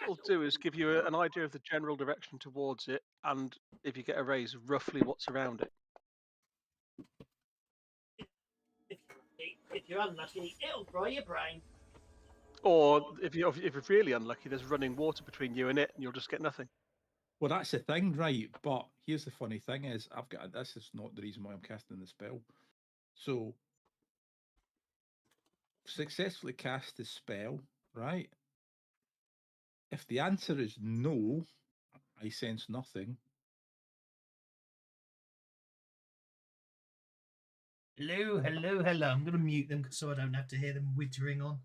it'll do is give you an idea of the general direction towards it, and if you get a raise, roughly what's around it. If you're unlucky, it'll fry your brain. Or if you're really unlucky, there's running water between you and it, and you'll just get nothing. Well, that's the thing, right? But here's the funny thing: is this is not the reason why I'm casting the spell. So, successfully cast the spell, right? If the answer is no, I sense nothing. Hello, hello, hello. I'm going to mute them so I don't have to hear them wittering on.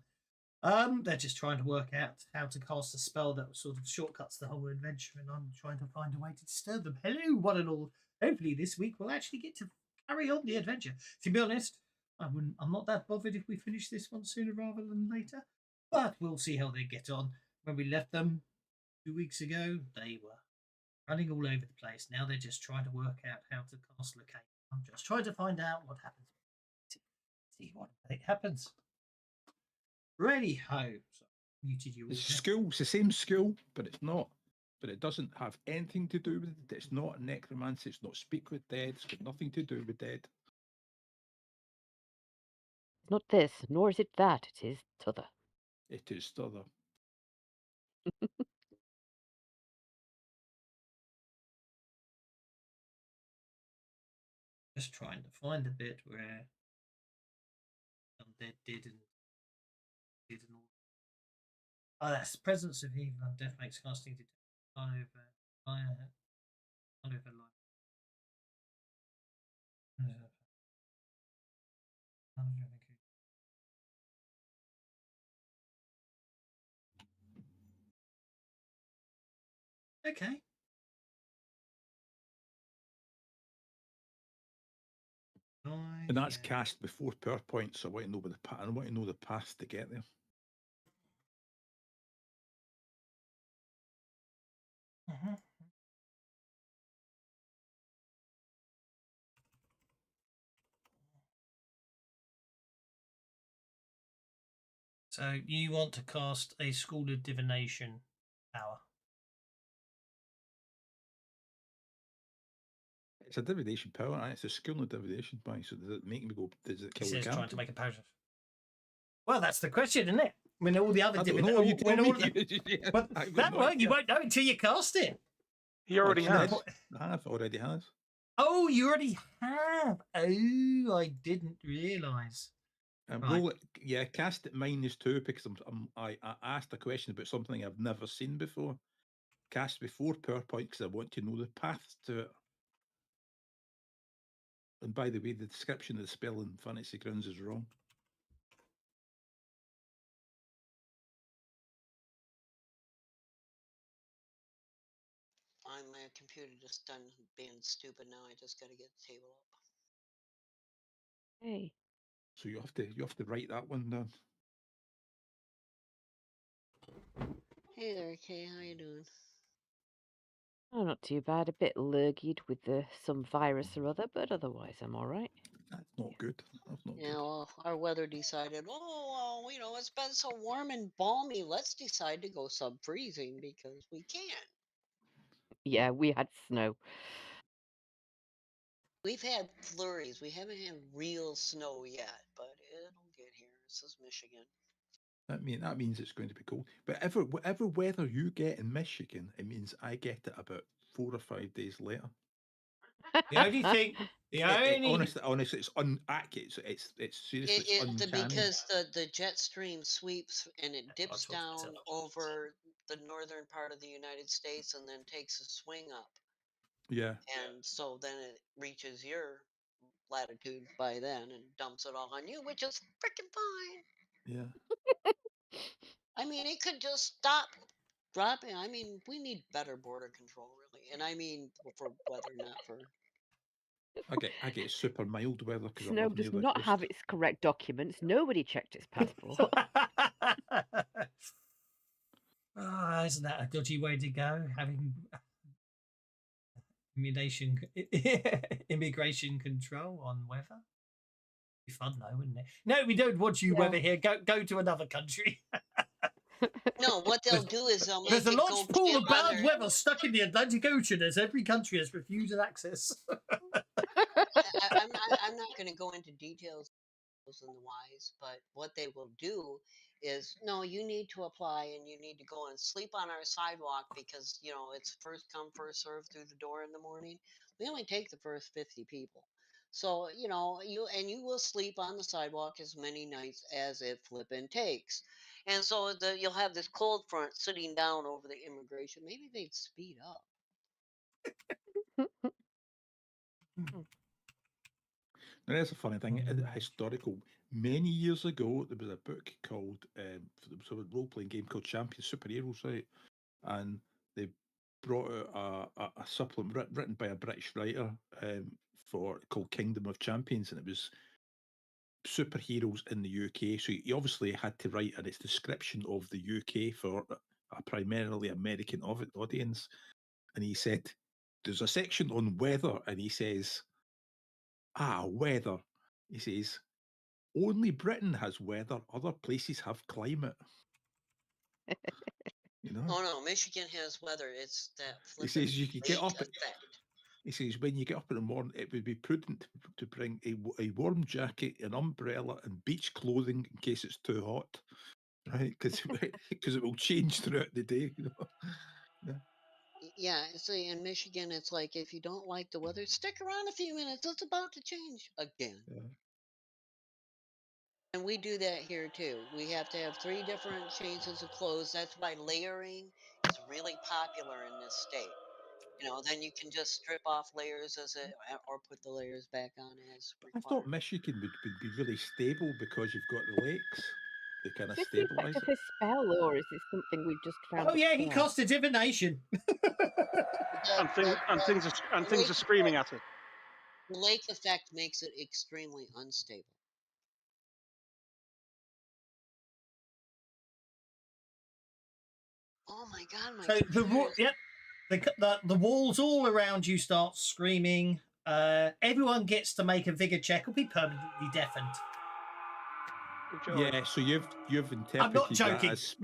They're just trying to work out how to cast a spell that sort of shortcuts the whole adventure, and I'm trying to find a way to disturb them. Hello, one and all. Hopefully this week we'll actually get to carry on the adventure. To be honest, I'm not that bothered if we finish this one sooner rather than later, but we'll see how they get on. When we left them 2 weeks ago, they were running all over the place. Now they're just trying to work out how to cast locate. I'm just trying to find out what happens. See what happens. Ready ho. So, muted you all. It's school. It's the same school, but it's not. But it doesn't have anything to do with it. It's not necromancy. It's not speak with dead. It's got nothing to do with dead. Not this, nor is it that. It is t'other. It is t'other. Just trying to find a bit where undead did and all. Oh, that's the presence of evil and death makes casting over life. Okay. And that's cast before power point, so I want to know the path. I want to know the path to get there. So you want to cast a School of Divination power? It's a divination power, and it's a school of divination by. So does it make me go? Does it kill He the says character? trying to make a potion. Well, that's the question, isn't it? When all the other divination, but that won't. You won't know until you cast it. He already has. I've already has. Oh, you already have. Oh, I didn't realise. Roll it, yeah, cast it -2 because I asked a question about something I've never seen before. Cast before power point because I want to know the path to it. And by the way, the description of the spell in Fantasy Grounds is wrong. My computer just done being stupid now. I just got to get the table up. Hey. So you have to write that one down. Hey there, Kay. How you doing? Oh, not too bad. A bit lurgied with some virus or other, but otherwise I'm all right. That's not good. That's not yeah, good. Well, our weather decided, it's been so warm and balmy. Let's decide to go sub-freezing because we can. Yeah, we had snow. We've had flurries. We haven't had real snow yet, but it'll get here. This is Michigan. That means it's going to be cold. But whatever weather you get in Michigan, it means I get it about 4 or 5 days later. The only thing, honestly, it's unaccurate. It's seriously uncanny. Because the jet stream sweeps and it dips down over the northern part of the United States and then takes a swing up. Yeah. And so then it reaches your latitude by then and dumps it all on you, which is freaking fine. Yeah. I mean, it could just stop dropping. I mean, we need better border control, really. And I mean, for weather, not for. I get super mild weather. Snow does not have its correct documents. Nobody checked its passport. Isn't that a dodgy way to go? Having immigration control on weather. Be fun though, wouldn't it? No, we don't want you weather here. Go to another country. No, what they'll do is they'll There's make a it large go pool camp of on bad their. weather stuck in the Atlantic Ocean as every country has refused access. I'm not going to go into details and the whys, but what they will do is, no, you need to apply and you need to go and sleep on our sidewalk because it's first come first serve through the door in the morning. We only take the first 50 people, so you will sleep on the sidewalk as many nights as it flippin' takes. And so you'll have this cold front sitting down over the immigration. Maybe they'd speed up. There is a funny thing. Historical. Many years ago, there was a book called there was a role playing game called Champion Superheroes, right? And they brought out a supplement written by a British writer called Kingdom of Champions, and it was superheroes in the UK. So he obviously had to write its description of the UK for a primarily American audience. And he said, there's a section on weather, and he says, weather. He says, only Britain has weather, other places have climate. Oh no, Michigan has weather. It's that He flippin' says you could lake get up. effect. He says when you get up in the morning, it would be prudent to bring a warm jacket, an umbrella, and beach clothing in case it's too hot, right? Because it will change throughout the day. Yeah. Yeah, see, in Michigan, it's like if you don't like the weather, stick around a few minutes. It's about to change again. Yeah. And we do that here too. We have to have 3 different changes of clothes. That's why layering is really popular in this state. Then you can just strip off layers or put the layers back on as I thought required. Michigan would be really stable because you've got the lakes. They kind Is of this the effect stabilize of it. his spell, or is this something we've just found? Oh yeah, he cast a divination. And things are screaming at him. The lake effect makes it extremely unstable. Oh my god, my So the walls all around you start screaming. Everyone gets to make a vigor check or be permanently deafened. Yeah, so you've interpreted I'm not that joking. as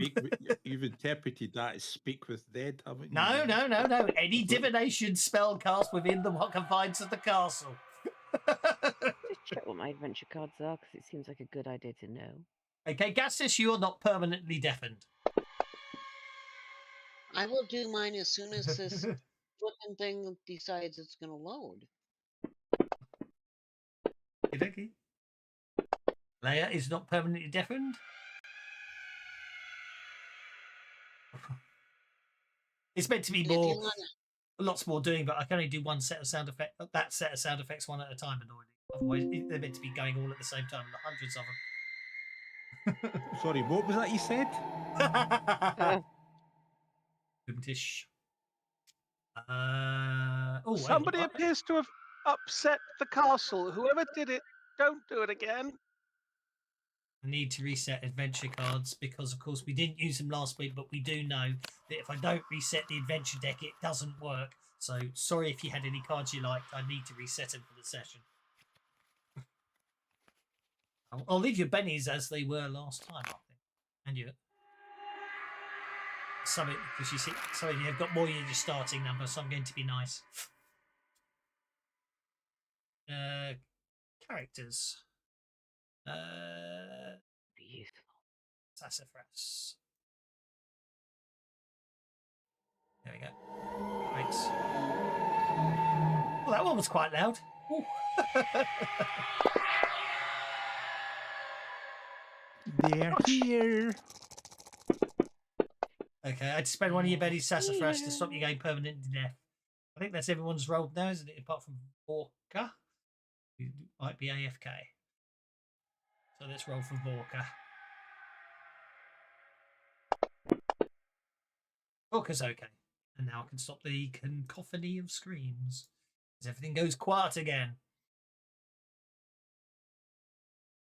you've interpreted that as speak with dead, haven't you? No. Any divination spell cast within the confines of the castle. Just check what my adventure cards are, because it seems like a good idea to know. Okay, Gassis, you are not permanently deafened. I will do mine as soon as this flipping thing decides it's going to load. Okay. Leia is not permanently deafened. It's meant to be more, lots more doing, but I can only do one set of sound effects. That set of sound effects one at a time, annoyingly. Otherwise, they're meant to be going all at the same time. Hundreds of them. Sorry, what was that you said? Goodentish. Somebody appears to have upset the castle. Whoever did it, don't do it again. I need to reset adventure cards because, of course, we didn't use them last week, but we do know that if I don't reset the adventure deck, it doesn't work. So, sorry if you had any cards you liked. I need to reset them for the session. I'll leave your bennies as they were last time, I think. And you. Some, because you see, some of you have got more than your starting number, so I'm going to be nice. Characters. Beautiful. Sassafras. There we go. Thanks. Well, that one was quite loud. They're here. Okay, I had to spend one of your Betty's sassafras to stop you going permanently deaf. I think that's everyone's rolled now, isn't it? Apart from Vorka, who might be AFK. So let's roll for Vorka. Vorka's okay. And now I can stop the cacophony of screams as everything goes quiet again.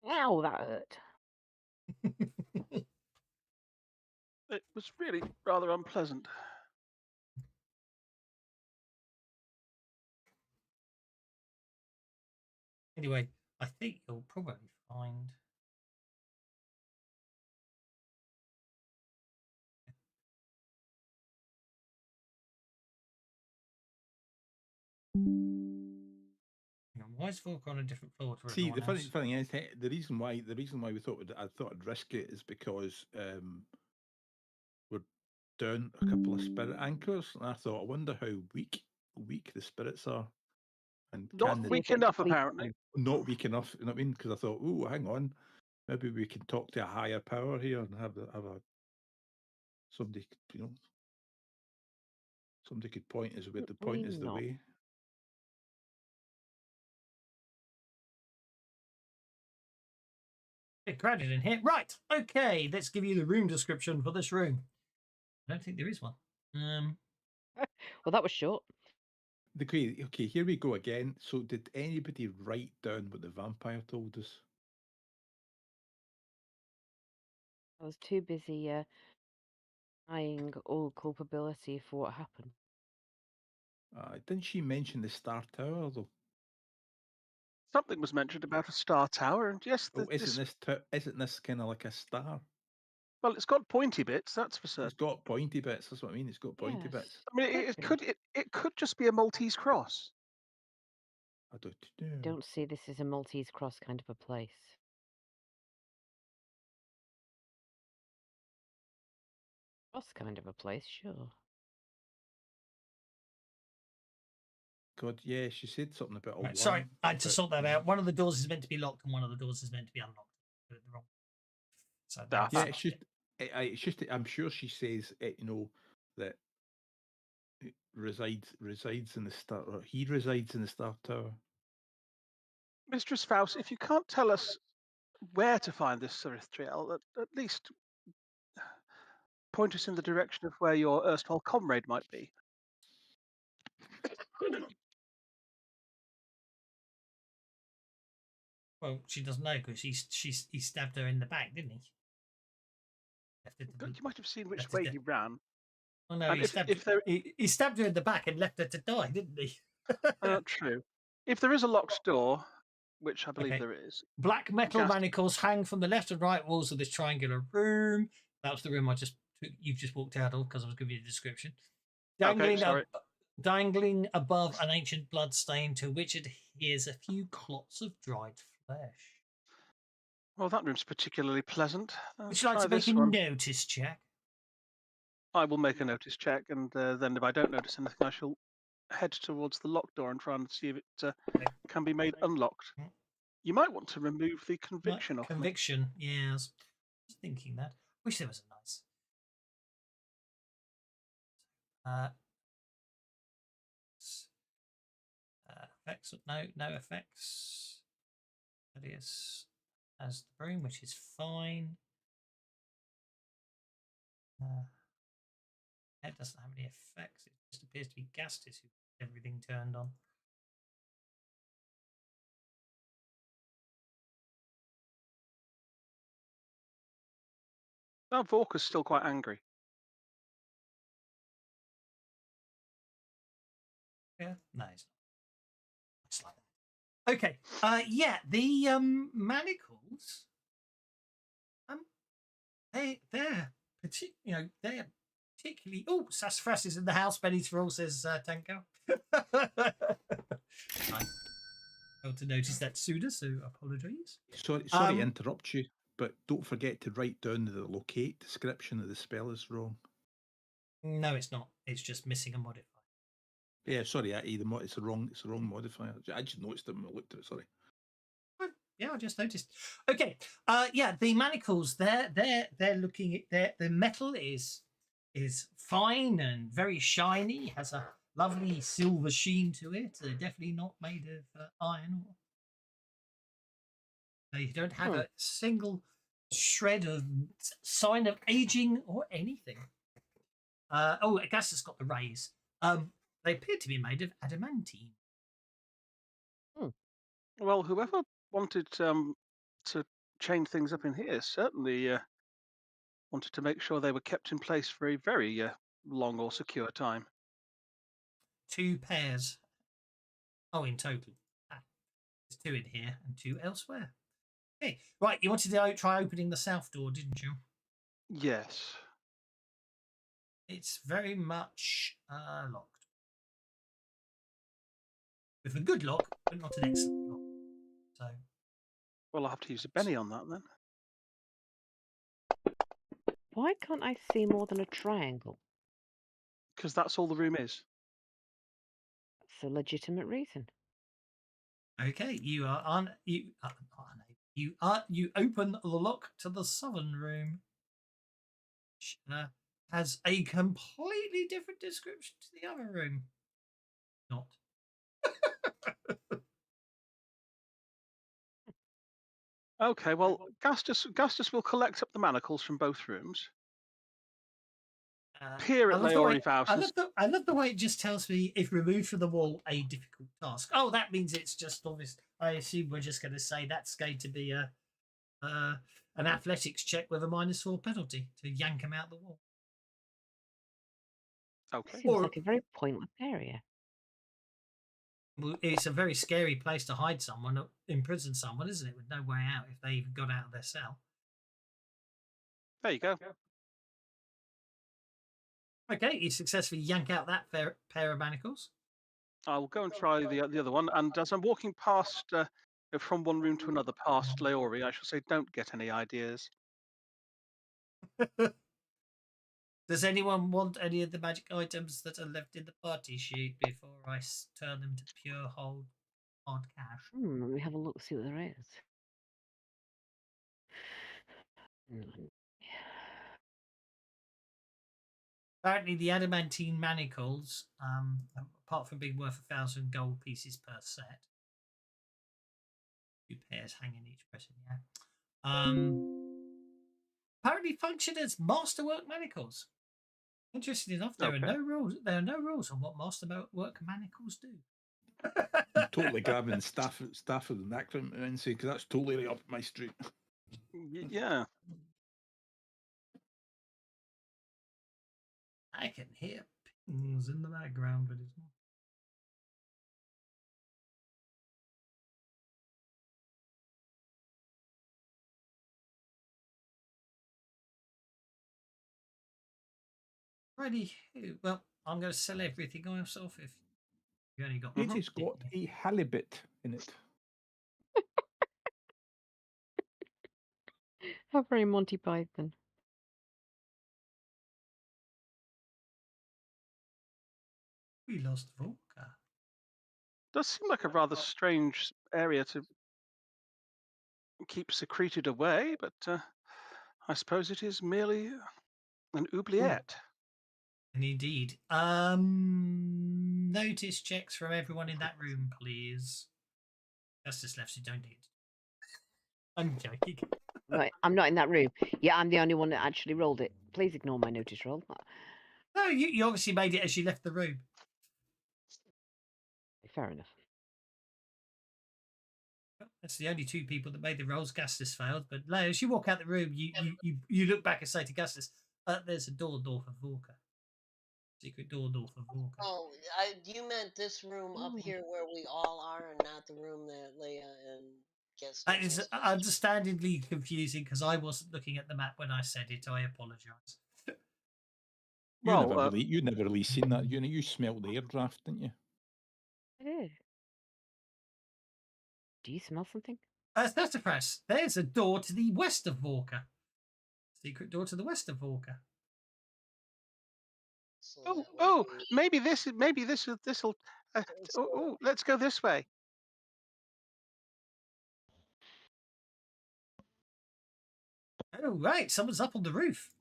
Ow, that hurt. It was really rather unpleasant. Anyway, I think you'll probably find Why is Volker on a different floor to See, everyone the funny else? thing is, the reason why we thought I thought I'd risk it is because we're down a couple of spirit anchors, and I thought, I wonder how weak the spirits are, and Not can weak If it's enough, sleep apparently. not weak enough. You know what I mean? Because I thought, oh, hang on, maybe we can talk to a higher power here and have a somebody, somebody could point us with the point is the not. way. Bit crowded in here. Right. Okay. Let's give you the room description for this room. I don't think there is one. Well, that was short. Okay, here we go again. So, did anybody write down what the vampire told us? I was too busy denying all culpability for what happened. Didn't she mention the Star Tower though? Something was mentioned about a star tower, and yes, Oh, isn't this kind of like a star? well, it's got pointy bits, that's for certain. It's got pointy bits. That's what I mean. It's got pointy Yes. bits. I mean, it could just be a Maltese cross. I don't I know. don't see this as a Maltese cross kind of a place. Cross kind of a place, sure. God, yeah, she said something about a Right, one. sorry, I had to but- sort that out. One of the doors is meant to be locked and one of the doors is meant to be unlocked. Put it the wrong. So Ah, Yeah, fine. it's just. I'm sure she says, that it resides in the star. Or he resides in the Star Tower. Mistress Faust, if you can't tell us where to find this Sarithtriel, at least point us in the direction of where your erstwhile comrade might be. Well, she doesn't know because he stabbed her in the back, didn't he? Left her to You might have seen which left her way to- he ran. Oh no, And he stabbed her in the back and left her to die, didn't he? True. If there is a locked door, which I believe Okay. there is, Black metal Cast- manacles hang from the left and right walls of this triangular room. That was the room you've just walked out of because I was giving you the description. Okay, sorry. Dangling above an ancient blood stain to which adheres a few clots of dried flesh. Well, that room's particularly pleasant. Would Let's you like try to make this a one. notice check? I will make a notice check, and then if I don't notice anything, I shall head towards the locked door and try and see if it can be made unlocked. Mm. You might want to remove the conviction off me. Conviction, yeah, I was thinking that. Wish there was a nice. Effects, no effects. That is as the broom, which is fine. It doesn't have any effects. It just appears to be Gastis who has everything turned on. Now Vorka's still quite angry. Yeah, no, it's not. It's like that. Okay. Yeah, the manacles. They're particularly. Oh, Sassafras is in the house. Benny's roll says Tanko. I failed to notice that sooner, so apologies. Sorry to interrupt you, but don't forget to write down the locate description of the spell is wrong. No, it's not. It's just missing a modifier. Yeah, sorry, it's the wrong modifier. I just noticed it when I looked at it. Sorry. Yeah, I just noticed. Okay, yeah, the manacles. They're looking at the metal is fine and very shiny. Has a lovely silver sheen to it. They're definitely not made of iron. They don't have a single shred of sign of aging or anything. I guess it's got the rays. They appear to be made of adamantine. Well, whoever wanted to change things up in here certainly wanted to make sure they were kept in place for a very long or secure time. 2 pairs. Oh, in total. There's 2 in here and 2 elsewhere. Okay, right. You wanted to try opening the south door, didn't you? Yes. It's very much locked. with a good lock, but not an excellent lock. So, Well, I'll have to use a Benny on that then. Why can't I see more than a triangle? Because that's all the room is. That's a legitimate reason. okay, you open the lock to the southern room, which has a completely different description to the other room. Not. Okay, well, Gastus will collect up the manacles from both rooms. Peer at Leori Faust. I love the way it just tells me if removed from the wall, a difficult task. Oh, that means it's just obvious. I assume we're just going to say that's going to be an athletics check with a -4 penalty to yank him out the wall. Okay. Seems like a very pointless area. Well, it's a very scary place to hide someone, imprison someone, isn't it? With no way out if they even got out of their cell. There you go. Okay, you successfully yank out that pair of manacles. I'll go and try the other one. And as I'm walking past from one room to another past Leori, I shall say, don't get any ideas. Does anyone want any of the magic items that are left in the party sheet before I turn them to pure hard cash? Let me have a look, see what there is. Apparently, the adamantine manacles, apart from being worth 1,000 gold pieces per set, 2 pairs hanging each person, apparently function as masterwork manacles. Interesting enough, there are no rules. There are no rules on what masterwork manacles do. I'm totally grabbing Stafford and Necromancy because that's totally up my street. Yeah. I can hear pings in the background, but it's not. Righty. Well, I'm going to sell everything myself if you only got. It's got a halibut in it. How very Monty Python. We lost Volker. Does seem like a rather strange area to keep secreted away, but I suppose it is merely an oubliette. Indeed. Notice checks from everyone in that room, please. That's just left, so don't need. I'm joking. Right, I'm not in that room. Yeah, I'm the only one that actually rolled it. Please ignore my notice roll. No, you obviously made it as you left the room. Fair enough. That's the only 2 people that made the rolls. Gastus failed, but Leo, as you walk out the room, you look back and say to Gastus, "There's a door for Volker. Secret door for Volker." Oh, you meant this room up here where we all are, and not the room that Leia and Gaston. That is understandably confusing because I wasn't looking at the map when I said it. I apologise. You never really seen that. You smelt the air draft, didn't you? I did. Do you smell something? Press. There's a door to the west of Volker. Secret door to the west of Volker. So maybe this will. Let's go this way. Oh right, someone's up on the roof.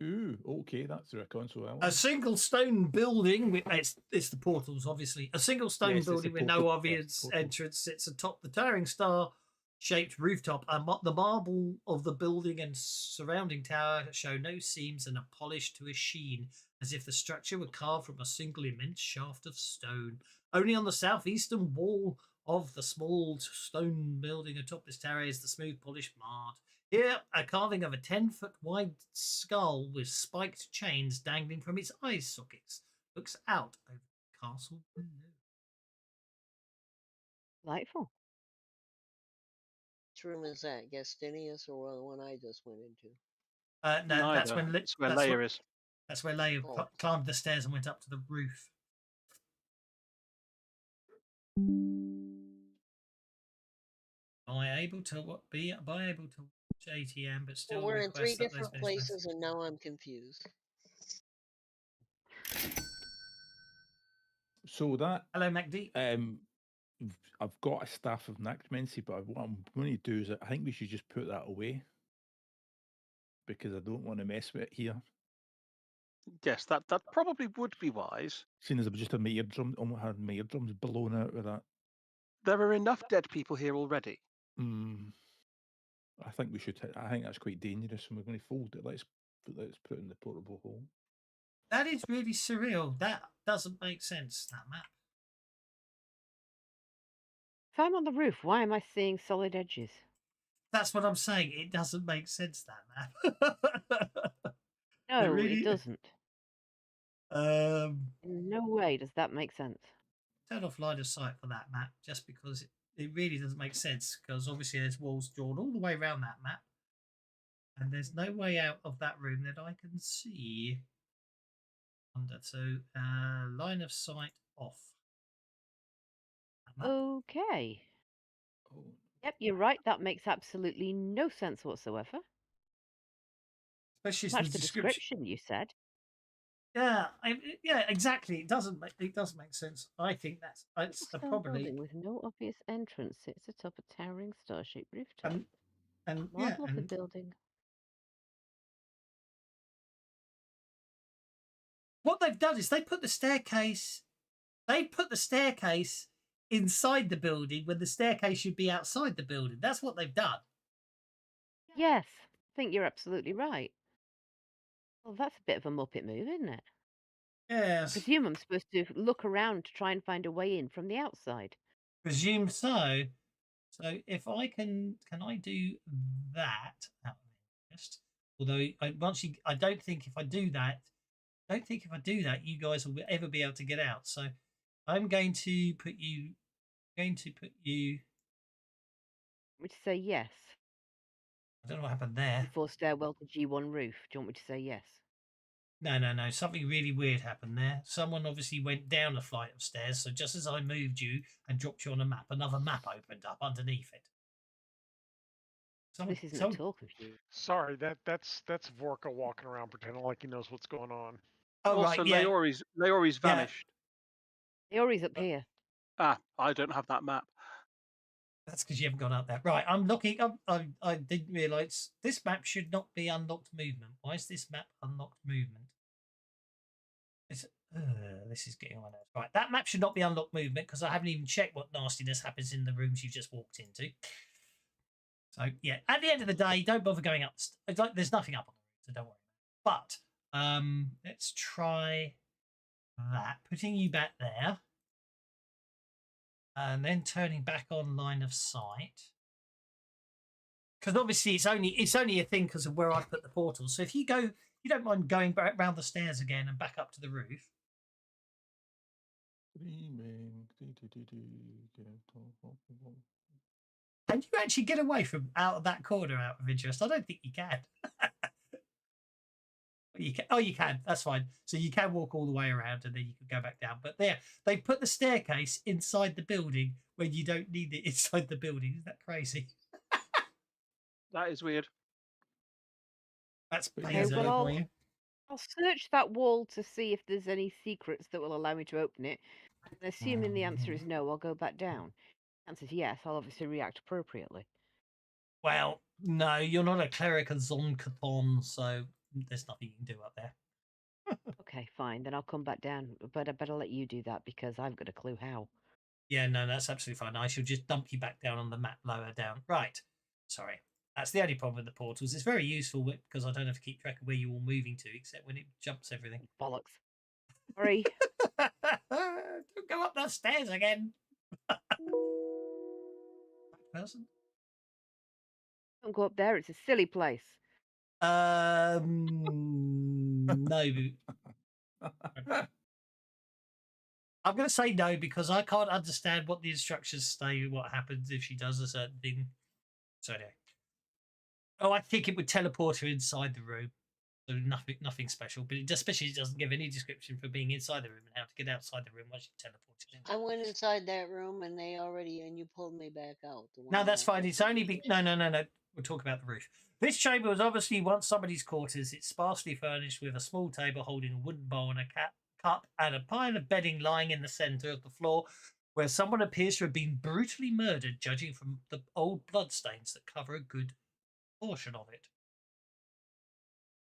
Ooh, okay, that's a console. A single stone building with it's the portals, obviously. A single stone building with no obvious entrance sits atop the towering star-shaped rooftop. The marble of the building and surrounding tower show no seams and are polished to a sheen, as if the structure were carved from a single immense shaft of stone. Only on the southeastern wall of the small stone building atop this tower is the smooth, polished mart. Here, a carving of a 10-foot wide skull with spiked chains dangling from its eye sockets looks out over the castle below. Delightful. Which room is that? Gastinius or the one I just went into? No, that's where Leia is. That's where Leia climbed the stairs and went up to the roof. Am I able to watch ATM, but Well, still we're in 3 request that those different places, and now I'm confused. So that Hello, MacD. I've got a staff of necromancy, but what I'm going to do is I think we should just put that away because I don't want to mess with it here. Yes, that probably would be wise. Seeing as I've just had my eardrum, almost had my eardrums blown out with that. There are enough dead people here already. I think we should. I think that's quite dangerous, and we're going to fold it. Let's put it in the portable hole. That is really surreal. That doesn't make sense, that map. If I'm on the roof, why am I seeing solid edges? That's what I'm saying. It doesn't make sense, that map. No, really- it doesn't. In no way does that make sense. Turn off line of sight for that map, just because it really doesn't make sense, because obviously there's walls drawn all the way around that map, and there's no way out of that room that I can see. So line of sight off. Okay. Oh. Yep, you're right. That makes absolutely no sense whatsoever. Especially Match the the description you said. Yeah, yeah, exactly. It doesn't make sense. I think that's Stone probably building with no obvious entrance sits atop a towering star-shaped rooftop. and Marvel of the building. what they've done is they put the staircase inside the building when the staircase should be outside the building. That's what they've done. Yes, I think you're absolutely right. Well, that's a bit of a Muppet move, isn't it? I Yes, presume I'm supposed to look around to try and find a way in from the outside. presume so. So if I can I do that out of interest? Although I don't think if I do that, you guys will ever be able to get out. So I'm going to put you. Would you say yes? I don't know what happened there. Before stairwell to G1 roof. Do you want me to say yes? No. Something really weird happened there. Someone obviously went down a flight of stairs. So just as I moved you and dropped you on a map, another map opened up underneath it. This isn't at all confusing. Sorry, that's Vorka walking around pretending like he knows what's going on. Oh, Also, right, yeah. Leori's vanished. Leori's up here. Ah, I don't have that map. That's because you haven't gone up there. Right, I'm looking. I didn't realise this map should not be unlocked movement. Why is this map unlocked movement? This is getting on my nerves. Right, that map should not be unlocked movement because I haven't even checked what nastiness happens in the rooms you just walked into. So yeah, at the end of the day, don't bother going up. It's like there's nothing up on the roof, so don't worry. But let's try that. Putting you back there. And then turning back on line of sight, because obviously it's only a thing because of where I put the portal. So if you don't mind going back round the stairs again and back up to the roof. Can you actually get away from out of that corner out of interest? I don't think you can. You can. Oh, you can. That's fine. So you can walk all the way around and then you can go back down. But there, they put the staircase inside the building when you don't need it inside the building. Isn't that crazy? That is weird. That's Okay, plain well, for you. I'll search that wall to see if there's any secrets that will allow me to open it. And assuming the answer is no, I'll go back down. The answer is yes, I'll obviously react appropriately. Well, no, you're not a cleric of Zonkathon, so there's nothing you can do up there. Okay, fine. Then I'll come back down. But I better let you do that because I've got a clue how. Yeah, no, that's absolutely fine. I shall just dump you back down on the map lower down. Right. Sorry. That's the only problem with the portals. It's very useful because I don't have to keep track of where you're all moving to, except when it jumps everything. Bollocks. Sorry. Don't go up those stairs again. Person? Don't go up there. It's a silly place. No. I'm going to say no because I can't understand what the instructions say. What happens if she does a certain thing? So anyway. Oh, I think it would teleport her inside the room. So nothing special, but it especially doesn't give any description for being inside the room and how to get outside the room once you teleported in. I went inside that room and you pulled me back out. No, that's fine. It's only no. We'll talk about the roof. This chamber was obviously once somebody's quarters. It's sparsely furnished with a small table holding a wooden bowl and a cup and a pile of bedding lying in the centre of the floor, where someone appears to have been brutally murdered, judging from the old bloodstains that cover a good portion of it.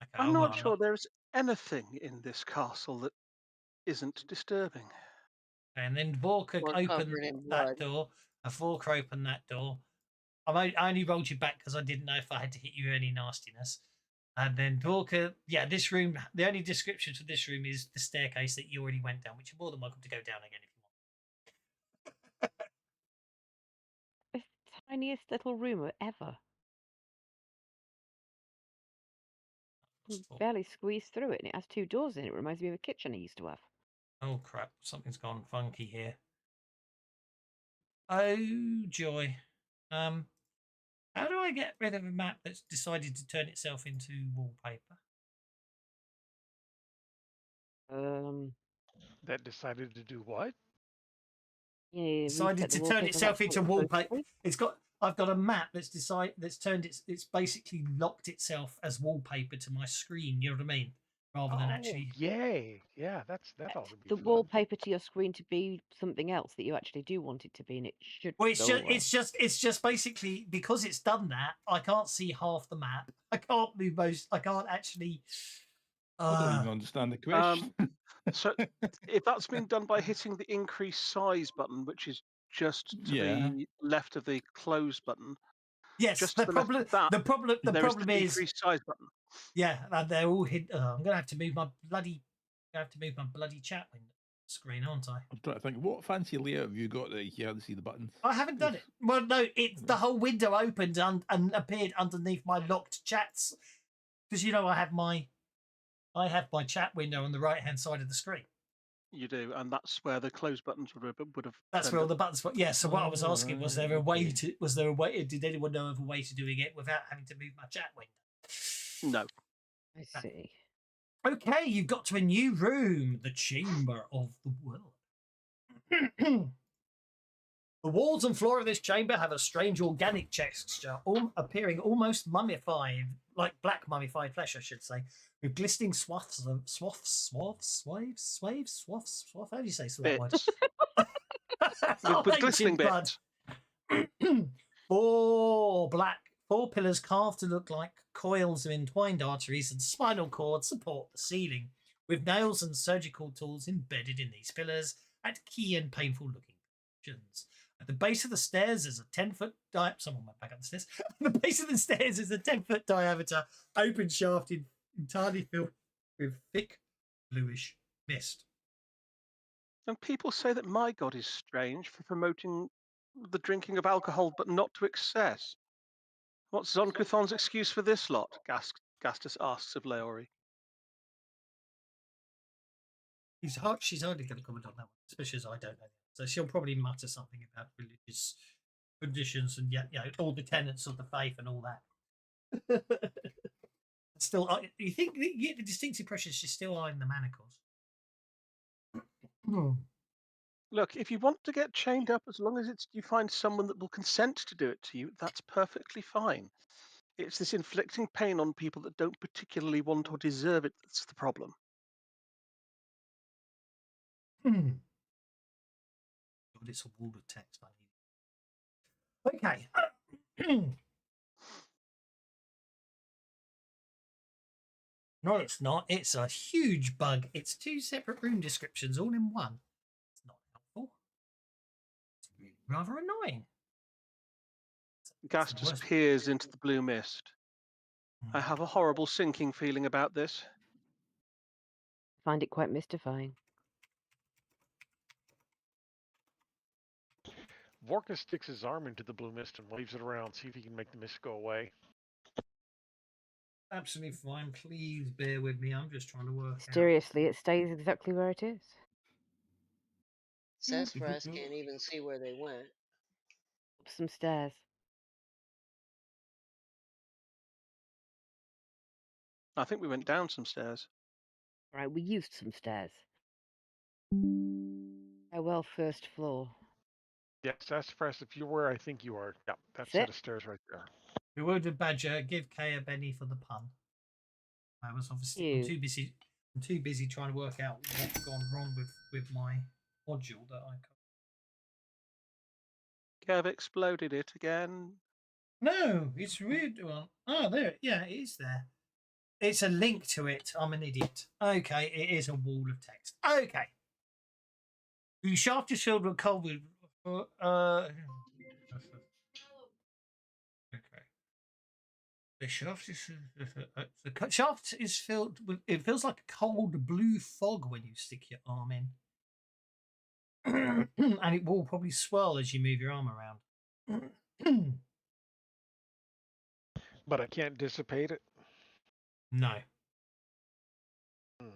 Okay, I'm not sure there's anything in this castle that isn't disturbing. And then Vorka opened that door. Vorka opened that door. I only rolled you back because I didn't know if I had to hit you with any nastiness. And then Vorka, this room, the only description for this room is the staircase that you already went down, which you're more than welcome to go down again if you want. It's the tiniest little room ever. You barely squeeze through it, and it has 2 doors in it. It reminds me of a kitchen I used to have. Oh crap, something's gone funky here. Oh joy. How do I get rid of a map that's decided to turn itself into wallpaper? That decided to do what? Yeah, decided to turn itself into wallpaper. I've got a map that's turned it's basically locked itself as wallpaper to my screen. You know what I mean? Rather than actually. Yay! Yeah, that ought to be the fun. wallpaper to your screen to be something else that you actually do want it to be, and it should. Well, it's just basically because it's done that. I can't see half the map. I can't move most. I can't actually. I don't even understand the question. So if that's been done by hitting the increase size button, which is just to the left of the close button. Yes, just the problem is the decrease size button. Yeah, they're all hidden. I'm gonna have to move my bloody chat window screen, aren't I? I'm trying to think, what fancy layout have you got that you can't see the buttons? I haven't done it. Well, no, it's the whole window opened and appeared underneath my locked chats because I have my chat window on the right hand side of the screen. You do, and that's where the close buttons would have. That's where all the buttons were. Yeah. So what I was asking was there a way to? Was there a way? Did anyone know of a way to doing it without having to move my chat window? No. I see. Okay, you've got to a new room, the Chamber of the World. The walls and floor of this chamber have a strange organic texture, appearing almost mummified, like black mummified flesh, I should say, with glistening swaths. How do you say that word? with glistening bits. Four pillars carved to look like coils of entwined arteries and spinal cord support the ceiling, with nails and surgical tools embedded in these pillars at key and painful looking positions. At the base of the stairs is a 10-foot someone went back up the stairs. At the base of the stairs is a 10-foot diameter open shaft entirely filled with thick bluish mist. And people say that my god is strange for promoting the drinking of alcohol, but not to excess. What's Zonkuthon's excuse for this lot? Gastus asks of Leori. She's hardly going to comment on that one, especially as I don't know. So she'll probably mutter something about religious conditions and all the tenets of the faith and all that. Still, you think you get the distinct impression she's still eyeing the manacles. Look, if you want to get chained up, as long as you find someone that will consent to do it to you, that's perfectly fine. It's this inflicting pain on people that don't particularly want or deserve it that's the problem. God, it's a wall of text I need. Okay. No, it's not. It's a huge bug. It's 2 separate room descriptions all in one. It's not helpful. It's really rather annoying. Gastus peers into the blue mist. I have a horrible sinking feeling about this. I find it quite mystifying. Vorka sticks his arm into the blue mist and waves it around, see if he can make the mist go away. Absolutely fine. Please bear with me. I'm just trying to work Mysteriously, it stays exactly where it is. Cesperas can't even see where they went. Up some stairs. I think we went down some stairs. Right, we used some stairs. Farewell, first floor. Yes, that's first. If you're where I think you are, yeah, that That's set it. of stairs right there. Bewildered Badger, give Kay a Benny for the pun. I was obviously I'm You. too busy trying to work out what's gone wrong with my module that I Kev exploded it again. No, it's weird. Well, oh, there. Yeah, it is there. It's a link to it. I'm an idiot. Okay, it is a wall of text. Okay. The shaft is filled with coal with. Okay. The shaft is the shaft is filled with. It feels like a cold blue fog when you stick your arm in, and it will probably swirl as you move your arm around. But I can't dissipate it. No. Hmm.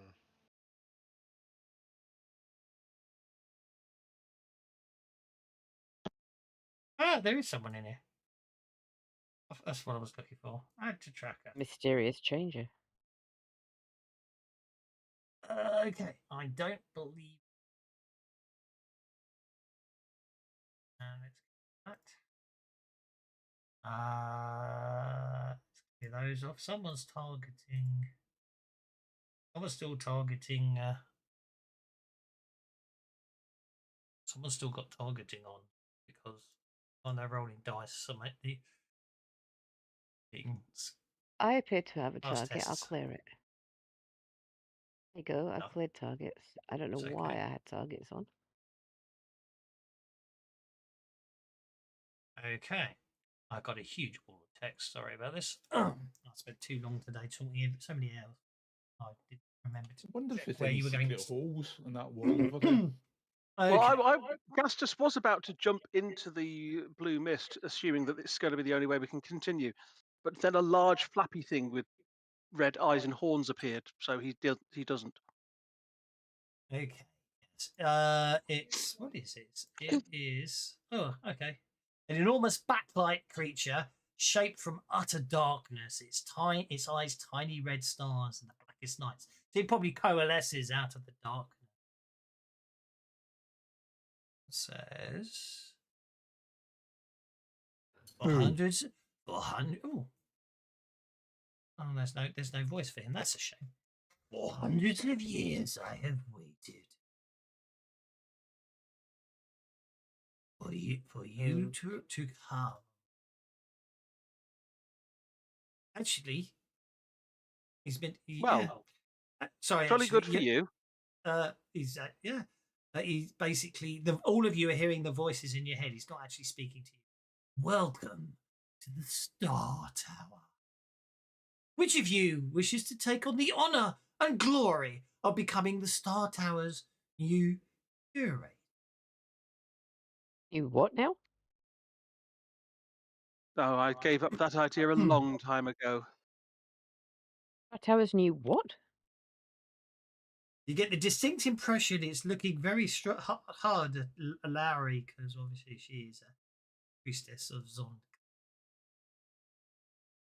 Ah, there is someone in here. That's what I was looking for. Add to tracker. Mysterious changer. Okay, I don't believe. Let's get that. Let's clear those off. Someone's targeting. Someone's still targeting. Someone's still got targeting on because when they're rolling dice, some of the things. I appear to have a Pass target. I'll tests. clear it. There you go. I've No. cleared targets. I don't know It's why okay. I had targets on. Okay. I got a huge wall of text. Sorry about this. I spent too long today talking so many hours. I didn't remember I wonder if check there's where any you were going. secret holes in that wall over there. Okay. Well, Gastus was about to jump into the blue mist, assuming that it's going to be the only way we can continue. But then a large flappy thing with red eyes and horns appeared, so he doesn't. Okay. It's what is it? It is okay. An enormous backlight creature shaped from utter darkness. Its eyes tiny red stars in the blackest nights. So it probably coalesces out of the darkness. It says for hundreds. Oh, there's no voice for him. That's a shame. For hundreds of years I have waited. For you to come. Actually, he's been. Well, sorry, jolly actually, good for you. He's basically all of you are hearing the voices in your head. He's not actually speaking to you. Welcome to the Star Tower. Which of you wishes to take on the honor and glory of becoming the Star Tower's new curator? You what now? Oh, I gave up that idea a long time ago. Our tower's new what? You get the distinct impression it's looking very hard at Lowry because obviously she is a priestess of Zond.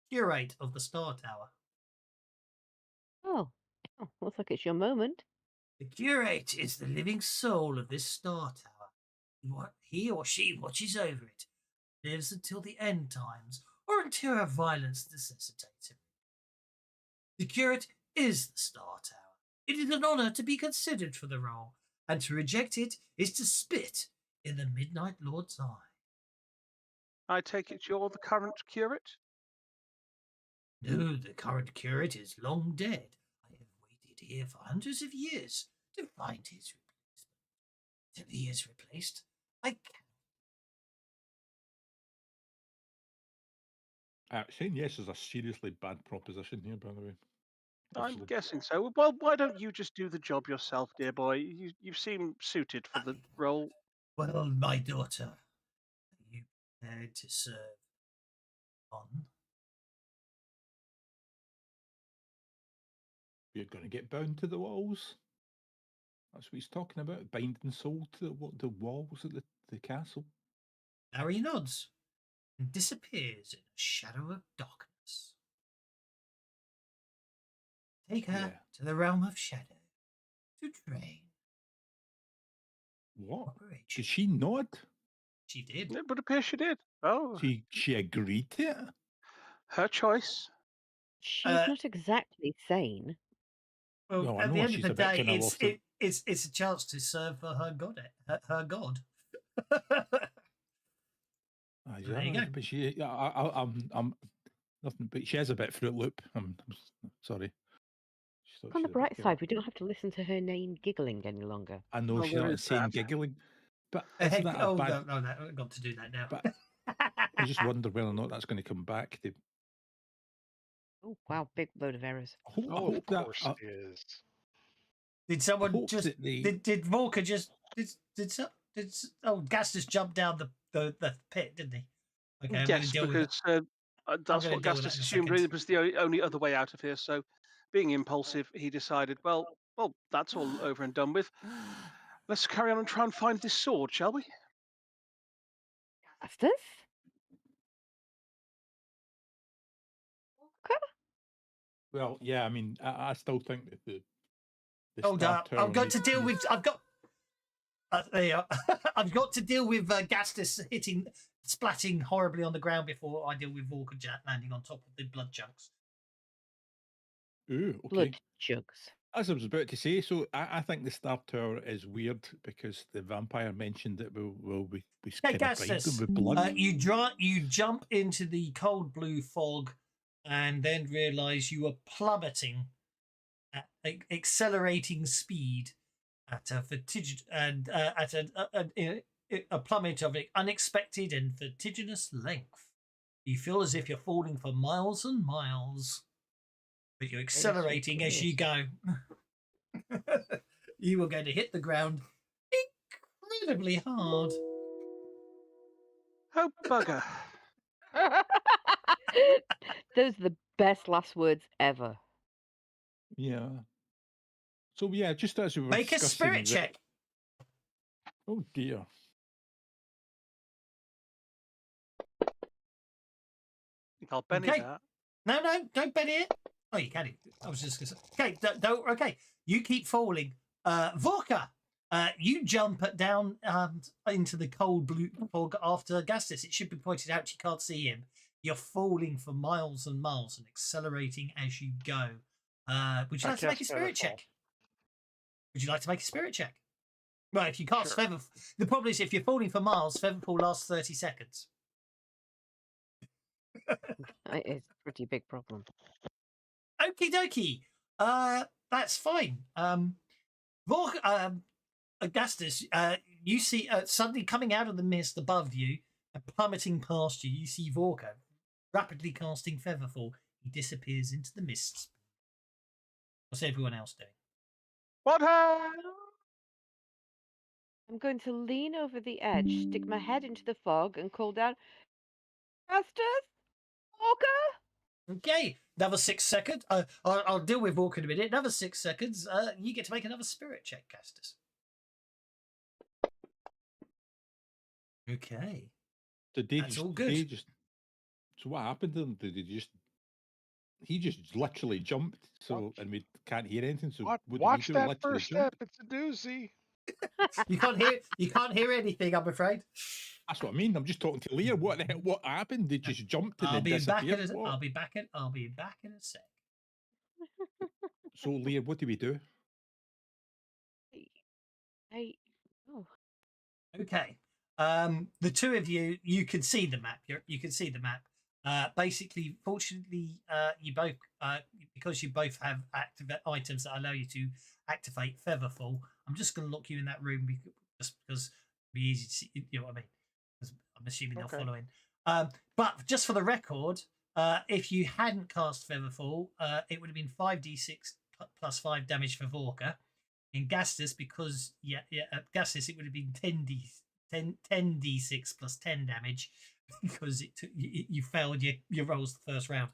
Curate of the Star Tower. Oh, looks like it's your moment. The curate is the living soul of this Star Tower. He or she watches over it, lives until the end times or until her violence necessitates it. The curate is the Star Tower. It is an honor to be considered for the role, and to reject it is to spit in the Midnight Lord's eye. I take it you're the current curate? No, the current curate is long dead. I have waited here for hundreds of years to find his replacement. Till he is replaced, I can't. Saying yes is a seriously bad proposition here, by the way. I'm Absolutely. guessing so. Well, why don't you just do the job yourself, dear boy? You seem suited for the role. Well, my daughter, are you prepared to serve on? You're going to get bound to the walls. That's what he's talking about. Binding soul to the walls of the castle. Larry nods and disappears in a shadow of darkness. Take her Yeah. to the realm of shadow to train. What? Operation. Did she nod? She did. It would appear she did. Oh, She agreed to it? her choice. She's Uh, not exactly sane. Well, No, I at the know, end of she's the a bit day, kinda lost in- it's a chance to serve her god. Her god. There you go. But she, I'm nothing. But she is a bit Fruit Loop. Sorry. She thought On she the was a bit bright cool. side, we don't have to listen to her name giggling any longer. I know Well, she's there not is insane that. giggling, but The isn't head, that a oh bad? no, I've got to do that now. But I just wonder whether or not that's going to come back. Oh, wow, big load of errors. I hope, I Oh, hope of that. course it is. Did someone hope just that they- did Volker just oh Gas just jumped down the pit, didn't he? Okay, I'm going Yes, to deal with because that's gonna what deal with Gastus that in a assumed second. really was the only other way out of here. So, being impulsive, he decided, well, that's all over and done with. Let's carry on and try and find this sword, shall we? Justice? Okay. Well, yeah. I mean, I still think that the Hold Star up, Tower I've got to needs- deal with. I've got. There you are. I've got to deal with Gastus splatting horribly on the ground before I deal with Volker landing on top of the blood chunks. Ooh, okay. Blood jugs. As I was about to say, so I think the Star Tower is weird because the vampire mentioned that we Hey, kind of bribed them Gastus, with blood. you jump into the cold blue fog, and then realise you are plummeting at accelerating speed at a a plummet of unexpected and vertiginous length. You feel as if you're falling for miles and miles, but you're accelerating as you go. You are going to hit the ground incredibly hard. Oh, bugger. Those are the best last words ever. Yeah. So yeah, just as we were Make a discussing spirit the- check. Oh dear. I'll Benny Okay. that. No, don't bet it. Oh, you can. I was just going to say. Okay, don't. Okay, you keep falling. Vorka, you jump down into the cold blue fog after Gastus. It should be pointed out you can't see him. You're falling for miles and miles and accelerating as you go. Would you like to make a cast spirit Featherfall. check? Would you like to make a spirit check? Well, if you cast Sure. Feather, the problem is if you're falling for miles, Featherfall lasts 30 seconds. It's a pretty big problem. Okie dokie. That's fine. Augustus, you see suddenly coming out of the mist above you and plummeting past you, you see Vorka rapidly casting Featherfall. He disappears into the mists. What's everyone else doing? What? I'm going to lean over the edge, stick my head into the fog, and call down, Justice? Walker? Okay, another 6 seconds. I'll deal with Vorka in a minute. Another 6 seconds. You get to make another spirit check, Castus. Okay. Did they That's just, all did they good. just? So what happened to them? Did they just? He just literally jumped. So and we can't hear anything. So what did Watch he do? that Literally first jump? step. It's a doozy. You can't hear anything, I'm afraid. That's what I mean. I'm just talking to Leah. What the hell? What happened? They just jumped and I'll then be back disappeared. in a, What? I'll be back in a sec. So Leah, what do we do? Oh, Okay. The two of you can see the map. You can see the map. Basically, fortunately, you both because you both have active items that allow you to activate Featherfall. I'm just going to lock you in that room just because it'll be easy to see. You know what I mean? Because I'm assuming they'll Okay. follow in. But just for the record, if you hadn't cast Featherfall, it would have been 5d6 plus 5 damage for Vorka. In Gastus, because Gastus, it would have been 10d6 plus 10 damage because you failed your rolls the first round.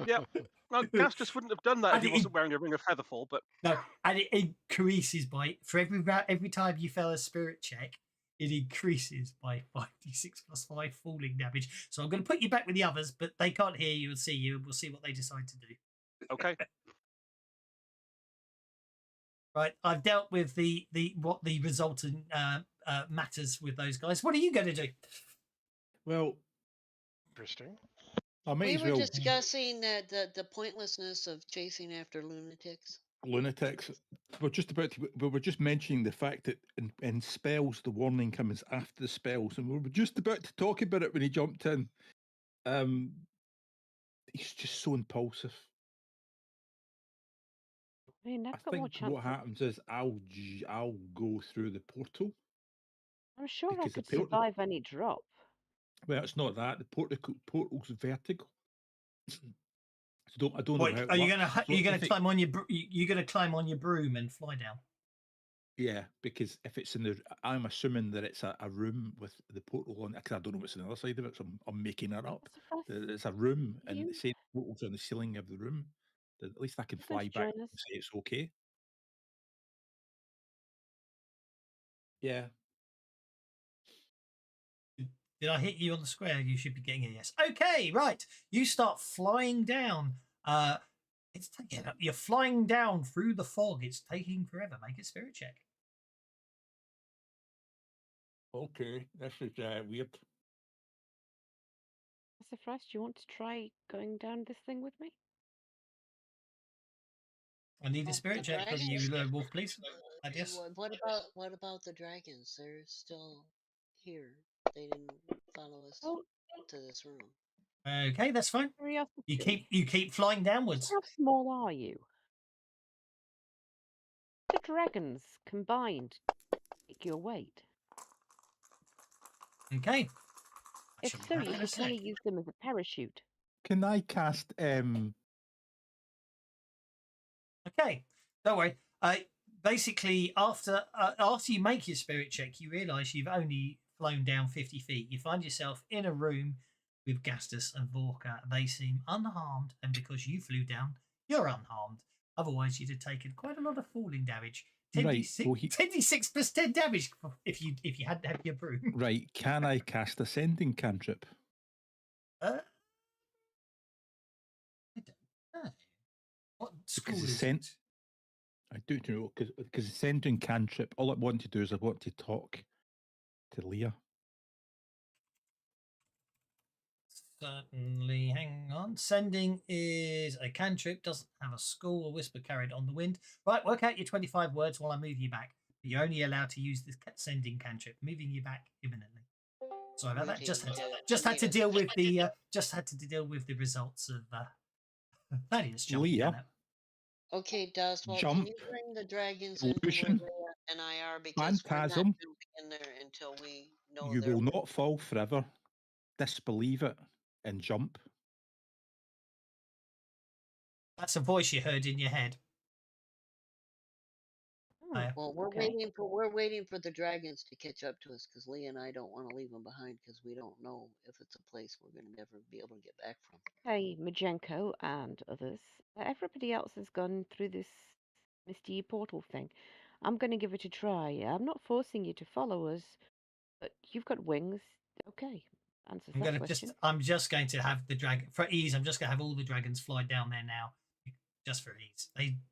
Yep. Well, Gastus wouldn't have done that if And he it- wasn't wearing a ring of Featherfall, but No, and it increases by for every time you fail a spirit check, it increases by 5d6 plus 5 falling damage. So I'm going to put you back with the others, but they can't hear you and see you, and we'll see what they decide to do. okay. Right, I've dealt with the what the resultant matters with those guys. What are you going to do? Well, Interesting. I might We as were well discussing that the pointlessness of chasing after lunatics. lunatics. We were just mentioning the fact that in spells the warning comes after the spells, and we were just about to talk about it when he jumped in. He's just so impulsive. I mean, I've I got more think chance. what happens is I'll go through the portal. I'm sure I because the could portal- survive any drop. Well, it's not that the portal's vertical. So I don't know Wait, how it are you works. going to So you're going if to it- climb on your you're going to climb on your broom and fly down? Yeah, because if it's in the, I'm assuming that it's a room with the portal on it, because I don't know what's on the other side of it, so I'm making that up. What's the first It's a room, and you? say the portal's on the ceiling of the room. At least I can You going fly to back join and us? say it's okay. Yeah. Did I hit you on the square? You should be getting a yes. Okay, right. You start flying down. It's taking up. You're flying down through the fog. It's taking forever. Make a spirit check. Okay, this is weird. Sassafras, do you want to try going down this thing with me? I need a spirit The check from dragons? you, Wolf, please. Yes. What about the dragons? They're still here. They didn't follow us Oh, to this room. Okay, that's fine. curiosity. You keep flying downwards. How small are you? The dragons combined take your weight. Okay. I If shall be so, back you in a could really sec. use them as a parachute. Can I cast Okay, don't worry. Basically, after you make your spirit check, you realise you've only flown down 50 feet. You find yourself in a room with Gastus and Vorka. They seem unharmed, and because you flew down, you're unharmed. Otherwise, you'd have taken quite a lot of falling damage. 10d6 plus 10 damage if you hadn't had your broom. Right, can I cast Ascending cantrip? I don't know. What school Because is it? I don't know, because Ascending cantrip, all I want to do is I want to talk to Leah. Certainly, hang on. Sending is a cantrip, doesn't have a school or whisper carried on the wind. Right, work out your 25 words while I move you back. You're only allowed to use the sending cantrip, moving you back imminently. Sorry about that. Just had to deal with the results of Thaddeus jumping Leah. down it. Okay, Doswald, Jump. can you bring the dragons into where Illusion. Leia and I are, because we're not Phantasm. jumping in there until we know You they're will not fall forever. Disbelieve it and jump. That's a voice you heard in your head. Oh, Well, we're okay. waiting for the dragons to catch up to us, because Lee and I don't want to leave them behind, because we don't know if it's a place we're going to never be able to get back from. Hey, Majenko and others. Everybody else has gone through this misty portal thing. I'm going to give it a try. I'm not forcing you to follow us, but you've got wings. Okay, answers that question. I'm just going to have the dragon for ease. I'm just going to have all the dragons fly down there now, just for ease.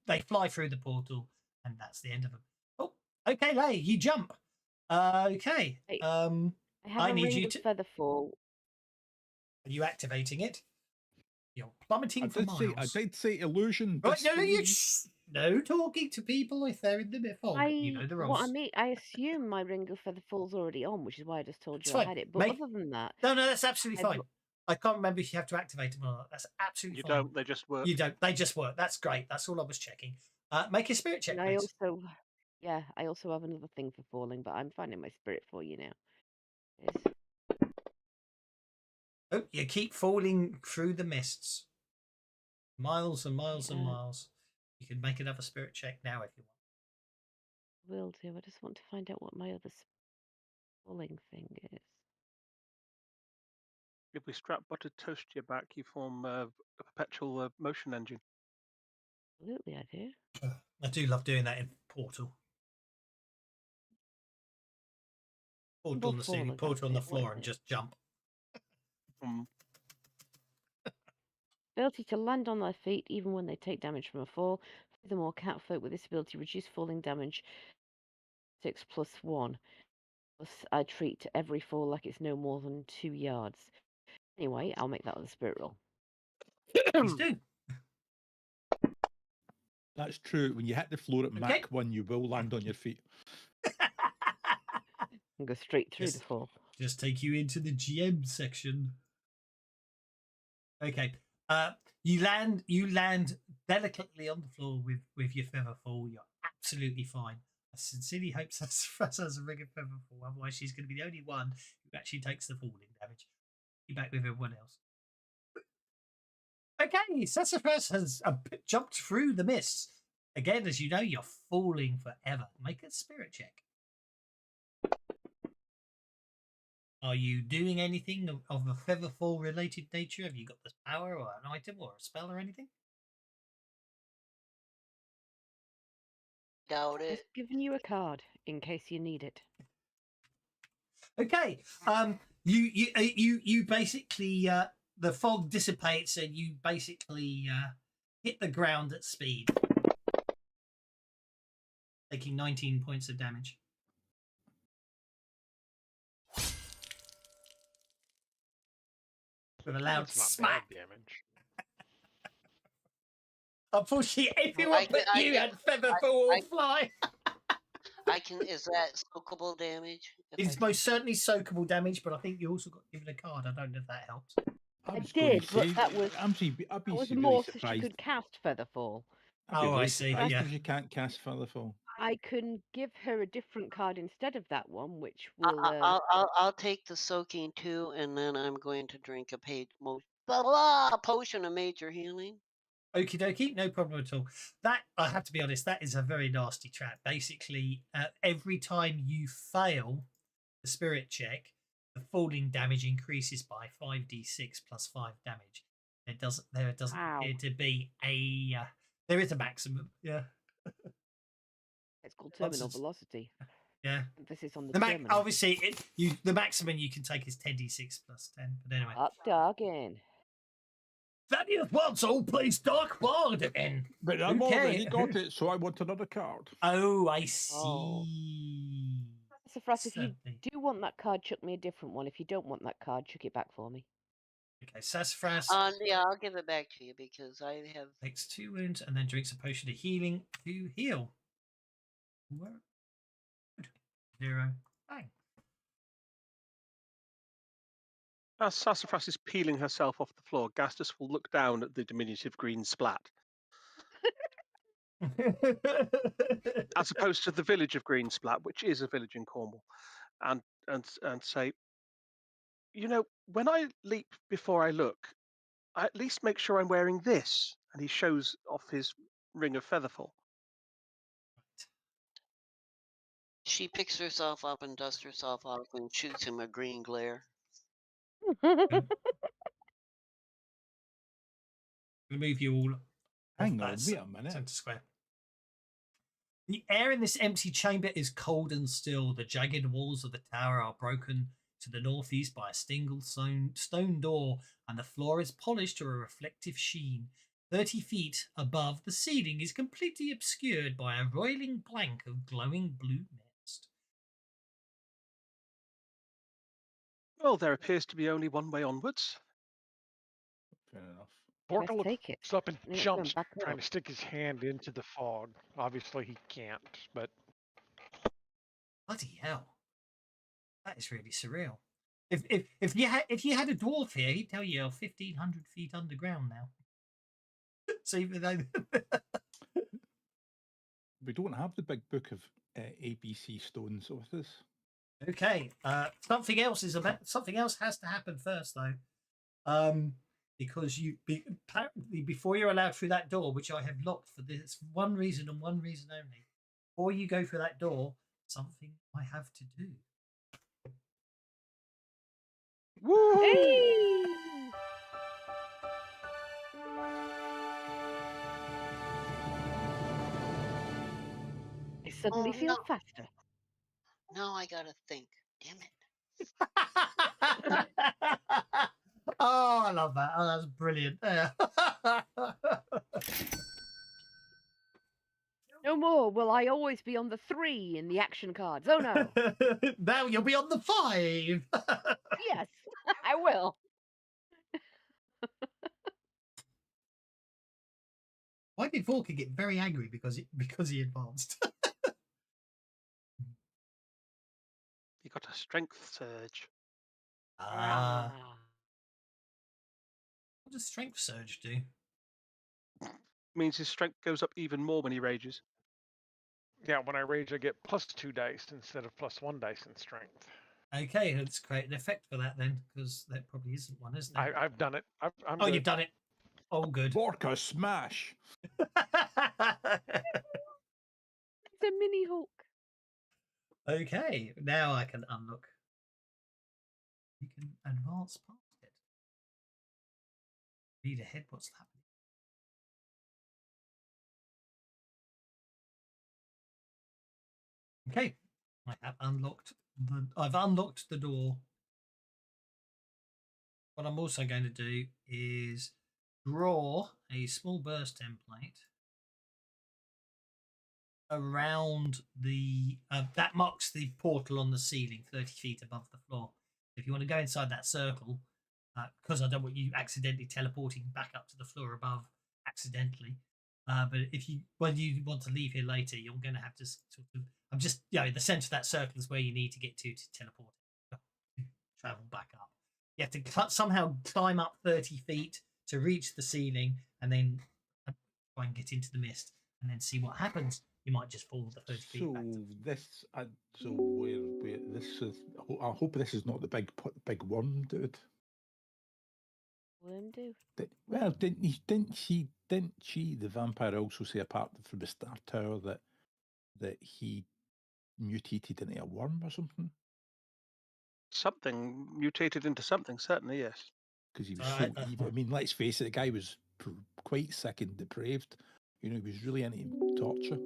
They fly through the portal, and that's the end of them. Oh, okay, Lay, you jump. Okay. Hey, I have a need ring you of to. feather fall. Are you activating it? You're plummeting for miles. I did say illusion. Right, no talking to people if they're in the fog. You know the rules. What I mean, I assume my ring of feather fall's already on, which is why I just told you It's I fine. had it. But other than that, no, that's absolutely I've- fine. I can't remember if you have to activate them or not. That's absolutely You fine. don't. They just work. You don't. They just work. That's great. That's all I was checking. Make a spirit check, and I please. I also have another thing for falling, but I'm finding my spirit for you now. Oh, you keep falling through the mists. Miles and miles and miles. You can make another spirit check now if you want. Will do. I just want to find out what my other falling thing is. If we strap buttered toast to your back, you form a perpetual motion engine. Absolutely, I do. I do love doing that in Portal. Portal on the ceiling, Portal on the floor, and just jump. Ability to land on their feet even when they take damage from a fall. Furthermore, catfolk with this ability reduce falling damage 6+1. Plus, I treat every fall like it's no more than 2 yards. Anyway, I'll make that with a spirit roll. Please do. That's true. When you hit the floor at Okay. Mach 1, you will land on your feet. And go straight through Yes. the fall. Just take you into the GM section. Okay. You land delicately on the floor with your feather fall. You're absolutely fine. I sincerely hope Sassafras has a ring of feather fall. Otherwise, she's going to be the only one who actually takes the falling damage. You back with everyone else. Okay, Sassafras has jumped through the mists. Again, as you know, you're falling forever. Make a spirit check. Are you doing anything of a featherfall related nature? Have you got this power or an item or a spell or anything? Doubt it. Just giving you a card in case you need it. Okay. You basically the fog dissipates and you basically hit the ground at speed, taking 19 points of damage. With a loud That's not smack. bad damage. Unfortunately, everyone but you had featherfall I- fly. Is that soakable damage? It's most certainly soakable damage, but I think you also got given a card. I don't know if that helps. I I was going did, to but say, that was I'd be was really more so she surprised. could cast Featherfall. I'd be Oh, I really see, surprised yeah. if you can't cast Featherfall. I can give her a different card instead of that one, which will. I'll take the soaking too, and then I'm going to drink a potion of major healing. Okie dokie, no problem at all. That, I have to be honest, that is a very nasty trap. Basically, every time you fail the spirit check, the falling damage increases by 5d6 plus 5 damage. There doesn't appear to be a. There is a maximum, yeah. It's called terminal Nonsense. velocity. Yeah. Emphasis on the The terminal. obviously, the maximum you can take is 10d6 plus 10. But anyway. Up dogging. Thaddeus Wansel plays Dark Bard again. But I've Okay. already got it, so I want another card. Oh, I see. Sassafras, if you Certainly. do want that card, chuck me a different one. If you don't want that card, chuck it back for me. Okay, Sassafras Yeah, I'll give it back to you because I have. takes 2 wounds and then drinks a potion of healing to heal. Where? 0. Bang. As Sassafras is peeling herself off the floor, Gastus will look down at the diminutive green splat, as opposed to the village of Green Splat, which is a village in Cornwall, and say, you know, when I leap before I look, I at least make sure I'm wearing this. And he shows off his ring of featherfall. She picks herself up and dusts herself off and shoots him a green glare. Remove you all. Hang on, wait a minute. Centre square. The air in this empty chamber is cold and still. The jagged walls of the tower are broken to the northeast by a single stone door, and the floor is polished to a reflective sheen. 30 feet above, the ceiling is completely obscured by a roiling blank of glowing blue mist. Well, there appears to be only one way onwards. Fair enough. Vorka Let's take it. looks up and And it's jumps, going back trying up. to stick his hand into the fog. Obviously, he can't, but Bloody hell. That is really surreal. If you had a dwarf here, he'd tell you you're 1,500 feet underground now. So even though We don't have the big book of ABC stones with us. okay, something else has to happen first though, because apparently before you're allowed through that door, which I have locked for this one reason and one reason only, before you go through that door, something I have to do. Woo! Hey! I suddenly Oh, feel no. faster. Now I gotta think. Damn it. Oh, I love that. Oh, that's brilliant. No more will I always be on the 3 in the action cards. Oh no. Now you'll be on the 5. Yes, I will. Why did Volker get very angry because he advanced? You got a strength surge. Ah. What does strength surge do? Means his strength goes up even more when he rages. Yeah, when I rage, I get +2 dice instead of +1 dice in strength. Okay, let's create an effect for that then, because that probably isn't one, isn't it? I've done it. I'm Oh, good. you've done it. Oh, good. Vorka smash. It's a mini Hulk. Okay, now I can unlock. You can advance past it. Read ahead. What's happening? Okay, I have unlocked I've unlocked the door. What I'm also going to do is draw a small burst template around the that marks the portal on the ceiling 30 feet above the floor. If you want to go inside that circle, because I don't want you accidentally teleporting back up to the floor above accidentally, but when you want to leave here later, you're going to have to sort of, I'm just, the center of that circle is where you need to get to teleport, travel back up. You have to somehow climb up 30 feet to reach the ceiling and then try and get into the mist and then see what happens. You might just fall the 30 feet back. I hope this is not the big worm dude. Worm do. Well, didn't she, the vampire, also say apart from the Star Tower that he mutated into a worm or something? Something mutated into something, certainly, yes. Because he was so evil. I mean, let's face it, the guy was quite sick and depraved. He was really into torture.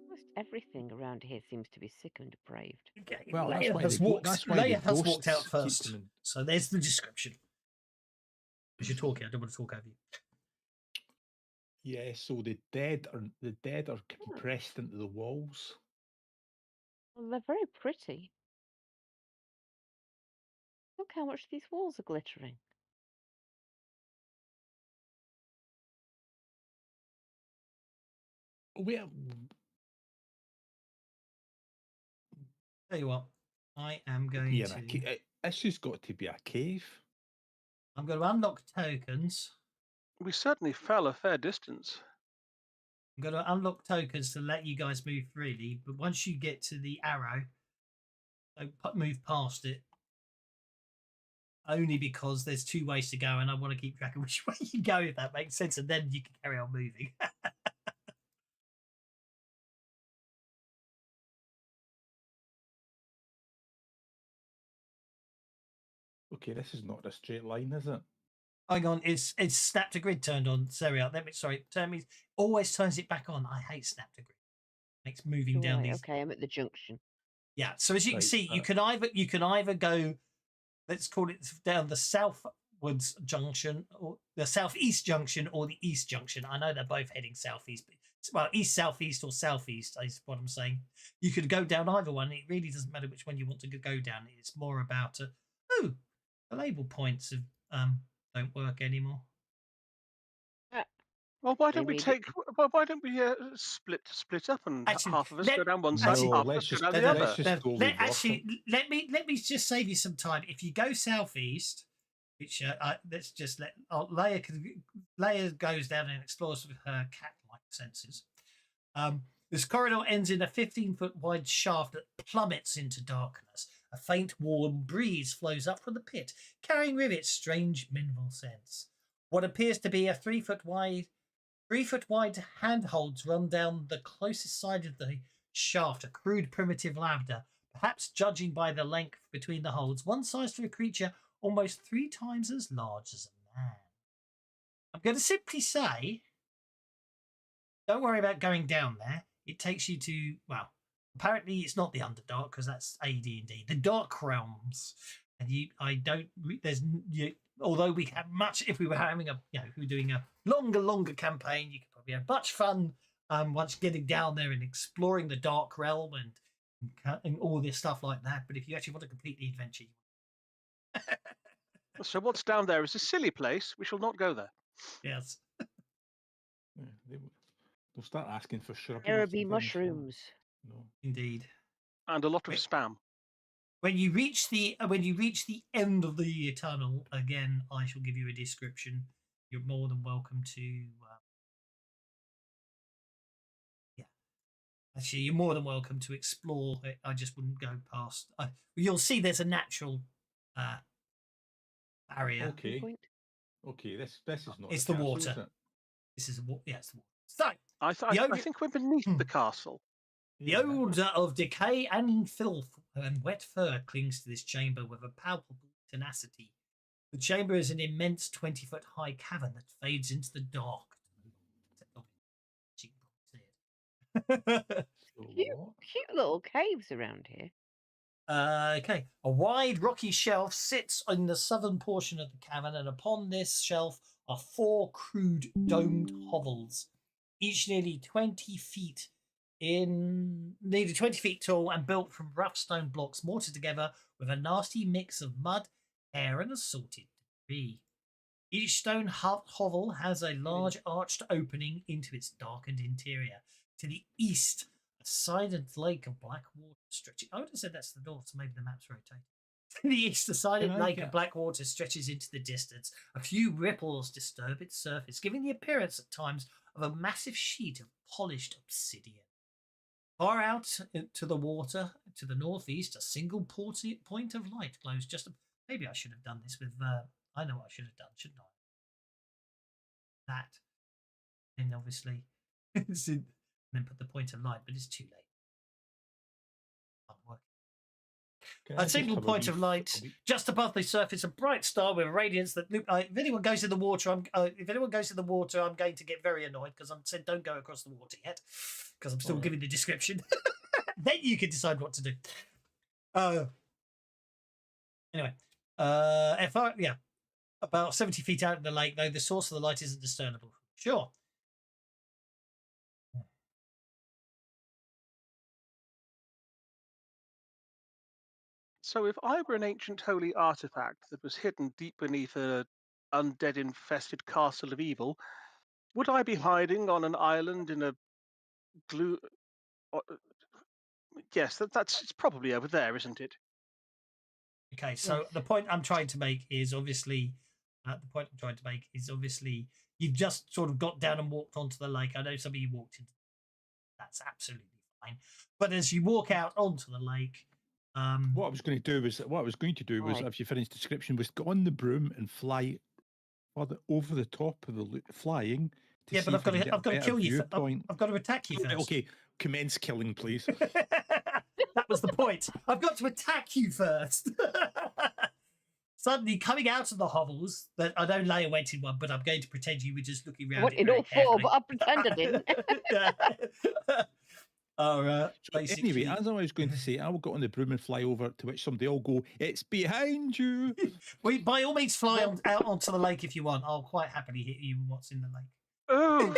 Almost everything around here seems to be sick and depraved. Okay. Well, Leia has walked out first. So there's the description. As you're talking, I don't want to talk over you. Yeah, so the dead are compressed into the walls. Well, they're very pretty. Look how much these walls are glittering. Well, Tell you what, I am going to. It's just got to be a cave. I'm going to unlock tokens. We certainly fell a fair distance. I'm going to unlock tokens to let you guys move freely, but once you get to the arrow, don't move past it. Only because there's 2 ways to go, and I want to keep track of which way you go, if that makes sense, and then you can carry on moving. Okay, this is not a straight line, is it? Hang on, it's snap to grid turned on. Always turns it back on. I hate snap to grid. Makes moving down these. Okay, I'm at the junction. Yeah, so as you can see, you can either go, let's call it down the southwards junction or the southeast junction or the east junction. I know they're both heading southeast, but well, east southeast or southeast is what I'm saying. You could go down either one. It really doesn't matter which one you want to go down. It's more about the label points of don't work anymore. Well, why don't we split up and half of us go down one side, half of us go down the other? Let me just save you some time. If you go southeast, which let's just let Leia goes down and explores with her cat-like senses. This corridor ends in a 15-foot wide shaft that plummets into darkness. A faint, warm breeze flows up from the pit, carrying with it strange mineral scents. What appears to be a 3-foot wide handholds run down the closest side of the shaft, a crude primitive ladder, perhaps judging by the length between the holds, one size for a creature almost 3 times as large as a man. I'm going to simply say, don't worry about going down there. It takes you to, well, apparently it's not the Underdark because that's AD&D, the Dark Realms. And although we have much, if we were having if we were doing a longer campaign, you could probably have much fun once getting down there and exploring the Dark Realm and all this stuff like that. But if you actually want to complete the adventure, So what's down there is a silly place. We shall not go there. yes. Yeah, they'll start asking for shrubberies. There and be things, so, mushrooms. no. Indeed. And a lot of Wait. spam. When you reach the end of the tunnel, again, I shall give you a description. You're more than welcome to. Yeah, actually, you're more than welcome to explore it. I just wouldn't go past. You'll see there's a natural barrier. Okay. Point. Okay, this is not. It's the the castle, water. is it? This is yeah, it's the water. So I think we're beneath the castle. the Yeah. odor of decay and filth and wet fur clings to this chamber with a palpable tenacity. The chamber is an immense 20-foot high cavern that fades into the dark. So Cute, what? cute little caves around here. Okay. A wide rocky shelf sits in the southern portion of the cavern, and upon this shelf are 4 crude domed hovels, each nearly 20 feet tall and built from rough stone blocks mortared together with a nasty mix of mud, air, and assorted debris. Each stone hovel has a large arched opening into its darkened interior. To the east, a silent lake of black water stretching. I would have said that's the north, so maybe the map's rotated. To the east, a silent lake of black water stretches into the distance. A few ripples disturb its surface, giving the appearance at times of a massive sheet of polished obsidian. Far out to the water, to the northeast, a single point of light glows just. Maybe I should have done this with. I know what I should have done, shouldn't I? That, and obviously, and then put the point of light, but it's too late. Can't work. A single point of light just above the surface, a bright star with a radiance that. If anyone goes in the water, I'm going to get very annoyed because I'm said don't go across the water yet, because I'm still giving the description. Then you can decide what to do. Anyway, about 70 feet out in the lake, though the source of the light isn't discernible. Sure. So if I were an ancient holy artifact that was hidden deep beneath a undead-infested castle of evil, would I be hiding on an island in a glue? Yes, that's it's probably over there, isn't it? Okay, so Yes. the point I'm trying to make is obviously you've just sort of got down and walked onto the lake. I know some of you walked into. That's absolutely fine. But as you walk out onto the lake, What I was going to do was, Right. if you finished description, was go on the broom and fly over the top of the flying. yeah, but I've got to kill you. I've got to attack you first. Okay, commence killing, please. That was the point. I've got to attack you first. Suddenly coming out of the hovels, that I don't lay a waiting one, but I'm going to pretend you were just looking around. What in all four? But I pretend I didn't. Anyway, as I was going to say, I will go on the broom and fly over, to which somebody will go, "It's behind you." Well, by all means, fly out onto the lake if you want. I'll quite happily hit you with what's in the lake. Oh,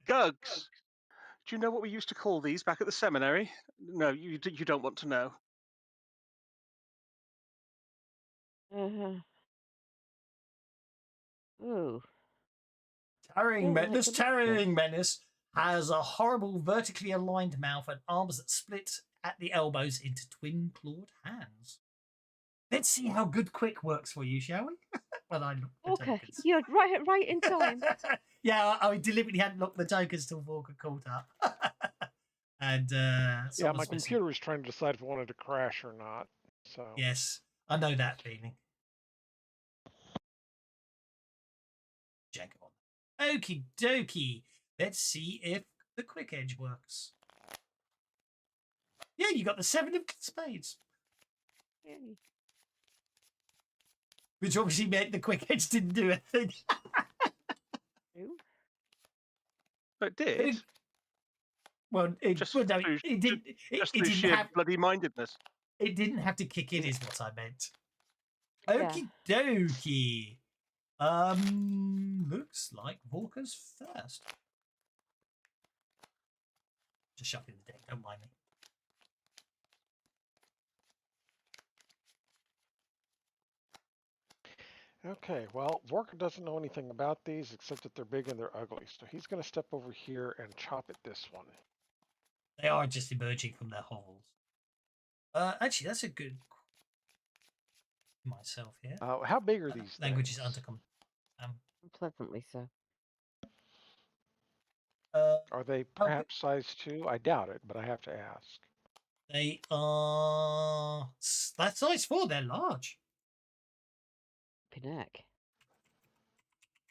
Gugs. Do you know what we used to call these back at the seminary? No, you don't want to know. Ooh. This towering menace has a horrible vertically aligned mouth and arms that split at the elbows into twin clawed hands. Let's see how good quick works for you, shall we? Well, I looked the Okay, tokens. you're right in time. Yeah, I deliberately hadn't looked the tokens till Volker caught up. And yeah, my computer was trying to decide if it wanted to crash or not. So yes, I know that feeling. Jack on. Okie dokie. Let's see if the quick edge works. Yeah, you got the 7 of spades. Yay. Which obviously meant the quick edge didn't do anything. Ooh. But it did. Just through sheer bloody mindedness. It didn't have to kick in, is what I meant. Yeah. Okie dokie. Looks like Volker's first. Just shuffling the deck. Don't mind me. Okay, well, Vorka doesn't know anything about these except that they're big and they're ugly. So he's going to step over here and chop at this one. They are just emerging from their hovels. Actually, that's a good myself here. How big are these Language is things? undercom. Pleasantly so. Are they how perhaps size 2? I doubt it, but I have to ask. They are that size 4. They're large. Pinnack.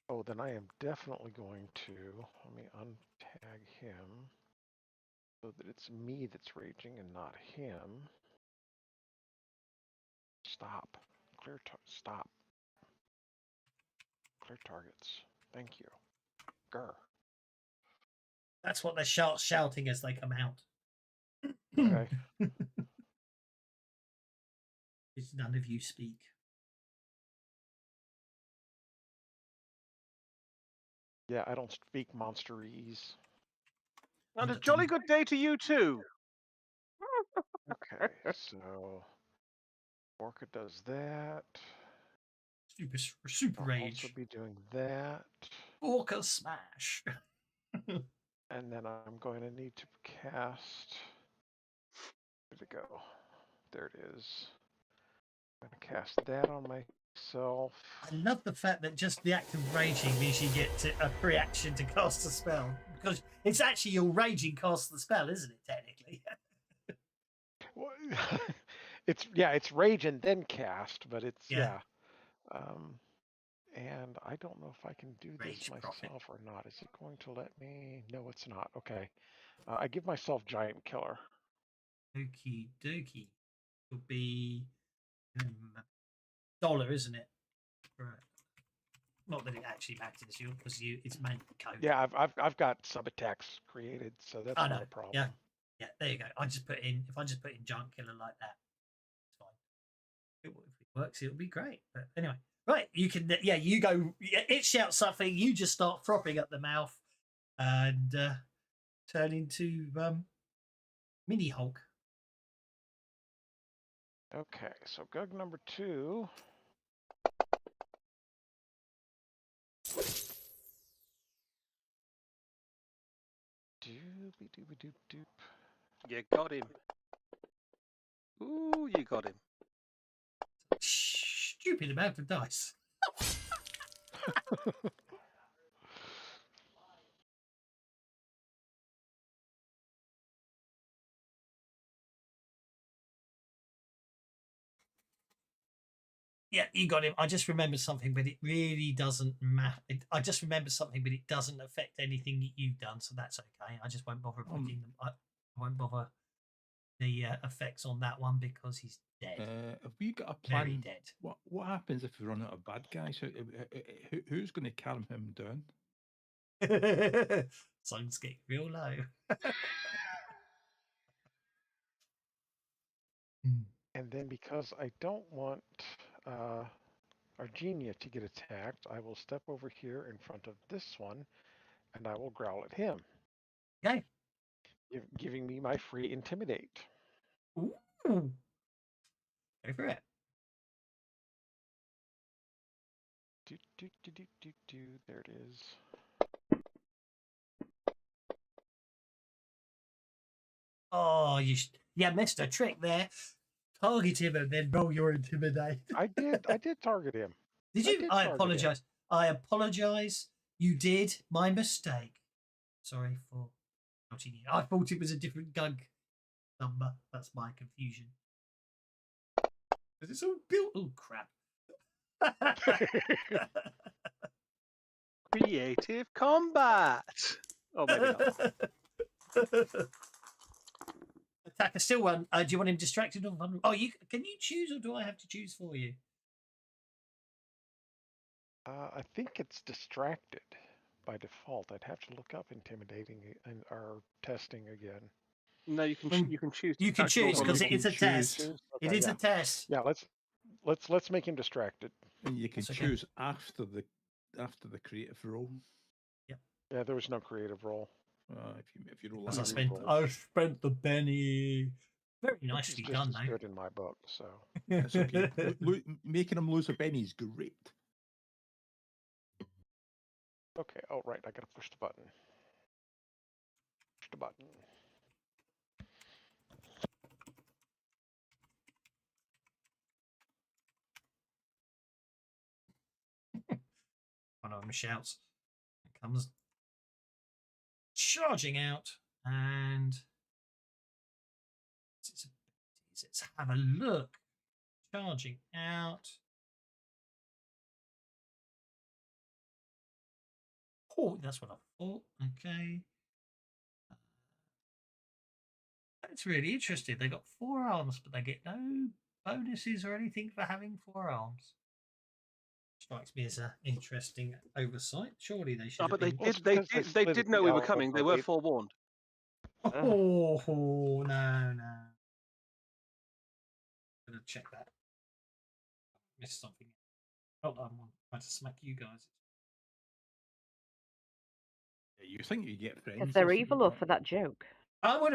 Oh, then I am definitely going to, let me untag him so that it's me that's raging and not him. Stop. Stop. Clear targets. Thank you. Grr. That's what they're shouting as they come out. Okay. None of you speak. Yeah, I don't speak monsterese. And a jolly good day to you too. Okay, so Orca does that. Super I'll rage. also be doing that. Orca smash. And then I'm going to need to cast. Where'd it go? There it is. I'm going to cast that on myself. I love the fact that just the act of raging means you get a free action to cast a spell, because it's actually your raging casts the spell, isn't it? Technically. It's rage and then cast, but it's Yeah. And I don't know if I can do this Rage myself profit. or not. Is it going to let me? No, it's not. Okay. I give myself giant killer. Okie dokie. Would be $1, isn't it? Right. Not that it actually matters, because it's main code. Yeah, I've got sub attacks created, so that's not a problem. Yeah. Yeah, there you go. If I just put in giant killer like that, it's fine. If it works, it'll be great. But anyway, right, you can you go. It shouts something. You just start frothing at the mouth, and turn into Mini Hulk. Okay, so Gug number 2. Doopy doopy doop doop. You got him. Ooh, you got him. Stupid amount of dice. Yeah, you got him. I just remembered something, but it really doesn't matter. I just remembered something, but it doesn't affect anything that you've done, so that's okay. I just won't bother putting them. I won't bother the effects on that one because he's dead. Have we got a plan? Very dead. What happens if we run out of bad guys? Who's going to calm him down? Sun's getting real low. And then because I don't want Argenia to get attacked, I will step over here in front of this one, and I will growl at him. Okay. Giving me my free intimidate. Ooh. Go for it. There it is. Oh, you missed a trick there. Target him and then roll your intimidate. I did target him. Did you? I apologize. I apologize. You did. My mistake. Sorry for outing you. I thought it was a different Gug number. That's my confusion. Is this all built? Oh, crap. Creative combat. Oh, maybe not. Attacker still one. Do you want him distracted or vulnerable? Oh, can you choose, or do I have to choose for you? I think it's distracted by default. I'd have to look up intimidating and our testing again. No, you can choose. You can choose because it is a test. Okay, it is a test. Yeah, let's make him distracted. And you can choose after the creative role. Yep. Yeah, there was no creative role. If you roll Because that, I spent the penny. Very Which is nicely just done, as though. good in my book. So it's okay. Making him lose a penny is great. okay. Oh right, I gotta push the button. Push the button. One of them shouts. It comes charging out, and let's have a look. Charging out. Oh, that's what I thought. Okay. That's really interesting. They got 4 arms, but they get no bonuses or anything for having 4 arms. Strikes me as an interesting oversight. Surely they should have But they been. Well, it's did. They because they did. They split did it know we were down coming. They the were way- forewarned. Oh, no. I'm going to check that. Missed something. Hold on, I'm trying to smack you guys. Yeah, you think you get friends? Because they're this evil year, or for that joke. I would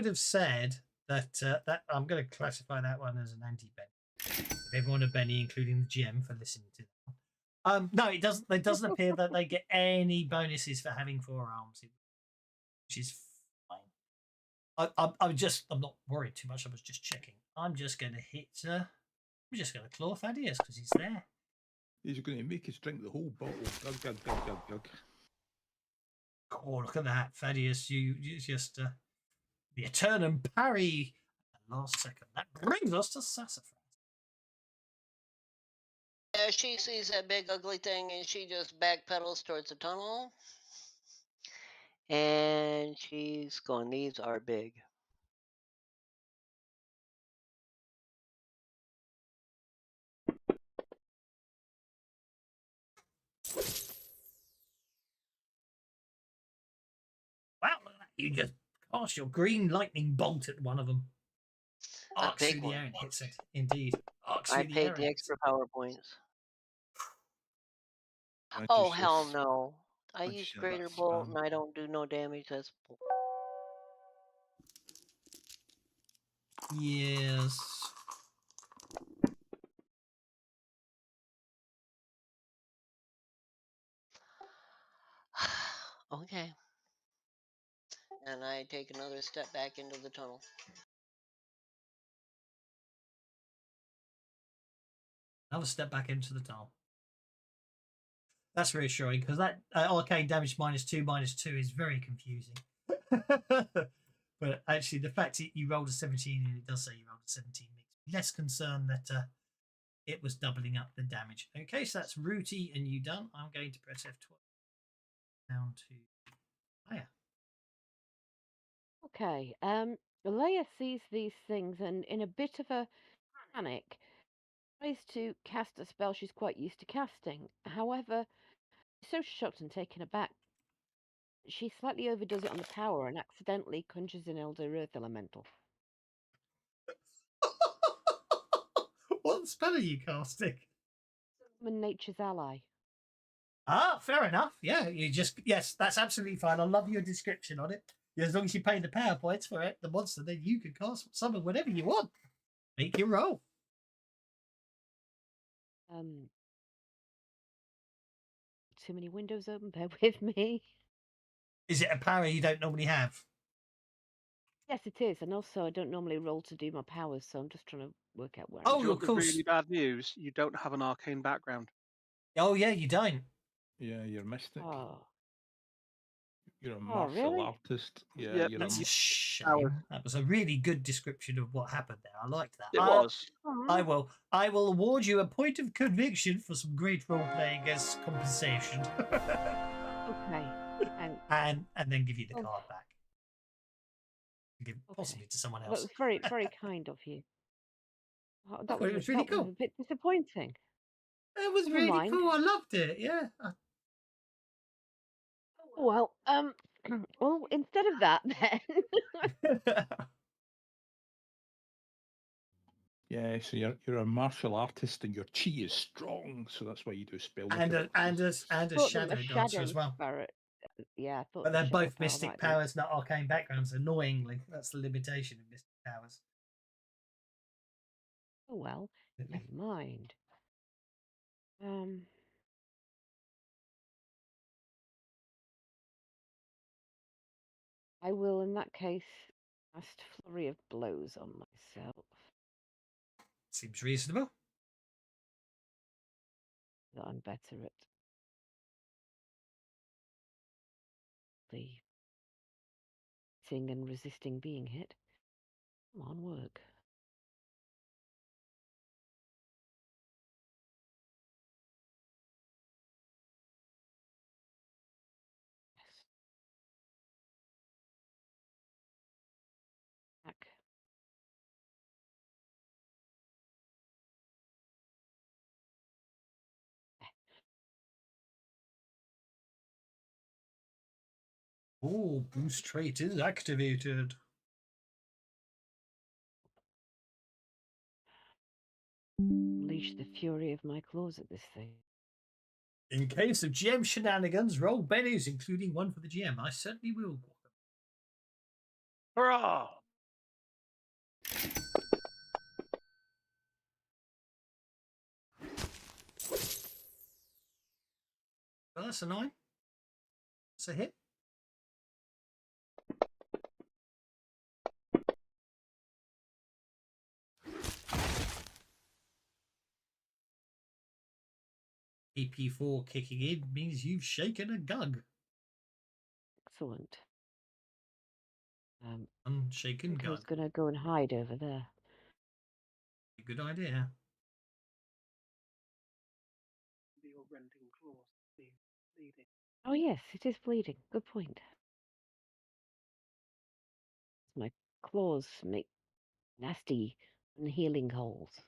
have said that that I'm going to classify that one as an anti-Benny. If everyone a Benny, including the GM, for listening to that. No, it doesn't. It doesn't appear that they get any bonuses for having 4 arms, which is fine. I'm not worried too much. I was just checking. I'm just going to hit. I'm just going to claw Thaddeus because he's there. He's going to make us drink the whole bottle. Gug. Oh, look at that, Thaddeus! You just the Eternum parry at the last second. That brings us to Sassafras. Yeah, she sees that big ugly thing and she just backpedals towards the tunnel. And she's going, these are big. Wow, look at that. You just cast your green lightning bolt at one of them. A Arcs through big the one. air and hits it. Indeed. Arcs I through the paid air the and hits extra it. power points. I Oh, just- hell no. I I use just had greater that bolt spam. and I don't do no damage. That's bull. Yes. Okay. And I take another step back into the tunnel. Another step back into the tunnel. That's reassuring because that arcane damage -2 is very confusing. But actually, the fact that you rolled a 17 and it does say you rolled a 17 makes me less concerned that it was doubling up the damage. Okay, so that's Rooty and you done. I'm going to press F12 down to Leia. Okay. Leia sees these things and, in a bit of a panic, tries to cast a spell she's quite used to casting. However, she's so shocked and taken aback, she slightly overdoes it on the power and accidentally conjures an Elder Earth Elemental. What spell are you casting? Summon Nature's Ally. Ah, fair enough. Yeah, yes, that's absolutely fine. I love your description on it. Yeah, as long as you pay the power points for it, the monster, then you can cast summon whatever you want. Make your roll. Too many windows open. Bear with me. Is it a power you don't normally have? Yes, it is, and also I don't normally roll to do my powers, so I'm just trying to work out where. Oh, Do you of want the course. really bad news? You don't have an arcane background. Oh, yeah, you don't. Yeah, you're mystic. Oh, You're a martial really? artist. Yeah, Yep, you're That's a a shame. Powers. That was a really good description of what happened there. I liked that. It was. I will award you a point of conviction for some great role playing as compensation. Okay. and then give you the Oh. card back. Give possibly to someone That else. was very, very kind of you. Oh, It was really that was cool. a bit disappointing. It was Never really mind. cool. I loved it. Yeah. Well, well, instead of that, then. Yeah, so you're a martial artist and your chi is strong, so that's why you do spell. and a Taught them shadow a dancer as shadow well. spirit. Yeah, I thought But the they're shadow both power mystic might be. powers, not arcane backgrounds. Annoyingly, that's the limitation of mystic powers. Oh well, Really. never mind. I will, in that case, cast Flurry of Blows on myself. Seems reasonable. That I'm better at the hitting and resisting being hit. Come on, work. Yes. Back. Oh, boost trait is activated. Unleash the fury of my claws at this thing. In case of GM shenanigans, roll bennies, including one for the GM. I certainly will. Hurrah! Well, that's a 9. That's a hit. AP4 kicking in means you've shaken a gug. Excellent. Unshaken I was gug. going to go and hide over there. Good idea. Your rending claws bleeding. Oh yes, it is bleeding. Good point. My claws make nasty, unhealing holes.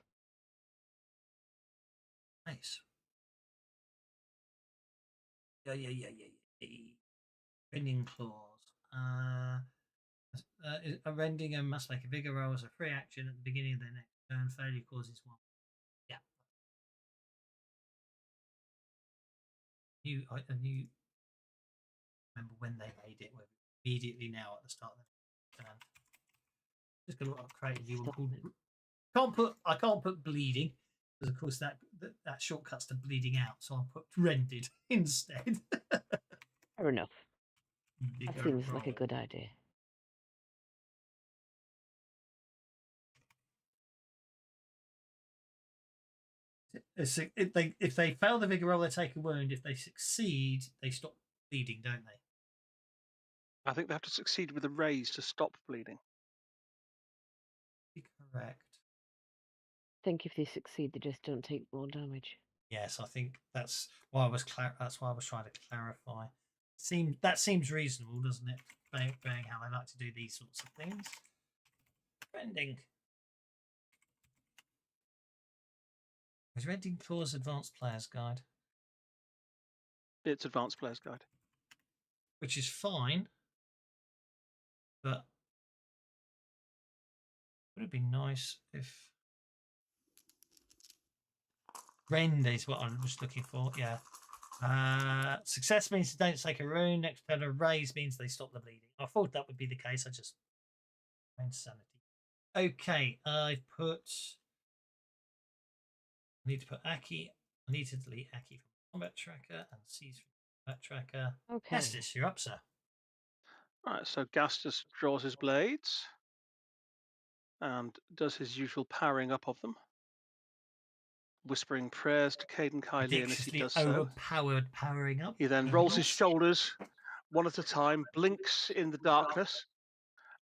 Nice. Yeah. Rending claws. A rending and must make a bigger roll as a free action at the beginning of their next turn. Failure causes 1. Yeah. I knew. Remember when they made it? Immediately now at the start of the turn. Just gonna create a new one called. I can't put bleeding because of course that shortcuts to bleeding out. So I'll put rended instead. Fair enough. Bigger That seems like a roll. good idea. If they fail the vigor roll, they take a wound. If they succeed, they stop bleeding, don't they? I think they have to succeed with a raise to stop bleeding. Correct. I think if they succeed, they just don't take more damage. Yes, I think that's why I was trying to clarify. That seems reasonable, doesn't it? Being how they like to do these sorts of things. Rending. Is Rending Claws Advanced Player's Guide? It's Advanced Player's Guide. Which is fine, but would it be nice if Rend is what I'm just looking for? Yeah. Success means they don't take a wound. Next turn, a raise means they stop the bleeding. I thought that would be the case. I just insanity. Okay, I need to put Aki. I need to delete Aki from combat tracker and C's from combat tracker. Okay. Estes, you're up, sir. Right, so Gastus draws his blades and does his usual powering up of them, whispering prayers to Caden Kylian as he does so. Overpowered powering up. He then rolls his shoulders one at a time, blinks in the darkness,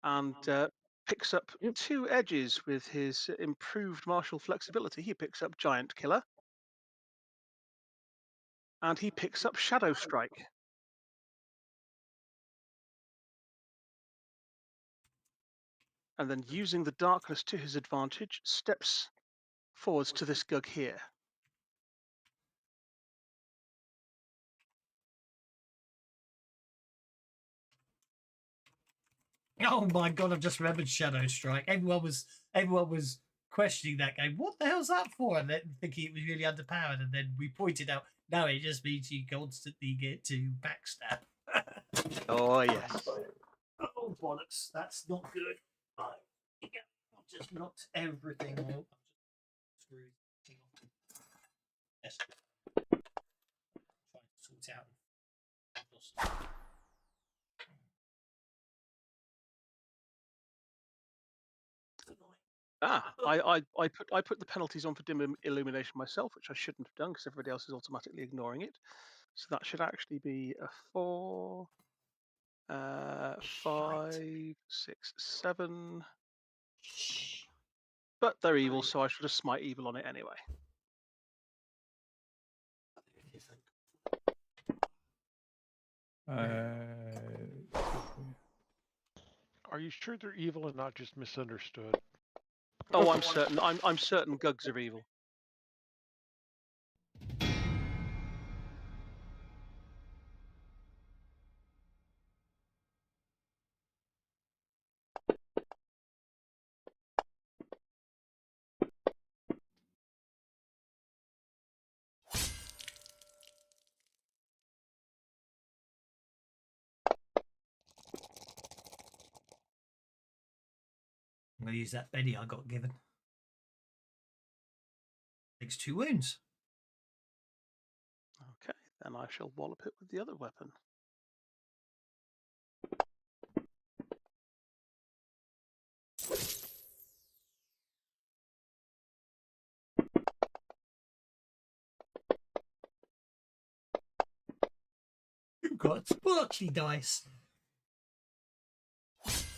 and picks up 2 edges with his improved martial flexibility. He picks up Giant Killer, and he picks up Shadow Strike. And then, using the darkness to his advantage, steps forwards to this gug here. Oh my god! I've just remembered Shadow Strike. Everyone was questioning that game. What the hell's that for? And then thinking it was really underpowered. And then we pointed out, no, it just means you constantly get to backstab. Oh, yes. Oh, bollocks. That's not good. Right. I've just knocked everything out. Screws. Yes. Trying to sort out. I put the penalties on for dim illumination myself, which I shouldn't have done because everybody else is automatically ignoring it. So that should actually be a 4, 5, 6, 7. But they're evil, so I should have smite evil on it anyway. Are you sure they're evil and not just misunderstood? Oh, I'm certain. I'm certain Gugs are evil. I'm going to use that Benny I got given. Takes 2 wounds. Okay, then I shall wallop it with the other weapon. You've got sparkly dice.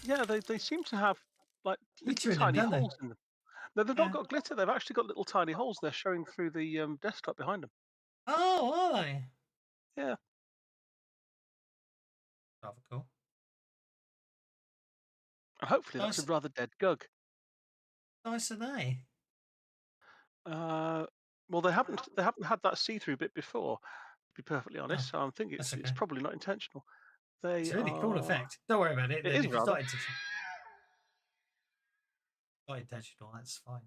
Yeah, they seem to have like Glitter little in them, tiny don't they? holes in them. No, they've Yeah. not got glitter. They've actually got little tiny holes. They're showing through the desktop behind them. Oh, are they? Yeah. Rather cool. Hopefully that's a Nice. rather dead Gug. Nice are they? Well, they haven't had that see-through bit before, to be perfectly honest. So I'm thinking that's it's okay. probably not intentional. They It's a really cool are. effect. Don't worry about it. It Then is if it's rather. not intentional, that's fine.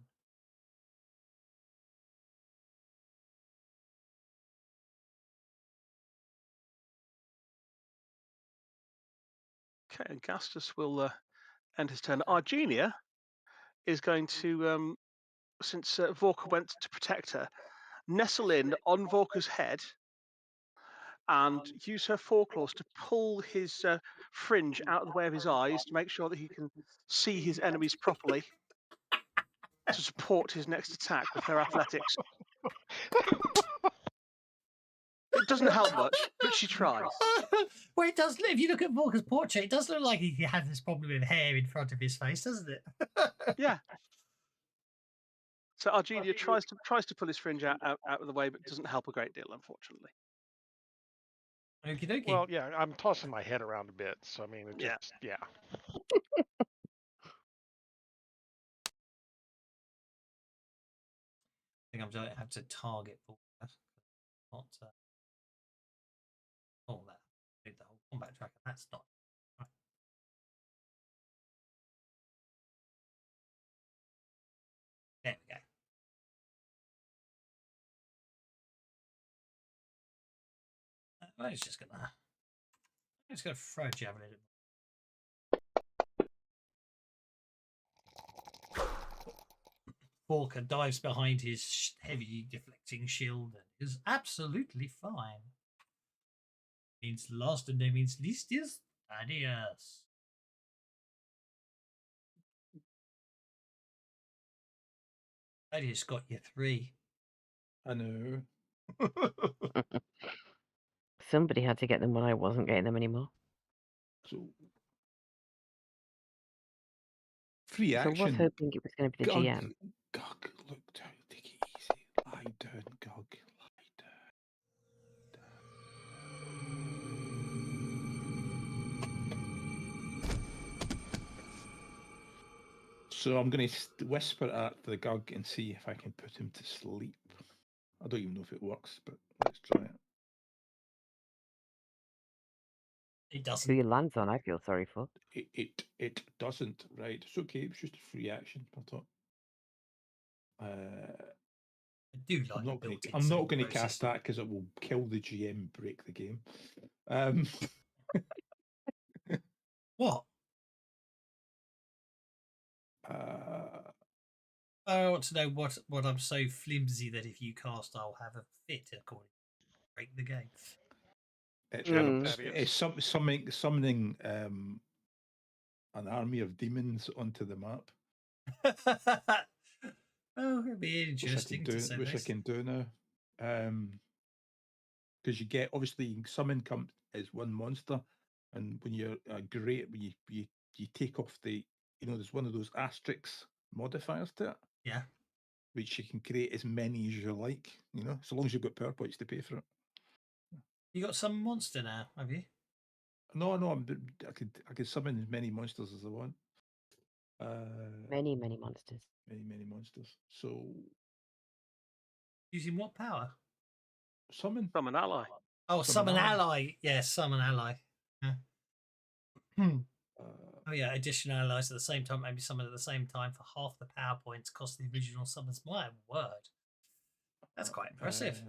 Okay, and Gastus will end his turn. Argenia is going to, since Vorka went to protect her, nestle in on Vorka's head and use her foreclaws to pull his fringe out of the way of his eyes to make sure that he can see his enemies properly to support his next attack with her athletics. It doesn't help much, but she tries. Well, it does. If you look at Volker's portrait, it does look like he has this problem with hair in front of his face, doesn't it? Yeah. So Argenia tries to pull his fringe out of the way, but doesn't help a great deal, unfortunately. Okie dokie. Well, yeah, I'm tossing my head around a bit, so I mean, it just, yeah. I think I'm going to have to target Volker. Not. Oh, that. The whole combat tracker. That's not. Right. There we go. I'm just gonna throw a javelin at him. Walker dives behind his heavy deflecting shield and is absolutely fine. Means last and no means least is Thaddeus. Thaddeus got you 3. I know. Somebody had to get them when I wasn't getting them anymore. So free So I was action. hoping it was going to be the Gug, GM. Gug, look down. Take it easy. Lie down, Gug. Lie down. So I'm going to whisper at the Gug and see if I can put him to sleep. I don't even know if it works, but let's try it. It Who doesn't. he lands on, I feel sorry for. It doesn't, right? It's okay. It's just a free action. I thought. I do like I'm not built-in going to saving cast process. that because it will kill the GM, break the game. What? I want to know what I'm so flimsy that if you cast, I'll have a fit according to break the game. It's summoning an army of demons onto the map. Oh, it'd be interesting to say which I can do now. Because you get, obviously, summon is one monster, and when you're great, when you take off the, there's one of those asterisks modifiers to it. Yeah. Which you can create as many as you like, so long as you've got power points to pay for it. You got some monster now, have you? No, I could summon as many monsters as I want. Many monsters. Many monsters. So using what power? Summon an ally. Oh, summon ally. Yeah, summon ally. Yeah. Oh yeah, additional allies at the same time, maybe summon at the same time for half the power points cost the original summons. My word, that's quite impressive.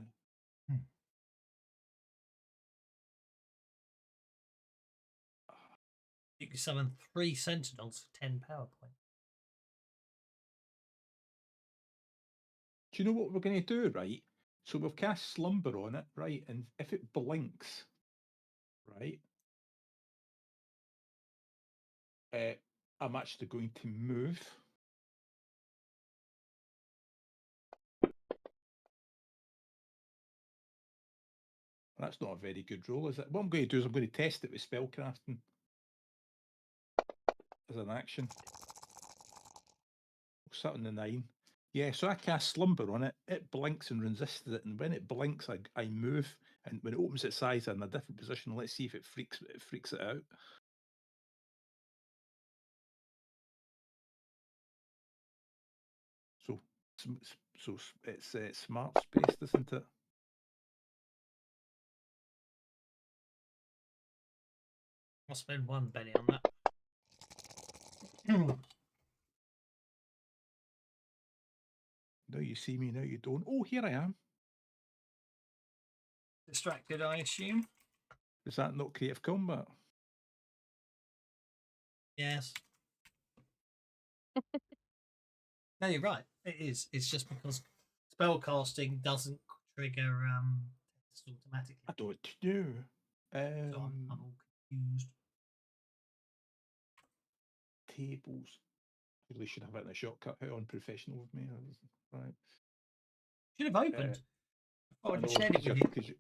You can summon 3 sentinels for 10 power points. Do you know what we're going to do, right? So we've cast Slumber on it, right? And if it blinks, right, I'm actually going to move. That's not a very good roll, is it? What I'm going to do is I'm going to test it with spellcrafting as an action. We'll sit on the 9. Yeah, so I cast Slumber on it. It blinks and resists it, and when it blinks, I move, and when it opens its eyes in a different position, let's see if it freaks it out. So it's smarts based, isn't it? I'll spend 1 penny on that. Now you see me, now you don't. Oh, here I am. Distracted, I assume. Is that not creative combat? Yes. No, you're right. It is. It's just because spellcasting doesn't trigger automatically. I don't know. So I'm all confused. Tables. Really should have it in a shortcut. How unprofessional of me. Right. Should have opened. I would have shared it with you.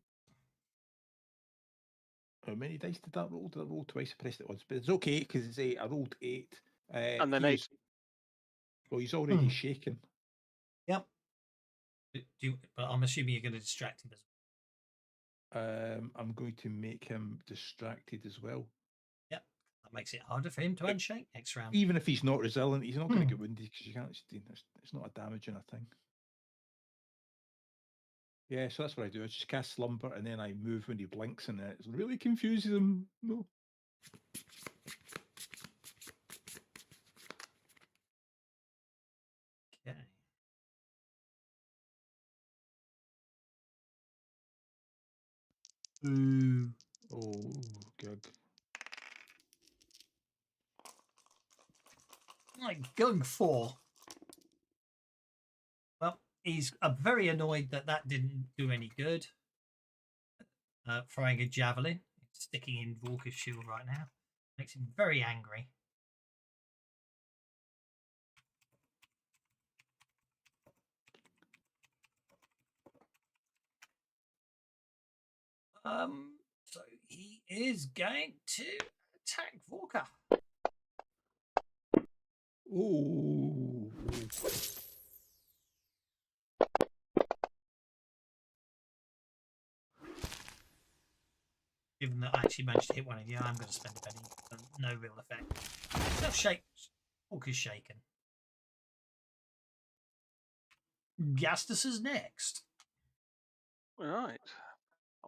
How many dice did that roll? Did I roll twice? I pressed it once, but it's okay because I rolled 8. And then 8. Well, he's already shaken. Yep. But I'm assuming you're going to distract him as well. I'm going to make him distracted as well. Yep. That makes it harder for him to unshake next round. Even if he's not resilient, he's not going to get wounded because you can't. It's not a damaging a thing. Yeah, so that's what I do. I just cast Slumber and then I move when he blinks, and it really confuses him. No. Okay. Ooh. Oh, good. Like going 4. Well, he's very annoyed that didn't do any good. Throwing a javelin, sticking in Volker's shield right now, makes him very angry. So he is going to attack Volker. Ooh. Given that I actually managed to hit one of you, I'm going to spend a penny. No real effect. Volker's shaken. Gastus is next. All right.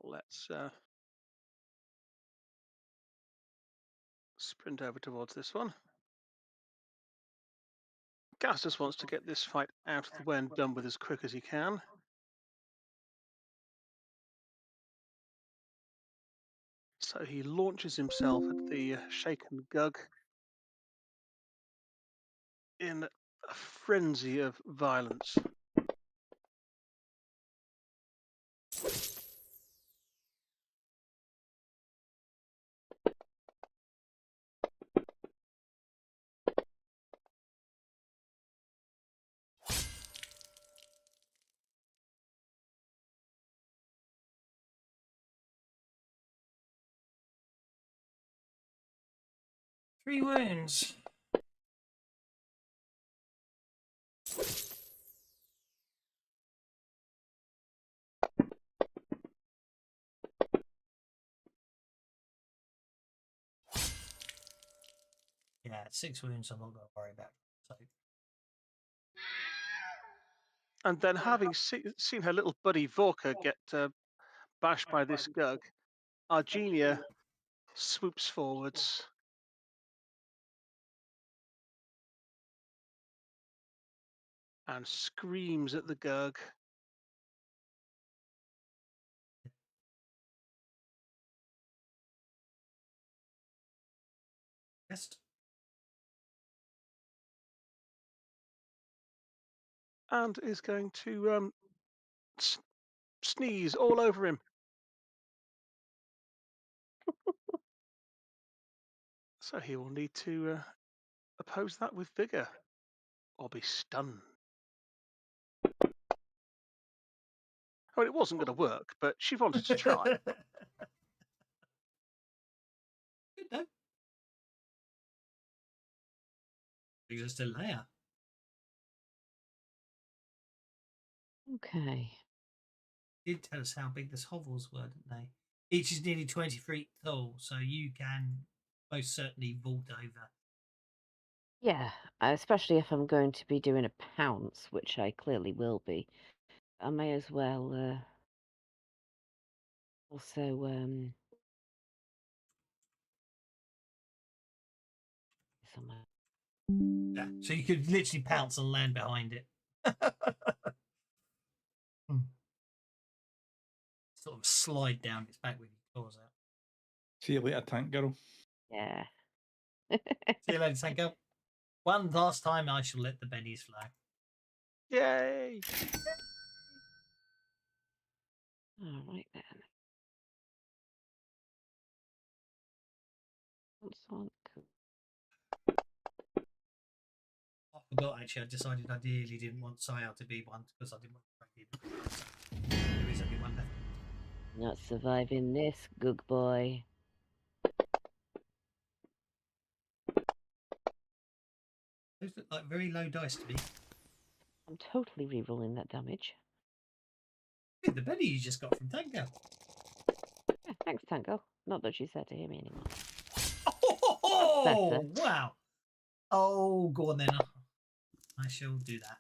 Let's sprint over towards this one. Gastus wants to get this fight out of the way and done with as quick as he can. So he launches himself at the shaken Gug in a frenzy of violence. Three wounds. Yeah, 6 wounds. I'm not going to worry about. So. And then, having seen her little buddy Vorka get bashed by this Gug, Argenia swoops forwards and screams at the Gug. Yes. And is going to sneeze all over him. So he will need to oppose that with vigor or be stunned. I mean, it wasn't going to work, but she wanted to try. Good though. Brings us to Leia. Okay. Did tell us how big the hovels were, didn't they? Each is nearly 20 feet tall, so you can most certainly vault over. Yeah, especially if I'm going to be doing a pounce, which I clearly will be. I may as well also somewhere. Yeah, so you could literally pounce and land behind it. Sort of slide down its back with your claws out. See you later, tank girl. Yeah. See you later, Tanko. One last time I shall let the bennies fly. Yay! All right then. I forgot actually, I decided I really didn't want Sayal to be one because I didn't want to break him. There is only one left. Not surviving this, Gug boy. Those look like very low dice to me. I'm totally re-rolling that damage. The Benny you just got from Tango. Yeah, thanks, Tango. Not that she's there to hear me anymore. Oh, wow. Oh, go on then. I shall do that.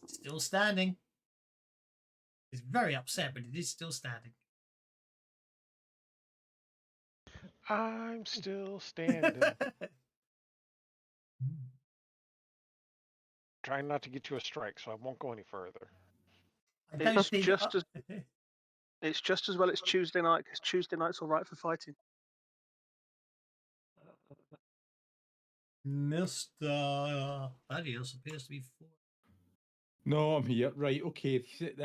Still standing. It's very upset, but it is still standing. I'm still standing. Trying not to get you a strike, so I won't go any further. I don't It's think just as it's just as well it's Tuesday night, because Tuesday night's all right for fighting. Mr. Thaddeus appears to be full. No, I'm here. Right, okay.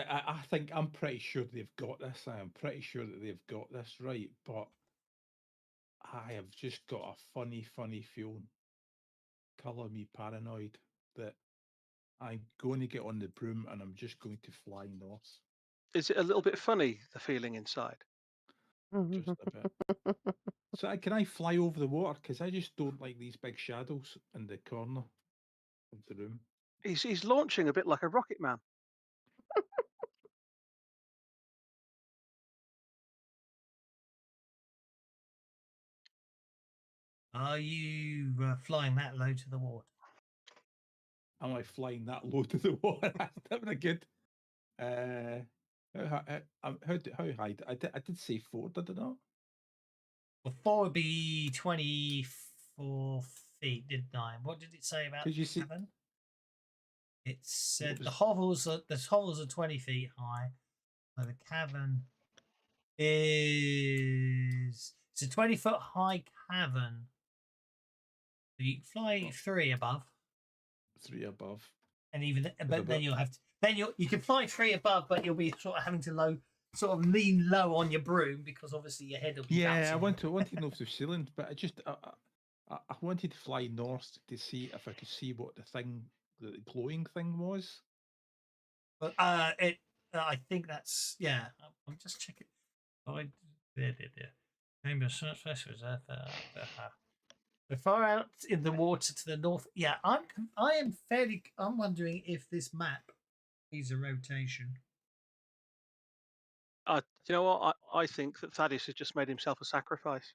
I think I'm pretty sure they've got this. I am pretty sure that they've got this right, but I have just got a funny feeling, colour me paranoid, that I'm going to get on the broom and I'm just going to fly north. Is it a little bit funny, the feeling inside? Just a bit. So can I fly over the water? Because I just don't like these big shadows in the corner of the room. He's launching a bit like a rocket man. Are you flying that low to the water? Am I flying that low to the water? That would be good. How high? I did say 4, did I not? Well, 4 would be 24 feet, didn't I? What did it say about Did you the see? cabin? It said was- the hovels are 20 feet high. So the cavern is it's a 20-foot high cavern. So you can fly 3 above, 3 above. and even but then about- you'll have to you can fly 3 above, but you'll be sort of having to sort of lean low on your broom because obviously your head will be Yeah, I bouncing. wanted to know if there's ceilings, but I wanted to fly north to see if I could see what the glowing thing was. But I think that's I'm just checking. Chamber search was so far out in the water to the north. Yeah, I'm wondering if this map needs a rotation. You know what? I think that Thaddeus has just made himself a sacrifice.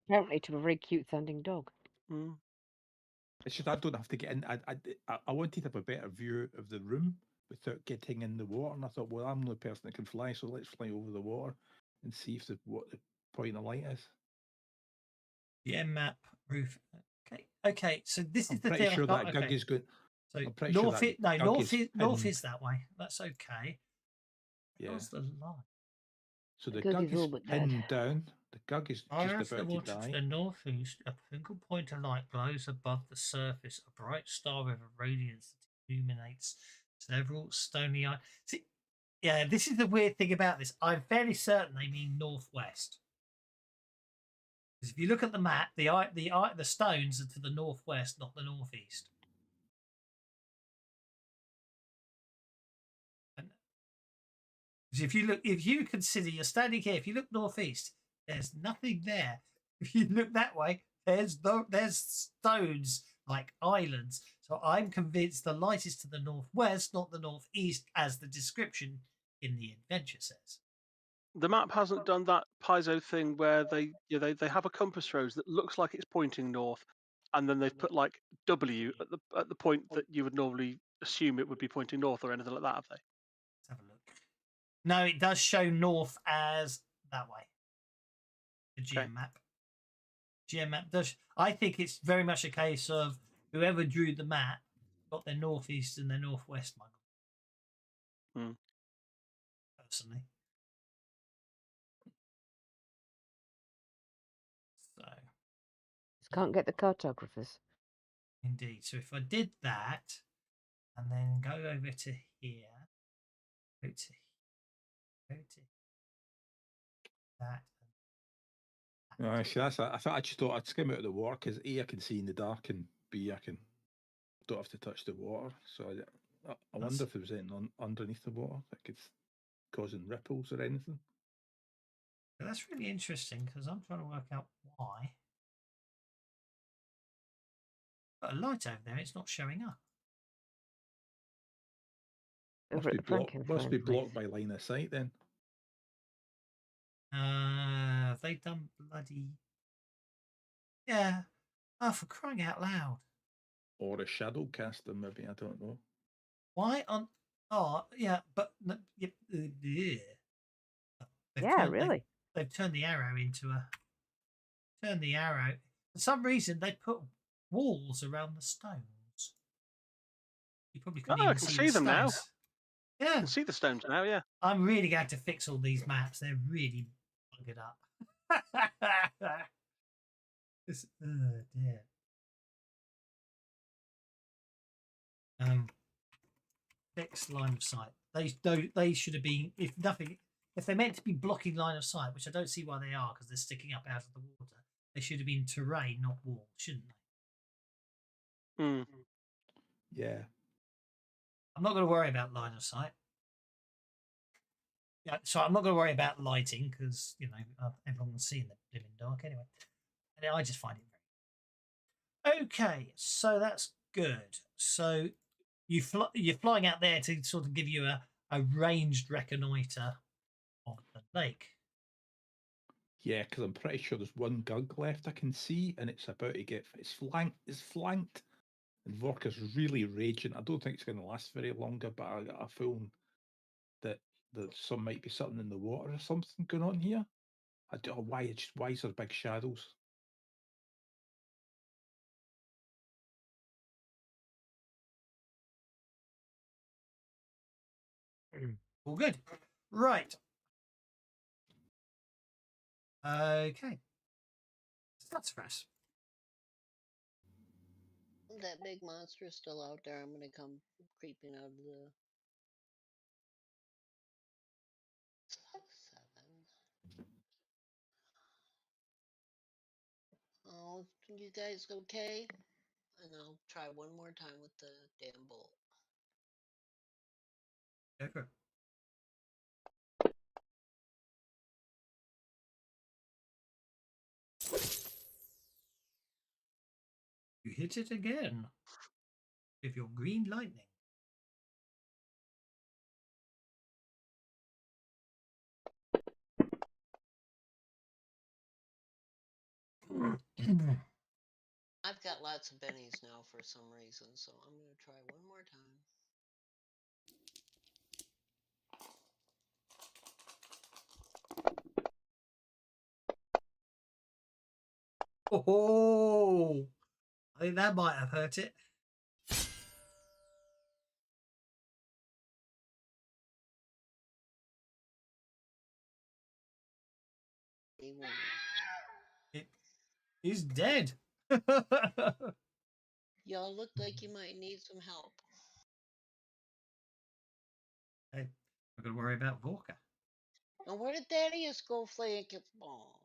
Apparently to a very cute sounding dog. Mm. It's just I don't have to get in. I wanted to have a better view of the room without getting in the water, and I thought, well, I'm the only person that can fly, so let's fly over the water and see if what the point of light is. Yeah, map roof. Okay. So this is the pretty thing. sure that gug is good. So I'm pretty sure north, that no, gug north is is north pinned. is that way. That's okay. Yeah. How's the line? So The the gug gug is is all but dead. pinned down. The gug is Far just out the about to water to die. the northeast, a single point of light glows above the surface. A bright star with a radiance that illuminates several stony islands. See, yeah, this is the weird thing about this. I'm fairly certain they mean northwest. Because if you look at the map, the stones are to the northwest, not the northeast. And if you consider you're standing here, if you look northeast, there's nothing there. If you look that way, there's stones like islands. So I'm convinced the light is to the northwest, not the northeast, as the description in the adventure says. The map hasn't done that piezo thing where they have a compass rose that looks like it's pointing north, and then they've put like W at the point that you would normally assume it would be pointing north or anything like that, have they? Let's have a look. No, it does show north as that way. The GM map. GM map does. I think it's very much a case of whoever drew the map got their northeast and their northwest, Michael. Personally. So. Just can't get the cartographers. Indeed. So if I did that, and then go over to here, go to that. No, see, I just thought I'd skim out of the water because A, I can see in the dark, and B, don't have to touch the water. So I wonder if there was anything underneath the water that could causing ripples or anything. That's really interesting because I'm trying to work out why. Got a light over there, it's not showing up. Over at the Must be blocked by line of sight then. Have they done bloody... Yeah. Oh, for crying out loud. Or a shadow caster, maybe, I don't know. Why on... Oh, yeah, but... Yeah, really? They've turned the arrow into a... For some reason, they put walls around the stones. You probably couldn't even I can see the them now. stones. Yeah. I can see the stones now, yeah. I'm really going to fix all these maps. They're really buggered up. Oh, dear. Fix line of sight. They should have been, if they're meant to be blocking line of sight, which I don't see why they are because they're sticking up out of the water. They should have been terrain, not wall, shouldn't they? Yeah. I'm not going to worry about line of sight. Yeah, so I'm not going to worry about lighting because everyone will see in the living dark anyway. And I just find it very okay. So that's good. So you're flying out there to sort of give you a ranged reconnoiter of the lake. Yeah, because I'm pretty sure there's one gug left I can see, and it's about to get it's flanked, and Vorka's really raging. I don't think it's going to last very longer, but I got a feeling that might be something in the water or something going on here. I don't know why is there big shadows? All good. Right. Okay. That's for us. That big monster is still out there. I'm gonna come creeping out of the 7. Oh, you guys okay? And I'll try one more time with the damn bolt. Go for it. You hit it again with your green lightning. I've got lots of bennies now for some reason, so I'm gonna try one more time. Oh, I think that might have hurt it. It is dead. Y'all look like you might need some help. Hey, I'm going to worry about Vorka. And where did Thaddeus go flank its ball?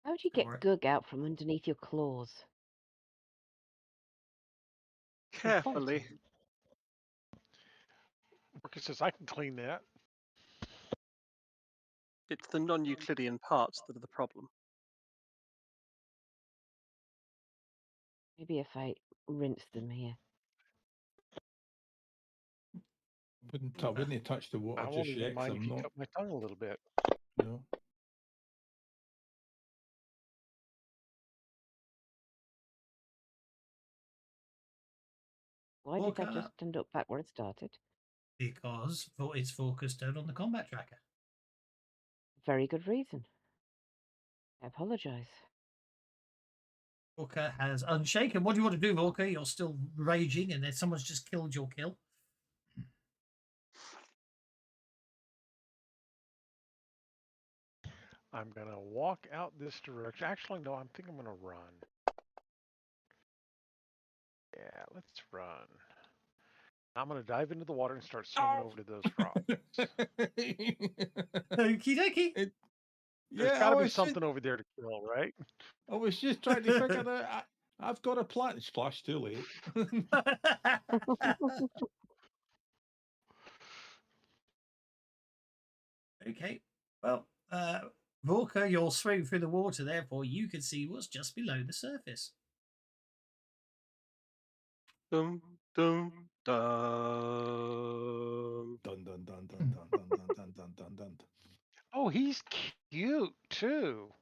How'd you Don't get worry. Gug out from underneath your claws? Carefully. Worker says I can clean that. It's the non-Euclidean parts that are the problem. Maybe if I rinse them here. I wouldn't touch the water I won't just even yet, 'cause mind if I'm you not. cut my tongue a little bit. No. Why did I Vorka, just end up back where it started? because it's focused out on the combat tracker. Very good reason. I apologise. Vorka has unshaken. What do you want to do, Vorka? You're still raging, and then someone's just killed your kill. I'm gonna walk out this direction. Actually, no, I think I'm gonna run. Yeah, let's run. I'm gonna dive into the water and start swimming over to those frogs. Okie dokie. There's Yeah, got to be something over there to kill, right? I was just trying to figure out. I've got a plan. Splash too late. Okay. Well, Vorka, you're swimming through the water, therefore you can see what's just below the surface. Dum dum dum. Dun dun dun dun dun dun dun dun dun dun dun. Oh, he's cute too.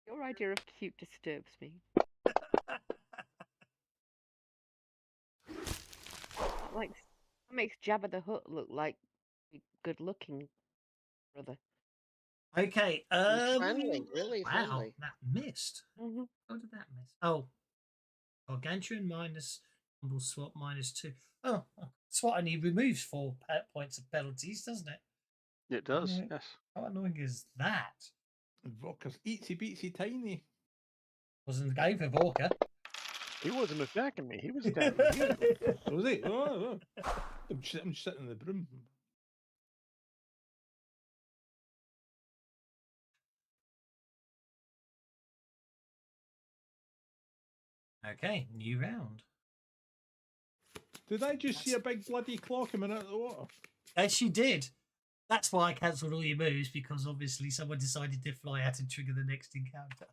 Your idea of cute disturbs me. That makes Jabba the Hutt look like a good-looking brother. Okay. He's friendly, really wow, friendly. that missed. Mm-hmm. How did that miss? Oh, Gargantuan minus humble swap -2. Oh, SWAT only removes 4 points of penalties, doesn't it? It does, Annoying. yes. How annoying is that? Vodka's itsy bitsy tiny. Wasn't the game for Vorka. He wasn't attacking me. He was attacking you. Was he? Oh. I'm sitting in the broom. Okay, new round. Did I just see a big bloody claw coming out of the water? Yes, you did. That's why I cancelled all your moves, because obviously someone decided to fly out and trigger the next encounter.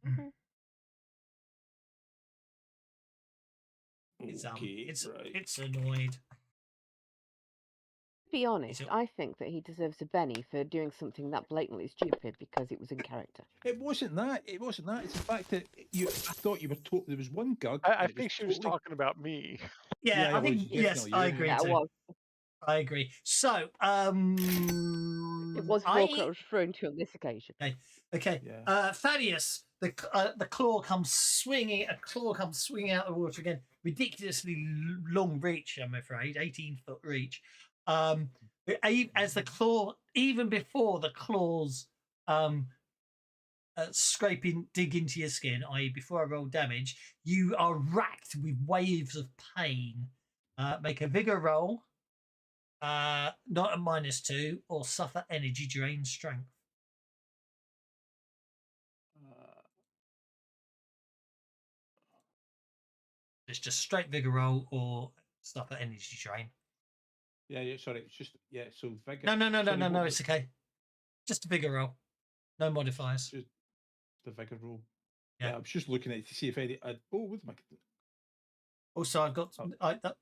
Mm-hmm. It's annoyed. To be honest, I think that he deserves a Benny for doing something that blatantly stupid because it was in character. It wasn't that. It's the fact that I thought you were told there was one Gug. I think she was talking about me. Yeah, I think yes, I agree Yeah, too. it was. I agree. So, It It was Volker I was referring to on this occasion. Okay. Yeah. Thaddeus, the claw comes swinging. A claw comes swinging out of the water again. Ridiculously long reach, I'm afraid, 18-foot reach. As the claw, even before the claws dig into your skin, i.e., before I roll damage, you are racked with waves of pain. Make a vigor roll, not a -2, or suffer energy drain strength. It's just straight vigor roll or suffer energy drain. Yeah, sorry, it's just so vigor. No, it's okay. Just a vigor roll, no modifiers. Just the vigor roll. Yeah, I was just looking at it to see if any. With my. Also, I've got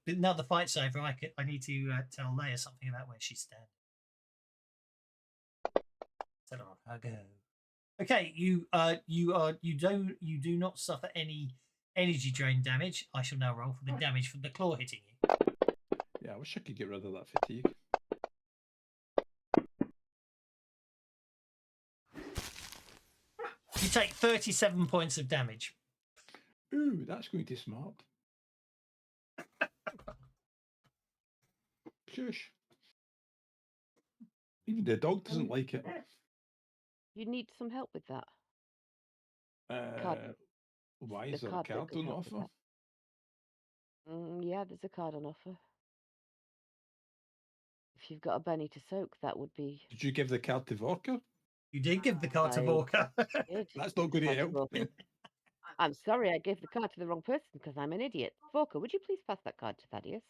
now the fight's over. I need to tell Leia something about where she's standing. Tell her I'll go. Okay, you do not suffer any energy drain damage. I shall now roll for the damage from the claw hitting you. Yeah, I wish I could get rid of that fatigue. You take 37 points of damage. Ooh, that's going to smart. Shush. Even the dog doesn't like it. You need some help with that. Why is there a card on offer? Yeah, there's a card on offer. If you've got a Benny to soak, that would be. Did you give the card to Vorka? You did give the card to Vorka. That's not going to help. I'm sorry, I gave the card to the wrong person because I'm an idiot. Vorka, would you please pass that card to Thaddeus?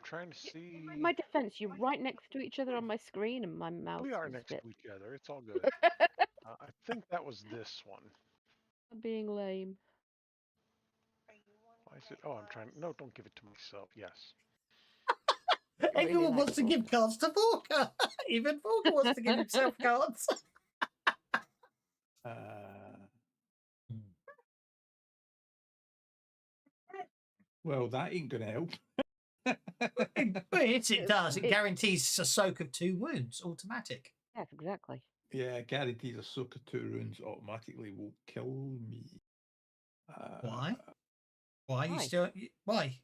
Trying to see. In my defense, you're right next to each other on my screen, and my mouse. We are next to each other. It's all good. I think that was this one. I'm being lame. Why is it? Oh, I'm trying. No, don't give it to myself. Yes. Everyone wants to give cards to Vorka. Even Vorka wants to give himself cards. Well, that ain't going to help. It does. It guarantees a soak of 2 wounds, automatic. Yes, exactly. Yeah, guarantees a soak of 2 wounds automatically will kill me. Why? Why? You still? Why?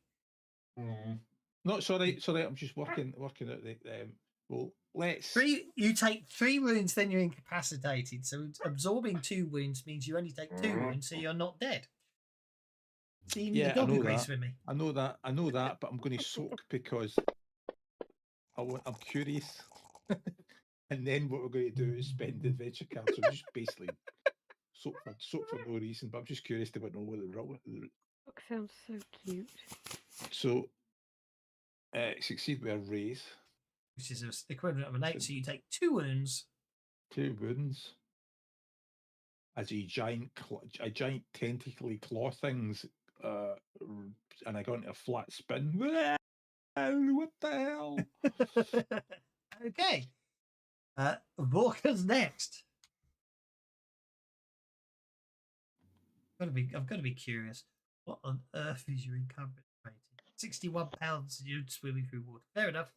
No, sorry. I'm just working out the. Well, let's. You take 3 wounds, then you're incapacitated. So absorbing 2 wounds means you only take 2 wounds, so you're not dead. So even the dog agrees with me. I know that, but I'm going to soak because I'm curious. And then what we're going to do is spend the adventure card. So just basically soak for no reason. But I'm just curious to know what the roll. Dog sounds so cute. So succeed with a raise, which is the equivalent of an 8. So you take 2 wounds. 2 wounds. As a giant tentacly claw things, and I got into a flat spin. What the hell? Okay. Vorka's next. I've got to be curious. What on earth is your incumbent rating? 61 pounds and you're swimming through water. Fair enough.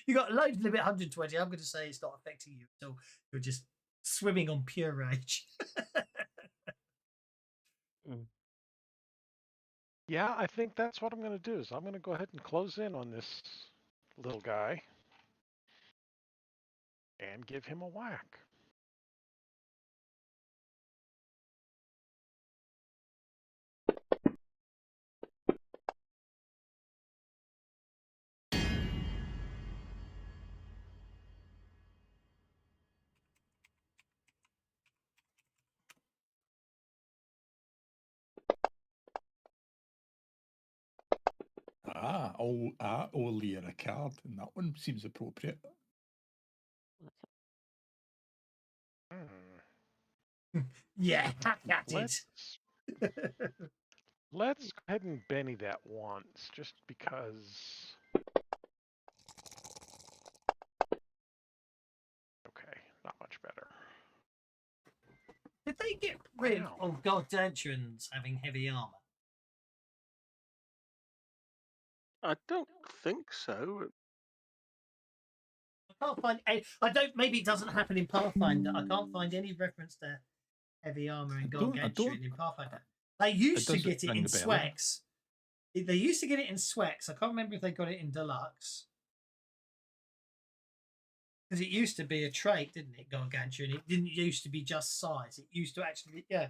You got load limit 120. I'm going to say it's not affecting you until you're just swimming on pure rage. Yeah, I think that's what I'm going to do. Is I'm going to go ahead and close in on this little guy and give him a whack. Only a card, and that one seems appropriate. Yeah, that's it. Let's go ahead and Benny that once, just because. Okay, not much better. Did they get rid of Gargantuans having heavy armor? I don't think so. I can't find. I don't. Maybe it doesn't happen in Pathfinder. I can't find any reference to heavy armor in Gargantuan in Pathfinder. They used to get it in Swex. They used to get it in Swex. I can't remember if they got it in Deluxe. Because it used to be a trait, didn't it, Gargantuan? It didn't used to be just size. It used to actually be, yeah.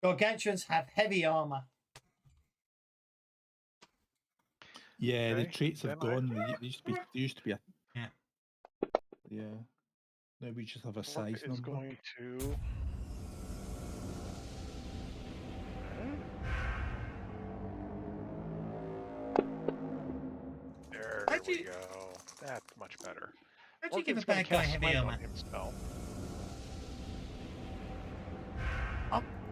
Gargantuans have heavy armor. Yeah, Okay, the traits have gone. They used to be a. Yeah. Yeah. Now we just have a Orc size is number. going to. There we go. That's much better. How'd you Orc give a is going bad to guy cast heavy Smite armor? on him spell.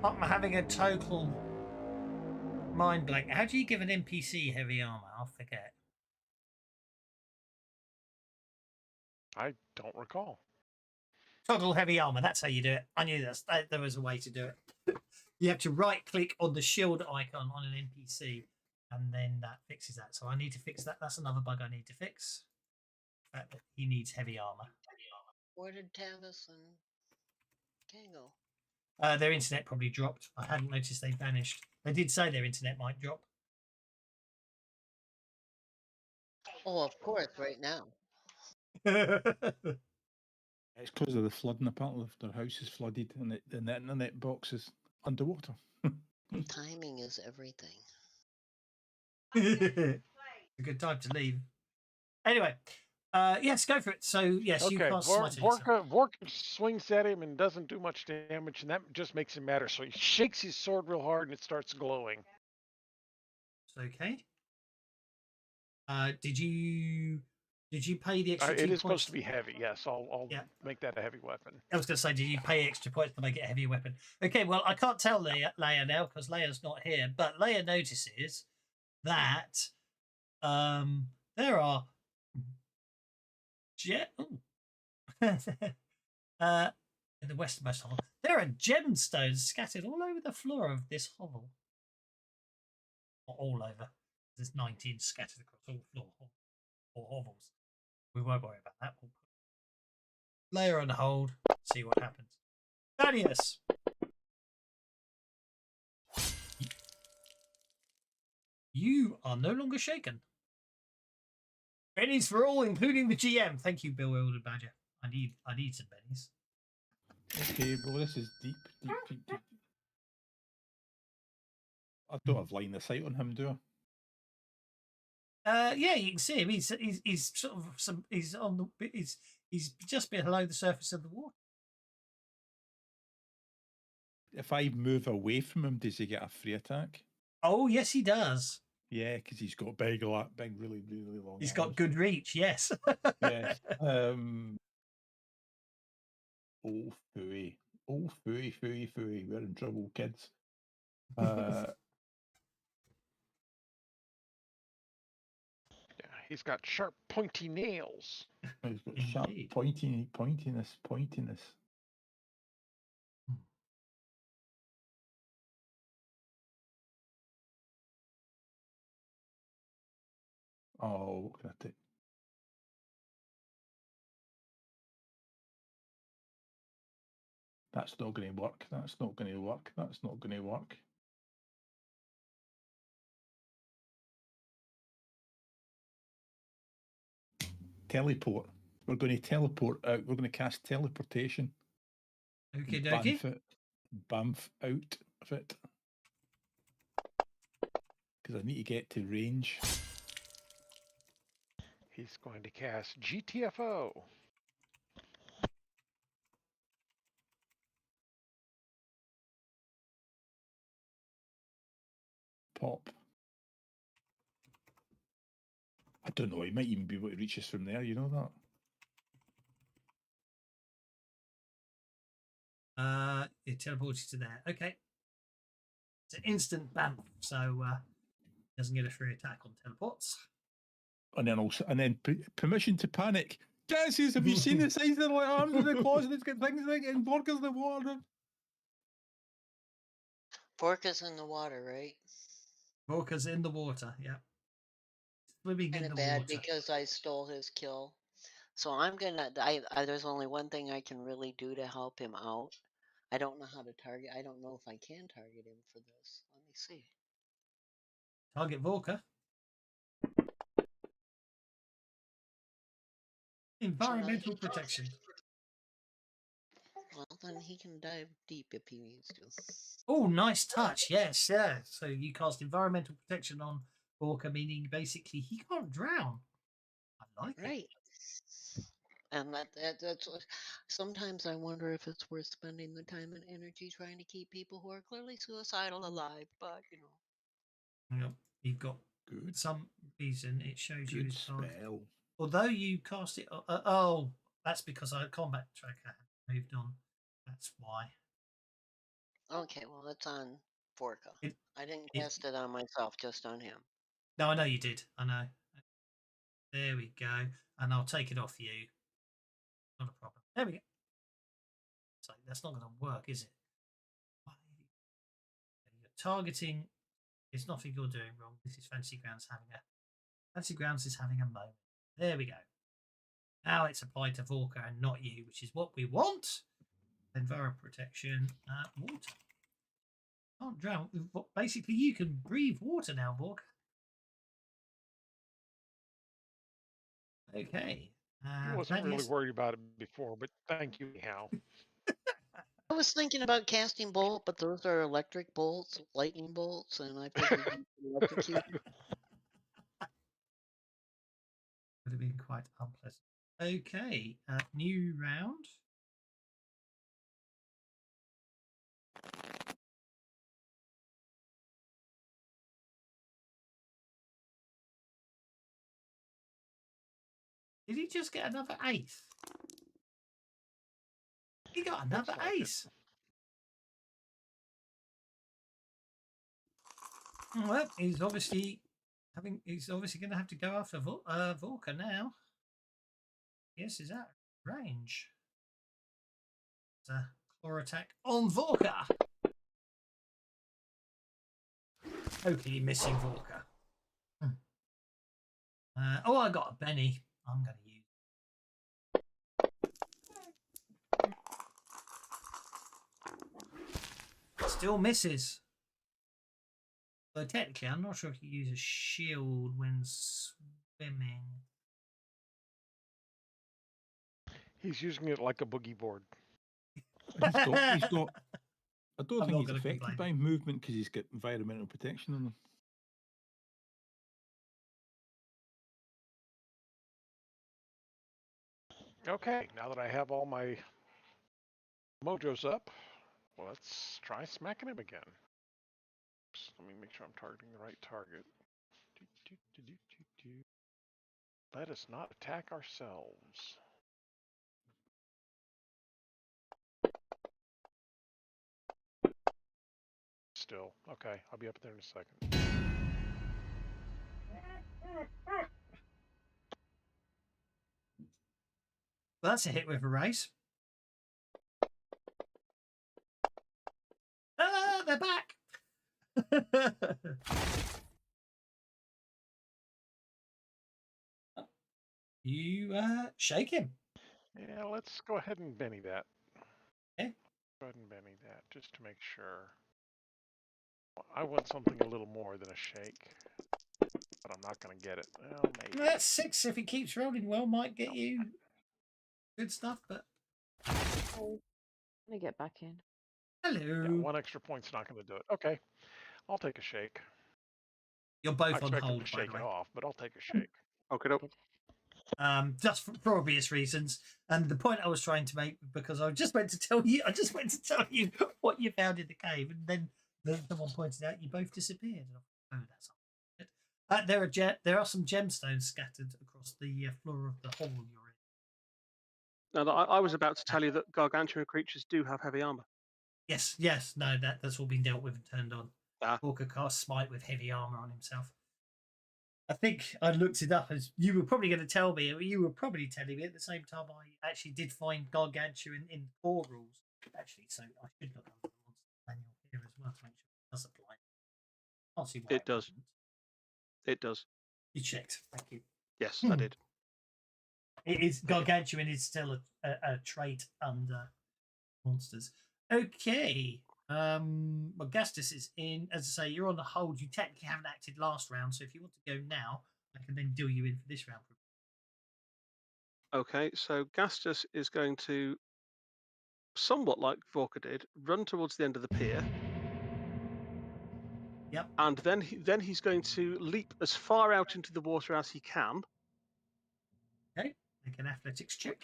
I'm having a total mind blank. How do you give an NPC heavy armor? I'll forget. I don't recall. Toggle heavy armor. That's how you do it. I knew that there was a way to do it. You have to right click on the shield icon on an NPC, and then that fixes that. So I need to fix that. That's another bug I need to fix. The fact that he needs heavy armor. Where did Tavis and Kane go? Their internet probably dropped. I hadn't noticed they vanished. They did say their internet might drop. Oh, of course, right now. It's because of the flooding. Apparently, their house is flooded, and the internet box is underwater. Timing is everything. A good time to leave. Anyway, yes, go for it. So, yes, you Okay, cast Smite on yourself. Vork swings at him and doesn't do much damage, and that just makes him madder. So he shakes his sword real hard, and it starts glowing. Okay. Did you pay the extra 2 It is points? supposed to be heavy. Yes, I'll Yeah. make that a heavy weapon. I was going to say, did you pay extra points to make it a heavy weapon? Okay, well, I can't tell Leia now because Leia's not here, but Leia notices that there are in the westernmost hovel, there are gemstones scattered all over the floor of this hovel. Not all over. There's 19 scattered across all floor or hovels. We won't worry about that. We'll put Leia on hold, see what happens. Thaddeus! You are no longer shaken. Bennies for all, including the GM. Thank you, Bewildered Badger. I need some bennies. Okay, well, this is deep. I don't have line of sight on him, do I? Yeah, you can see him. He's sort of he's just below the surface of the water. If I move away from him, does he get a free attack? Oh, yes, he does. Yeah, because he's got big, really, really long. He's got good reach. Yes. Yes. Oh, phooey. Oh, phooey. We're in trouble, kids. Yeah, he's got sharp, pointy nails. He's got sharp, pointiness. Oh, what can I take? That's not going to work. That's not going to work. Teleport. We're going to teleport out. We're going to cast teleportation. Okay, dokie. Bamf out of it. Because I need to get to range. He's going to cast GTFO. Pop. I don't know. He might even be able to reach us from there. You know that? It teleports you to there. Okay. It's an instant bamf, so doesn't get a free attack on teleports. And then permission to panic. Guys, have you seen the size of the arms in the closet? It's got things like in Vorka's the water. Vorka's in the water, right? Vorka's in the water, yeah. Swimming in the bad water. Because I stole his kill. So I'm gonna. There's only one thing I can really do to help him out. I don't know how to target. I don't know if I can target him for this. Let me see. Target Vorka. Environmental protection. Well, then he can dive deep if he needs to. Oh, nice touch. Yes, yeah. So you cast environmental protection on Vorka, meaning basically he can't drown. I like it. Right. And that's sometimes I wonder if it's worth spending the time and energy trying to keep people who are clearly suicidal alive. But Yep. You've got Good. some reason it shows you Good his target. spell. Although you cast it. Oh, that's because our combat tracker had moved on. That's why. okay, well it's on Forka. It, I didn't it, cast it on myself, just on him. no, I know you did. I know. There we go. And I'll take it off you. Not a problem. There we go. So that's not going to work, is it? You're targeting. It's nothing you're doing wrong. This is Fancy Grounds having a moment. There we go. Now it's applied to Vorka and not you, which is what we want. Enviro protection, water. Can't drown. Basically, you can breathe water now, Vorka. Okay. I wasn't really Thaddeus. worried about it before, but thank you anyhow. I was thinking about casting bolt, but those are electric bolts, lightning bolts, and I figured you could electrocute. Would have been quite unpleasant. Okay, new round. Did he just get another ace? He got another like ace. Well, he's obviously going to have to go after Vorka now. Yes, is that range? It's a claw attack on Vorka. Totally missing Vorka. Oh, I got a Benny. I'm going to use. Still misses. So technically, I'm not sure if you use a shield when swimming. He's using it like a boogie board. He's got. I don't I'm think not he's gonna affected complain. by movement because he's got environmental protection on him. Okay, now that I have all my mojos up, let's try smacking him again. Let me make sure I'm targeting the right target. Let us not attack ourselves. Still. Okay, I'll be up there in a second. Well, that's a hit with a race. Ah, they're back. You shake him. Yeah, let's go ahead and Benny that. Okay. Go ahead and Benny that, just to make sure. I want something a little more than a shake, but I'm not going to get it. Well, maybe. That's 6. If he keeps rolling well, might get you good stuff. But I'm gonna get back in. hello. Yeah, 1 extra point's not going to do it. Okay, I'll take a shake. You're I both on expect him hold, to by shake the it way. off, but I'll take a shake. Okay, doke. Just for obvious reasons. And the point I was trying to make, because I just went to tell you what you found in the cave, and then someone pointed out you both disappeared. Oh, that's good. There are some gemstones scattered across the floor of the hole you're in. Now, I was about to tell you that gargantuan creatures do have heavy armor. Yes, no, that's all been dealt with and turned on. Ah. Orca casts Smite with heavy armor on himself. I think I looked it up as you were probably going to tell me. You were probably telling me at the same time I actually did find gargantuan in core rules. Actually, so I should look up the monster manual here as well to make sure it does apply. I'll see why It does. wouldn't. It does. You checked. Thank you. Yes, I did. It is gargantuan is still a trait under monsters. Okay. Well, Gastus is in. As I say, you're on the hold. You technically haven't acted last round, so if you want to go now, I can then deal you in for this round. Okay, so Gastus is going to, somewhat like Vorka did, run towards the end of the pier. Yep. And then he's going to leap as far out into the water as he can. Okay. Make an athletics check.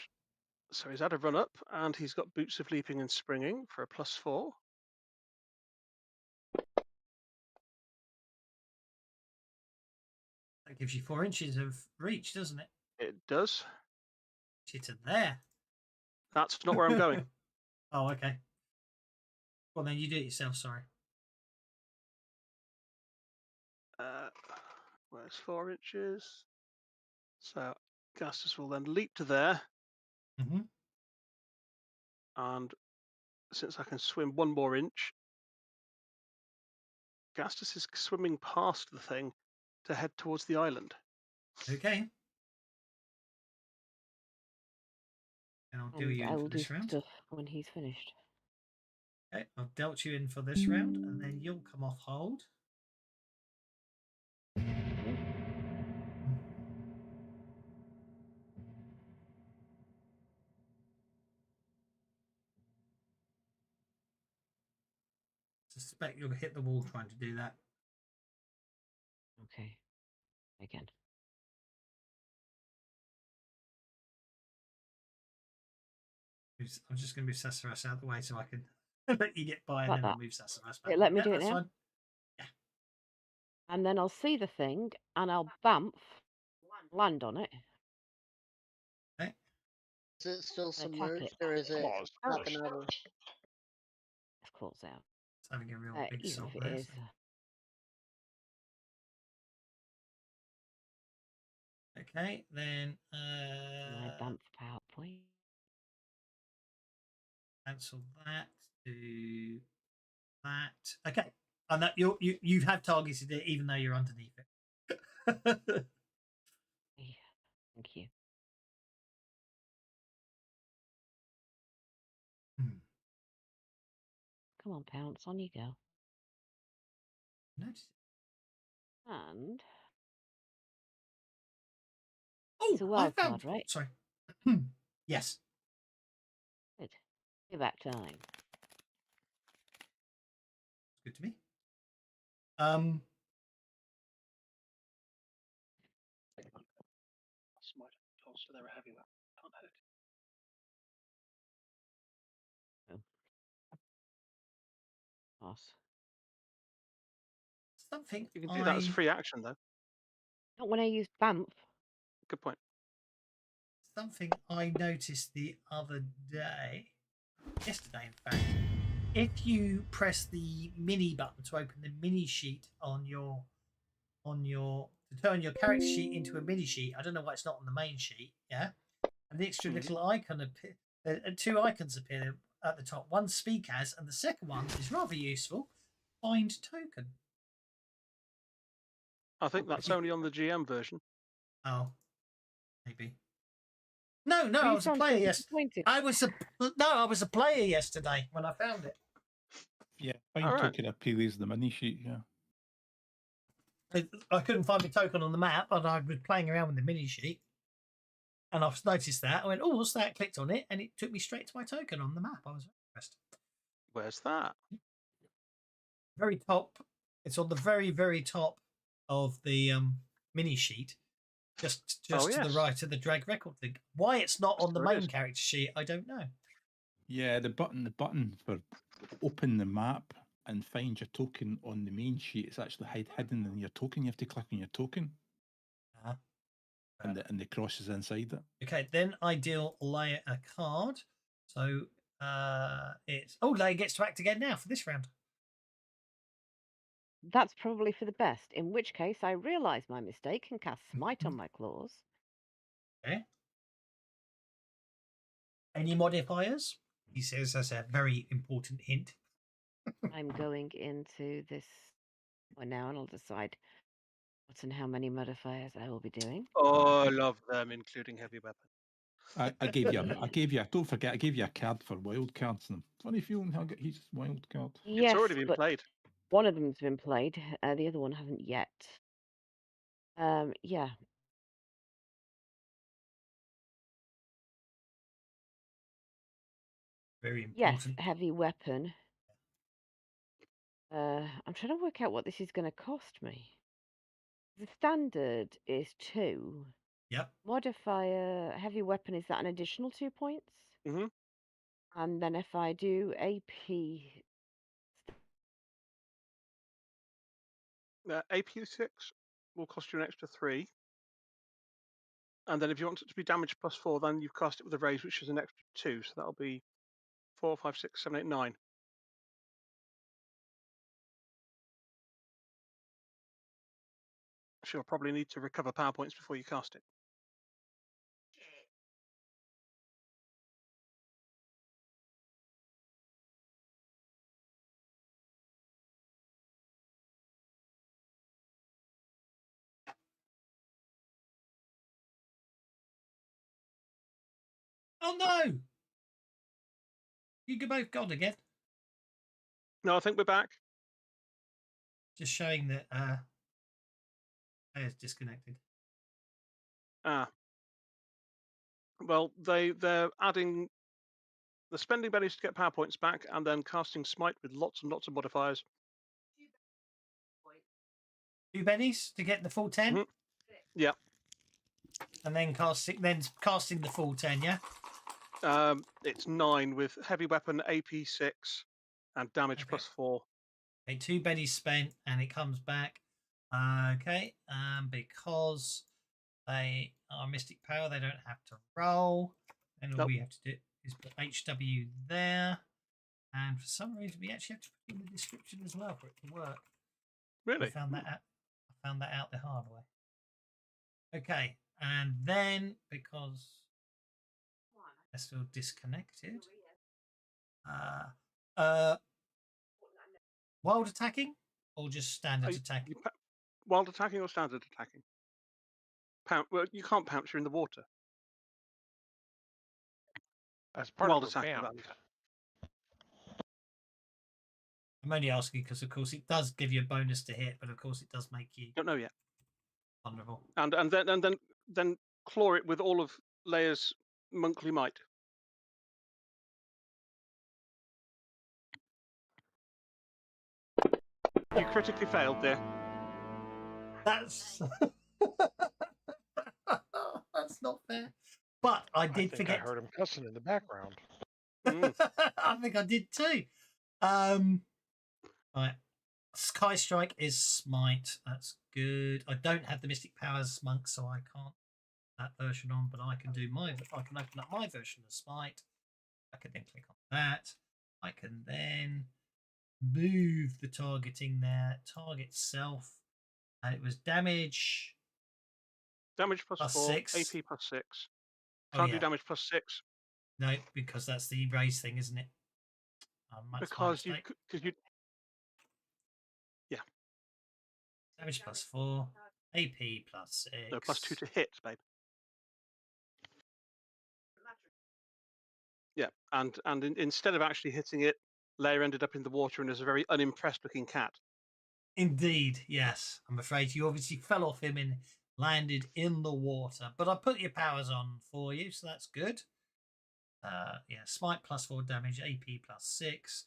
So he's had a run up, and he's got boots of leaping and springing for a +4. That gives you 4 inches of reach, doesn't it? It does. You're to there. That's not where I'm going. Oh, okay. Well, then you do it yourself. Sorry. Where's 4 inches? So Gastus will then leap to there. Mm-hmm. And since I can swim 1 more inch, Gastus is swimming past the thing to head towards the island. Okay. And I'll do you in I for will do this round. stuff when he's finished. Okay, I've dealt you in for this round, and then you'll come off hold. Suspect you'll hit the wall trying to do that. Okay. Again. I'm just going to move Sassarus out of the way so I can let you get by, and Like then I'll that. move Sassarus back. Let me do it that's now. fine. And then I'll see the thing, and I'll bamf, land on it. Okay. Is it still Attack submerged, it. or is it Claws popping first. out of? It's claws out. It's having a real big Even sob if it there. is. So. Okay, then My bamf PowerPoint. cancel that. Do that. Okay, and that you have targeted it even though you're underneath it. Yeah, thank you. Come on, Pounce, on you go. Notice it. And Oh, it's a I wild found. card, right? Sorry. Yes. Good. Give back time. Good to me. Smite also they're a heavy weapon. Can't hurt. Pass. Something You can do that as free action, though. Not when I use bamf. Good point. Something I noticed the other day, yesterday in fact, if you press the mini button to open the mini sheet on your to turn your character sheet into a mini sheet, I don't know why it's not on the main sheet, yeah, and the extra little icon appear, 2 icons appear at the top. One speak as, and the second one is rather useful. Find token. I think that's only on the GM version. Oh, maybe. No, You I was a sound player so yesterday. disappointed. I was a player yesterday when I found it. Yeah, find All right. token appears in the mini sheet. Yeah. I couldn't find my token on the map, and I was playing around with the mini sheet, and I've noticed that. I went, "Oh, what's that?" Clicked on it, and it took me straight to my token on the map. I was very impressed. Where's that? Very top. It's on the very, very top of the mini sheet, just to the right of the drag record thing. Why it's not on the main character sheet, I don't know. Yeah, the button for open the map and find your token on the main sheet. It's actually hidden in your token. You have to click on your token, and the cross is inside it. Okay, then I deal Leia a card. So it's Leia gets to act again now for this round. That's probably for the best, in which case I realise my mistake and cast Smite on my claws. Okay. Any modifiers? He says that's a very important hint. I'm going into this one now, and I'll decide what and how many modifiers I will be doing. Oh, I love them, including heavy weapon. I gave you. Don't forget, I gave you a card for wild cards. And funny feeling how he's wild card. It's Yes, already been but played. one of them's been played. The other one hasn't yet. Yeah. Very Yes, important. heavy weapon. I'm trying to work out what this is going to cost me. The standard is 2. Yep. Modifier, heavy weapon, is that an additional 2 points? Mm-hmm. And then if I do AP... AP6 will cost you an extra 3. And then if you want it to be damage +4, then you cast it with a raise, which is an extra 2. So that'll be 4, 5, 6, 7, 8, 9. She'll probably need to recover power points before you cast it. Oh no! You both gone again. No, I think we're back. Just showing that player's disconnected. Well, they're adding the spending bennies to get power points back, and then casting smite with lots and lots of modifiers. 2 bennies to get the full 10. Mhm. Yeah. And then casting the full 10. Yeah. It's 9 with heavy weapon, AP6, and damage Okay. +4. Okay, 2 bennies spent, and it comes back. Okay, because they are mystic power, they don't have to roll. And all Nope. we have to do is put HW there. And for some reason, we actually have to put in the description as well for it to work. Really? I found that out the hard way. Okay, and then because they're still disconnected, wild attacking or just standard attacking? Wild attacking or standard attacking? Well, you can't pounce. You're in the water. As part Wild of a attacking. band. That is. I'm only asking because, of course, it does give you a bonus to hit, but of course, it does make you Don't know yet. vulnerable. And then claw it with all of Leia's monkly might. You critically failed there. That's that's not fair. But I did forget. I heard him cussing in the background. I think I did too. Right. Sky Strike is smite. That's good. I don't have the Mystic Powers monk, so I can't put that version on, but I can open up my version of smite. I can then click on that. I can then move the targeting there. Target self. And it was damage. Damage +4, 6. AP +6. Oh, Can't yeah. do damage +6. No, because that's the raise thing, isn't it? Because you. Yeah. Damage +4, AP +6. No, +2 to hit, babe. Yeah, and instead of actually hitting it, Leia ended up in the water and is a very unimpressed looking cat. Indeed, yes. I'm afraid you obviously fell off him and landed in the water. But I put your powers on for you, so that's good. Yeah, smite +4 damage, AP +6.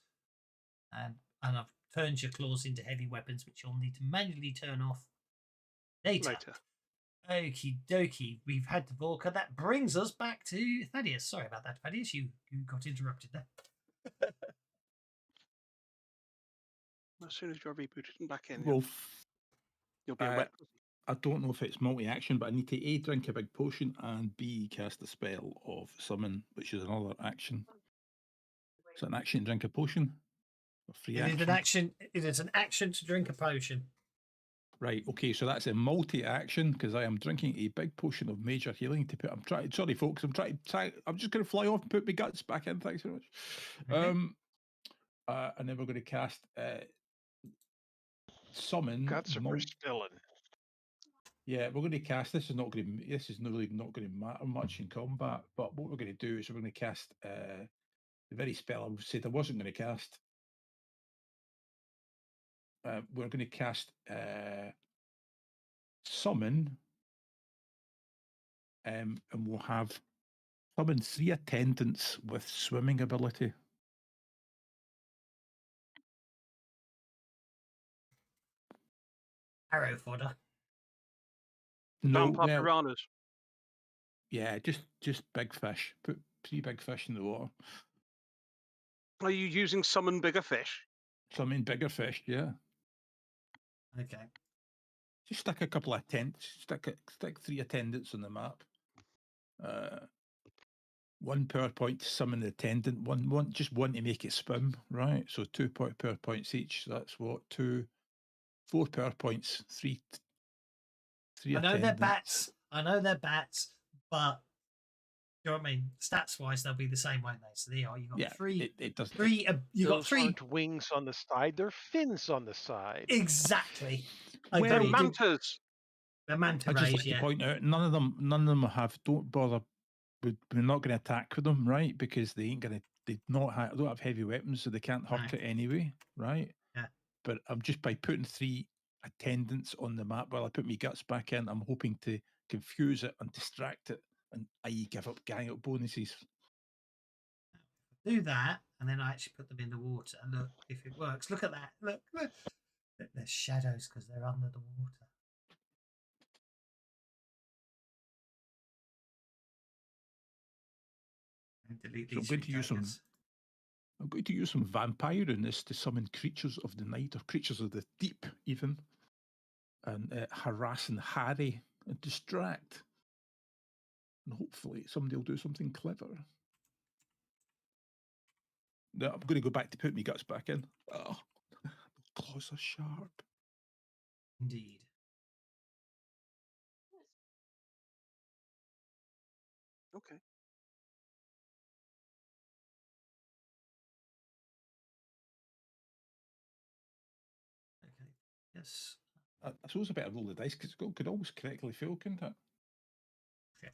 And I've turned your claws into heavy weapons, which you'll need to manually turn off later. Okie dokie. We've had the Vorka. That brings us back to Thaddeus. Sorry about that, Thaddeus. You got interrupted there. As soon as you're rebooted and back in, Well, you'll be a wet. I don't know if it's multi-action, but I need to A, drink a big potion, and B, cast a spell of summon, which is another action. Is it an action to drink a potion? A free action? It is an action to drink a potion. Right, okay, so that's a multi-action, because I am drinking a big potion of major healing to put... Sorry, folks, I'm just going to fly off and put my guts back in, thanks very much. Okay. And then we're going to cast... summon... Guts are for spilling. Yeah, we're going to cast. This is not going to. This is really not going to matter much in combat. But what we're going to do is we're going to cast the very spell I said I wasn't going to cast. We're going to cast summon, and we'll have summon 3 attendants with swimming ability. Arrow fodder. No, Vampire well, piranhas. yeah, just big fish. Put 3 big fish in the water. Are you using summon bigger fish? Summon bigger fish, yeah. Okay. Just stick a couple of tents. Stick 3 attendants on the map. 1 power point to summon the attendant. Just one to make it swim, right? So 2 power points each. So that's what 4 power points. 3 I know attendants. they're bats. I know they're bats, but you know what I mean. Stats wise, they'll be the same, won't they? So they are. You got Yeah, 3. It doesn't. 3. You got Those 3. aren't wings on the side; they're fins on the side. Exactly. Well, They're Agreed. mantas. They're manta I just rays, like to yeah. point out none of them have. Don't bother. We're not going to attack with them, right? Because they ain't going to. They don't have heavy weapons, so they can't hurt No. it anyway, right? Yeah. But I'm just by putting 3 attendants on the map while I put my guts back in. I'm hoping to confuse it and distract it, and i.e. give up gang up bonuses. Do that, and then I actually put them in the water. Look if it works. Look at that. Look. There's shadows because they're under the water. And delete So I'm these going 3 to use some. daggers. I'm going to use some vampire in this to summon creatures of the night or creatures of the deep, even, and harass and harry and distract. And hopefully somebody will do something clever. No, I'm going to go back to put my guts back in. Oh, the claws are sharp. Indeed. Okay. Okay. Yes. I suppose I better roll the dice because it could always correctly fail, couldn't it? Okay.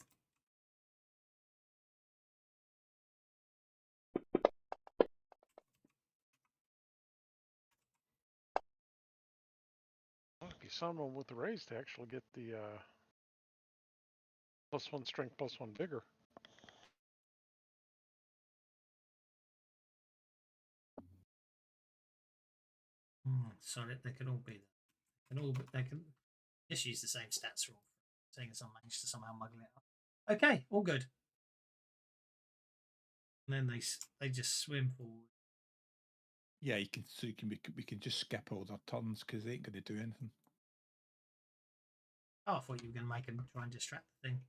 Might be someone with the raise to actually get the +1 strength, +1 vigor. Sorry, they can all be there. They can just use the same stats for all, seeing as I managed to somehow muggle it up. Okay, all good. And then they just swim forward. Yeah, you can. So we can just skip all their turns because they ain't going to do anything. Oh, I thought you were going to make them try and distract the thing.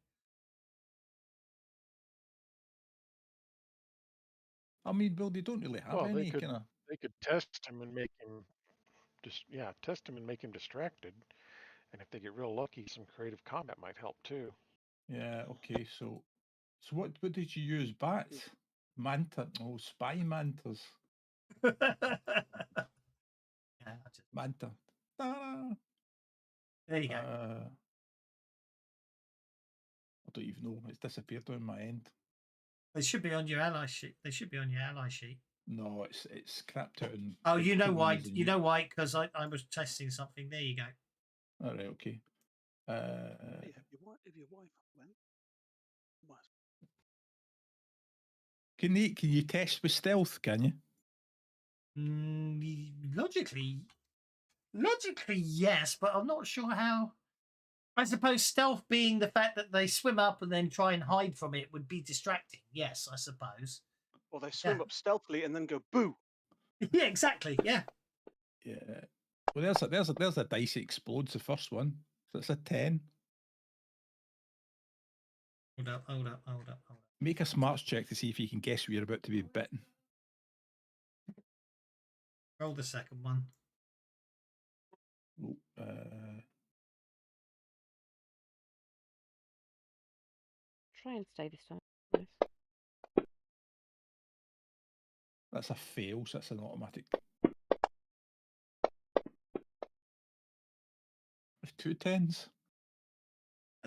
I mean, well, they don't really have Well, any kind of. they could test him and make him test him and make him distracted. And if they get real lucky, some creative combat might help too. Yeah. Okay. So what did you use? Bats, manta. Oh, spy mantas. Yeah, Manta. Ta-da! there you go. I don't even know. It's disappeared on my end. They should be on your ally sheet. They should be on your ally sheet. No, it's crapped out. In Oh, you know why? Queens and You know why? Because I was testing something. There you go. All right. Okay. Hey, if your wife went. What? Can you test with stealth? Can you? Logically, yes, but I'm not sure how. I suppose stealth being the fact that they swim up and then try and hide from it would be distracting. Yes, I suppose. Or they swim up stealthily and then go boo. Yeah, exactly. Yeah. Yeah. Well, there's a dice that explodes the first one. So it's a 10. Hold up. Make a smarts check to see if you can guess where you're about to be bitten. Roll the second one. Oh, Try and stay this time. Yes. that's a fail, so that's an automatic. There's 2 10s.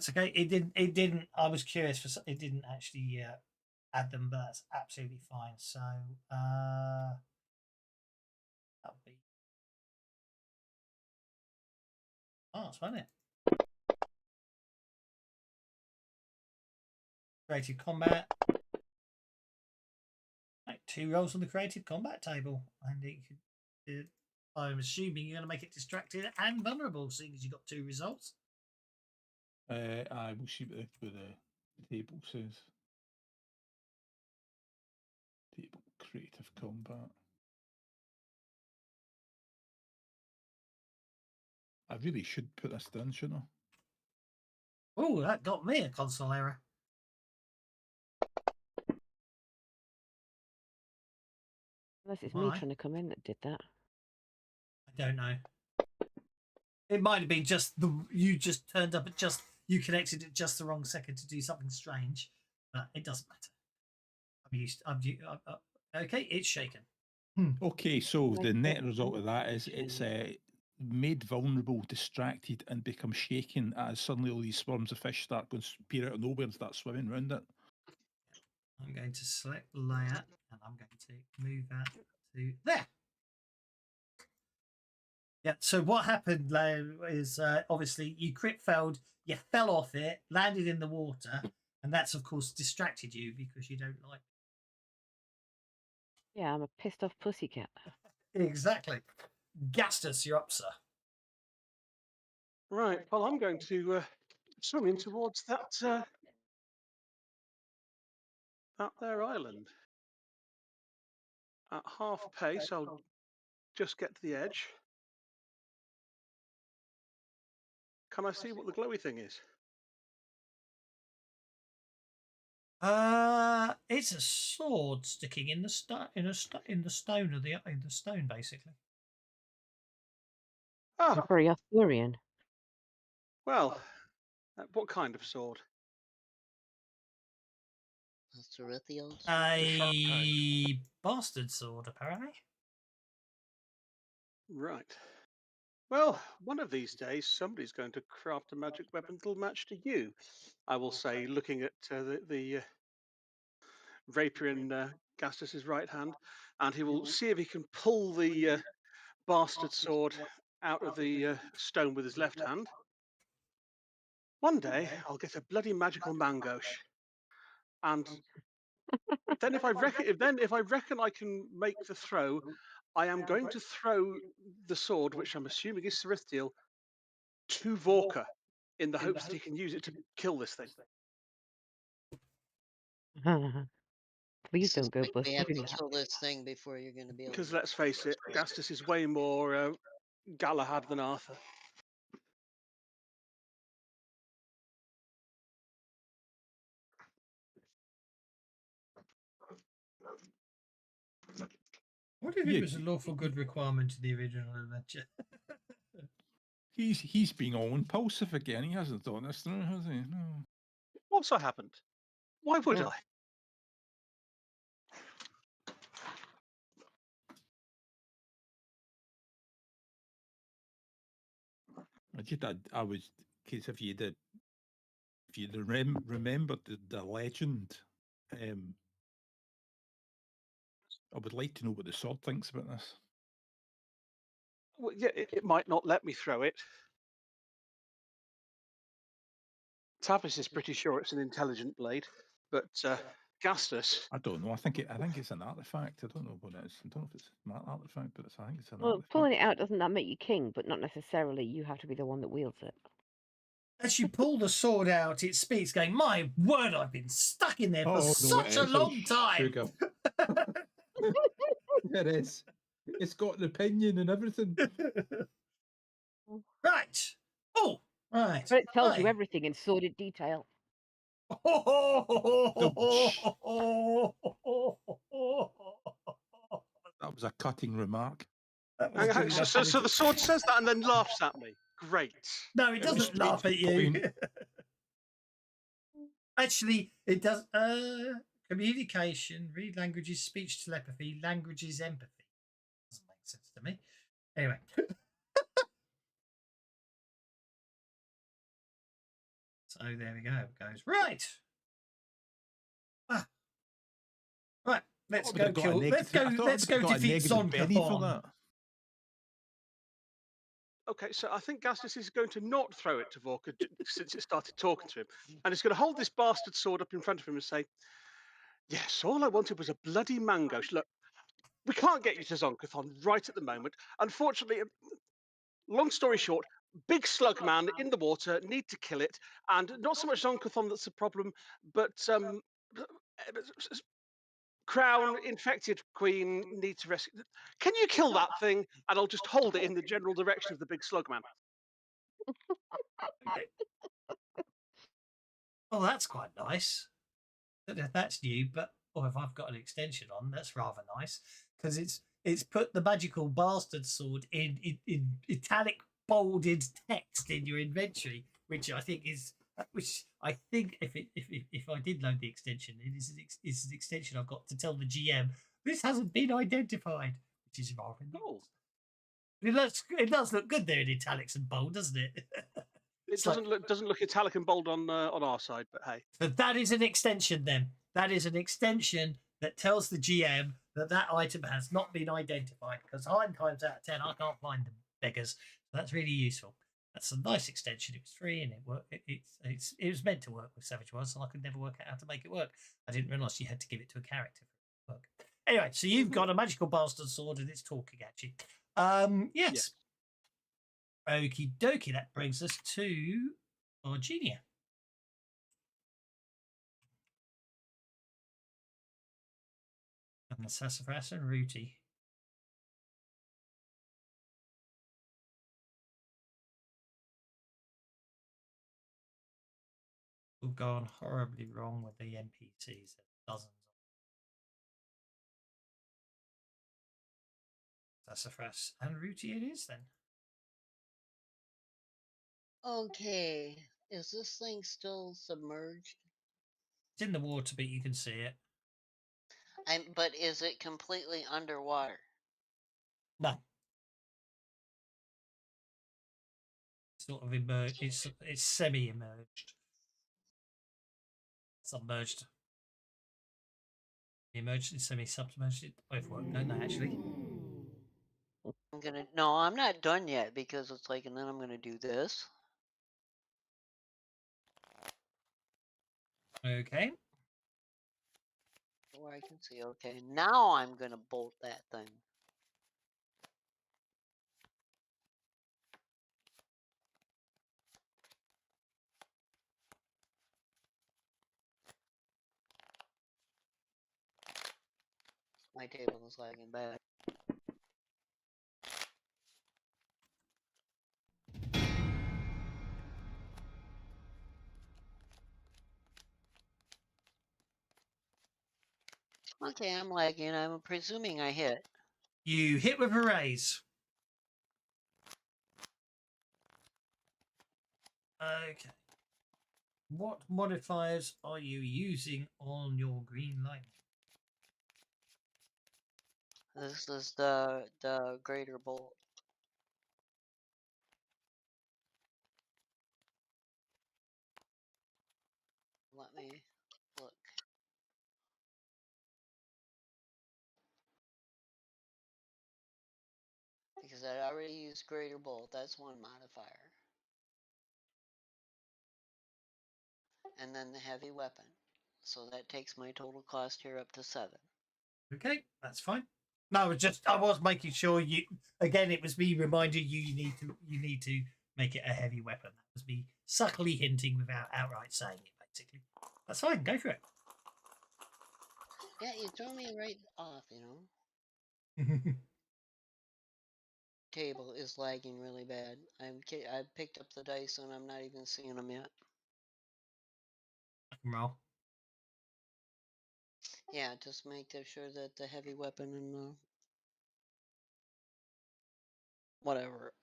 That's okay. It didn't. It didn't. I was curious for. It didn't actually add them, but that's absolutely fine. So that'll be. Oh, it's fun, it. Creative combat. Right, 2 rolls on the creative combat table, and it could. I'm assuming you're going to make it distracted and vulnerable, seeing as you got 2 results. I will see what the table says. Table creative combat. I really should put this down, shouldn't I? Oh, that got me a console error. Unless it's me Why? trying to come in that did that. I don't know. It might have been just you just turned up at just you connected at just the wrong second to do something strange, but it doesn't matter. Okay, it's shaken. Okay, so the net result of that is it's made vulnerable, distracted, and become shaken as suddenly all these swarms of fish start going appear out of nowhere and start swimming around it. I'm going to select layer and I'm going to move that to there. Yeah, so what happened is obviously you crit failed, you fell off it, landed in the water, and that's of course distracted you because you don't like. Yeah, I'm a pissed off pussycat. Exactly. Gastus, you're up, sir. Right. Well, I'm going to swim in towards that there island. At half pace, I'll just get to the edge. Can I see what the glowy thing is? It's a sword sticking in the stone of the stone, basically. Ah, Very Arthurian. well, what kind of sword? Cerithials? A bastard sword, apparently. Right. Well, one of these days, somebody's going to craft a magic weapon that'll match to you. I will say, looking at the rapier in Gastus's right hand, and he will see if he can pull the bastard sword out of the stone with his left hand. One day, I'll get a bloody magical mangosh, and then if I reckon I can make the throw, I am going to throw the sword, which I'm assuming is Cerithiel, to Vorka, in the hopes that he can use it to kill this thing. Please don't go We have busting to that. kill this thing before you're going to be able Because to. let's face it, Gastus is way more Galahad than Arthur. What if it was a lawful good requirement to the original adventure? He's being all impulsive again. He hasn't done this through, has he? No. Also happened. Why would Oh. I? I was, because if you'd remembered the legend, I would like to know what the sword thinks about this. Well, yeah, it might not let me throw it. Tavis is pretty sure it's an intelligent blade, but Gastus. I don't know. I think it's an artifact. I don't know what it is. I don't know if it's an artifact, but I think it's an Well, artifact. pulling it out doesn't that make you king, but not necessarily you have to be the one that wields it. As you pull the sword out, it speaks, going, "My word, I've been stuck in there for such a long time." Sugar. It is. It's got an opinion and everything. Right. Oh, right. But it tells you Right. everything in sordid detail. That was a cutting remark. That was good enough So for me. the sword says that and then laughs at me. Great. No, it doesn't laugh at you. Actually, it does. Communication, read languages, speech telepathy, languages empathy. Doesn't make sense to me. Anyway. So there we go. It goes right. Ah. Right. Let's go kill. Let's go defeat Benny for Zonkathon. that. Okay, so I think Gastus is going to not throw it to Vorka since it started talking to him. And he's going to hold this bastard sword up in front of him and say, yes, all I wanted was a bloody mango. Look, we can't get you to Zonkathon right at the moment. Unfortunately, long story short, big slug man in the water, need to kill it. And not so much Zonkathon that's a problem, but crown infected queen needs to rescue. Can you kill that thing? And I'll just hold it in the general direction of the big slug man. Okay. Oh, that's quite nice. I don't know if that's new, but or if I've got an extension on, that's rather nice because it's put the magical bastard sword in italic bolded text in your inventory, which I think if I did load the extension, it is an extension I've got to tell the GM this hasn't been identified, which is rather nice. It does look good there in italics and bold, doesn't it? It doesn't look italic and bold on our side, but hey. So that is an extension then. That is an extension that tells the GM that item has not been identified because 9 times out of 10 I can't find the beggars. So that's really useful. That's a nice extension. It was free and it worked. It was meant to work with Savage Worlds, and I could never work out how to make it work. I didn't realise you had to give it to a character for it to work. Anyway, so you've got a magical bastard sword and it's talking at you. Yes. Okie dokie. That brings us to Argenia. And the Sassafras and Rooty. We've gone horribly wrong with the NPCs. There's dozens of Sassafras and Rooty it is then. Okay. Is this thing still submerged? It's in the water, but you can see it. But is it completely underwater? No. Sort of emerged. It's semi-emerged. Submerged. Emerged and semi-submerged. It both work, don't they, actually? No, I'm not done yet because it's like, and then I'm gonna do this. Okay. Where I can see, okay, now I'm gonna bolt that thing. My table is lagging back. Okay, I'm lagging. I'm presuming I hit. You hit with a raise. Okay. What modifiers are you using on your green line? This is the greater bolt. Let me look. Because I already used greater bolt. That's one modifier. And then the heavy weapon. So that takes my total cost here up to 7. Okay, that's fine. No, I was making sure you. Again, it was me reminding you you need to make it a heavy weapon. That was me subtly hinting without outright saying it. Basically, that's fine. Go for it. Yeah, you throw me right off, you know. Table is lagging really bad. I picked up the dice and I'm not even seeing them yet. I can roll. Yeah, just make sure that the heavy weapon and the whatever.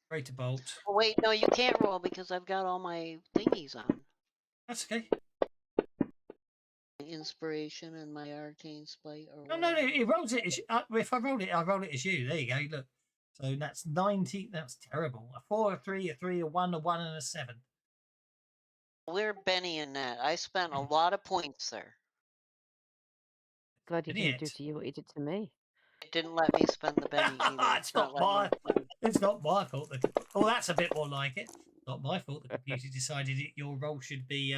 Greater bolt. Oh, wait, no, you can't roll because I've got all my thingies on. That's okay. Inspiration and my arcane spite. Or No, it rolls it. If I roll it, I roll it as you. There you go. Look. So that's 19. That's terrible. A 4, a 3, a 3, a 1, a 1, and a 7. We're Benny in that. I spent a lot of points there. Glad he didn't do Idiot. to you what he did to me. It didn't let me spend the Benny either. It's not my fault. Oh, that's a bit more like it. Not my fault. The computer decided your role should be.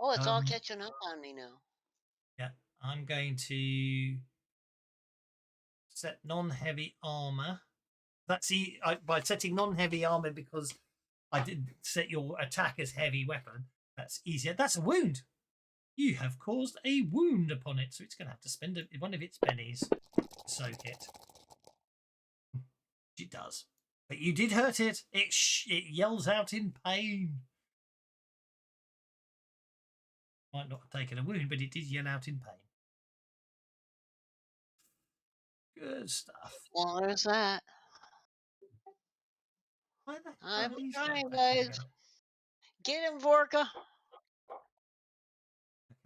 Oh, it's all catching up on me now. Yeah, I'm going to set non-heavy armor. That's by setting non-heavy armor because I didn't set your attack as heavy weapon. That's easier. That's a wound. You have caused a wound upon it, so it's going to have to spend one of its pennies to soak it. It does, but you did hurt it. It yells out in pain. Might not have taken a wound, but it did yell out in pain. Good stuff. Well, there's that. Why the I'm hell is trying, that guys. Get him, Vorka.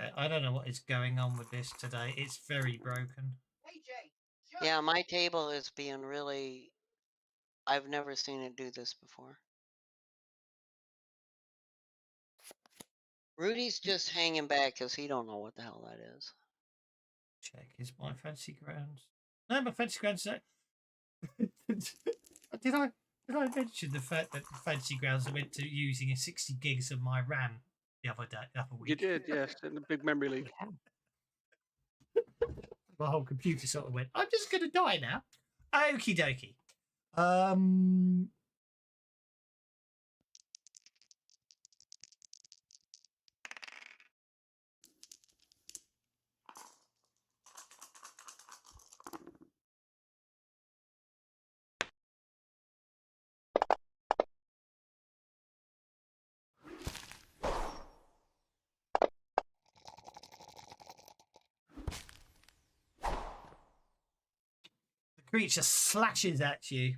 Okay, I don't know what is going on with this today. It's very broken. Yeah, my table is being really... I've never seen it do this before. Rudy's just hanging back because he don't know what the hell that is. Check is my fancy grounds. No, my fancy grounds. Did I mention the fact that fancy grounds are meant to using 60 gigs of my RAM the other week? You did, yes, in the big memory leak. My whole computer sort of went, I'm just going to die now. Okie dokie. Creature slashes at you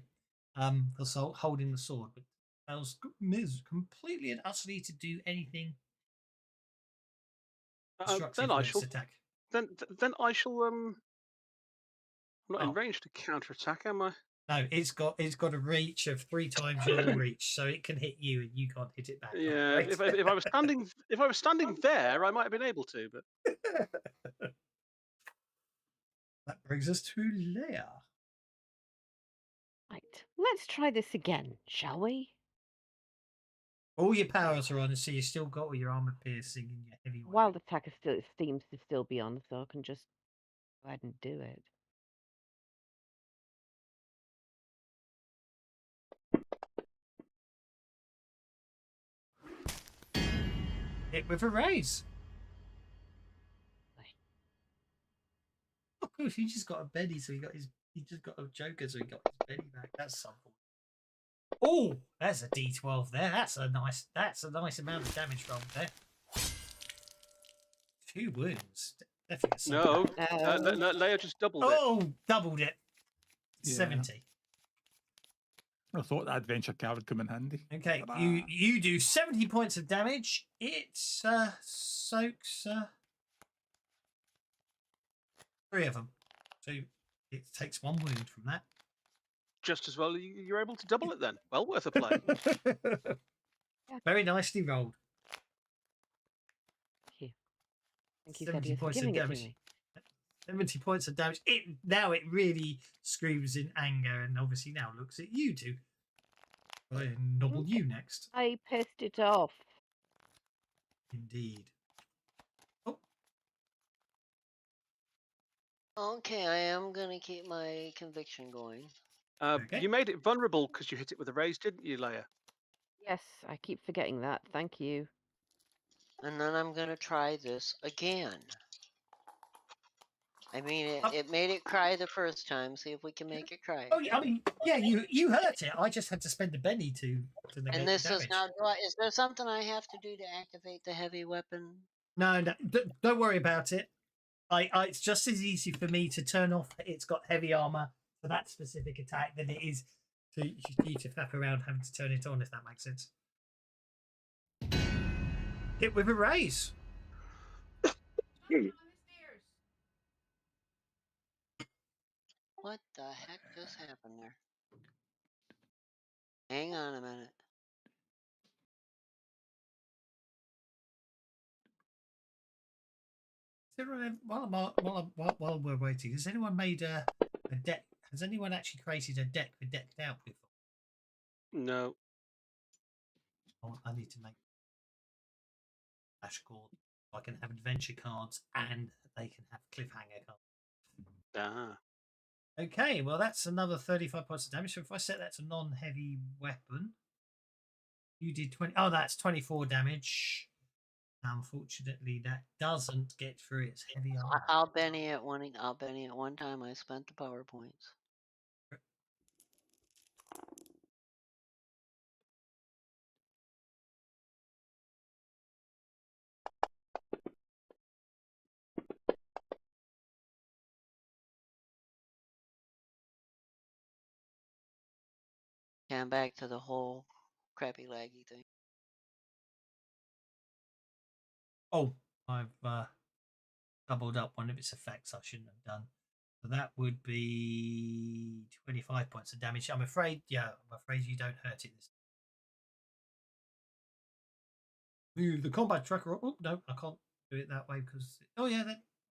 for holding the sword, but fails completely and utterly to do anything constructive with its attack. Then I shall. I'm not in range to counterattack, am I? No, it's got a reach of 3 times your reach, so it can hit you and you can't hit it back. Yeah, if I was standing there, I might have been able to, but that brings us to Leia. Right, let's try this again, shall we? All your powers are on, so you still got all your armor piercing and your heavy weapon. Wild attack seems to still be on, so I can just go ahead and do it. Hit with a raise. Oh, cool. He just got a Benny, so he just got a Joker, so he got his Benny back. That's something. Oh, there's a D12 there. That's a nice amount of damage roll there. 2 wounds. Definitely. No, Leia just doubled it. Oh, doubled it. Yeah. 70. I thought that adventure card would come in handy. Okay, you do 70 points of damage. It soaks 3 of them. So it takes 1 wound from that. Just as well you're able to double it then. Well worth a play. Very nicely rolled. Thank you, 70 Thaddeus, for points of giving it to damage. me. 70 points of damage. Now it really screams in anger and obviously now looks at you two. I nobble you next. I pissed it off. Indeed. Okay, I am going to keep my conviction going. Okay. You made it vulnerable because you hit it with a raise, didn't you, Leia? Yes, I keep forgetting that. Thank you. And then I'm going to try this again. I mean, it made it cry the first time. See if we can make it cry. Oh, yeah, I mean, yeah, you hurt it. I just had to spend a Benny to negate And this the is damage. now. Is there something I have to do to activate the heavy weapon? No, don't worry about it. It's just as easy for me to turn off. It's got heavy armor for that specific attack than it is for you to flap around having to turn it on. If that makes sense. Hit with a raise. What the heck just happened there? Hang on a minute. While we're waiting, has anyone made a deck? Has anyone actually created a deck for decked out before? No. Oh, I need to make flashcord so I can have adventure cards and they can have cliffhanger cards. Ah. Okay, well that's another 35 points of damage. So if I set that to non-heavy weapon, you did 20. Oh, that's 24 damage. Unfortunately, that doesn't get through its heavy armor. I'll Benny at one time. I spent the PowerPoints. Yeah, I'm back to the whole crappy laggy thing. Oh, I've doubled up one of its effects I shouldn't have done. So that would be 25 points of damage. I'm afraid you don't hurt it. Move the combat tracker. Oh, no, I can't do it that way because... Oh, yeah,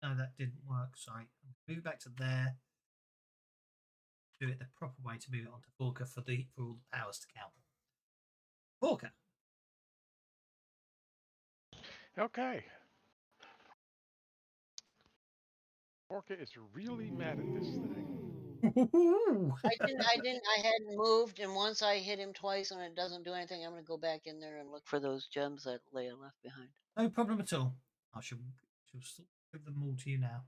that didn't work. Sorry. Move back to there. Do it the proper way to move it onto Forka for all the powers to count. Forka. Okay. Orca is really mad at this thing. I hadn't moved, and once I hit him twice and it doesn't do anything, I'm gonna go back in there and look for those gems that Leia left behind. No problem at all. I shall give them all to you now.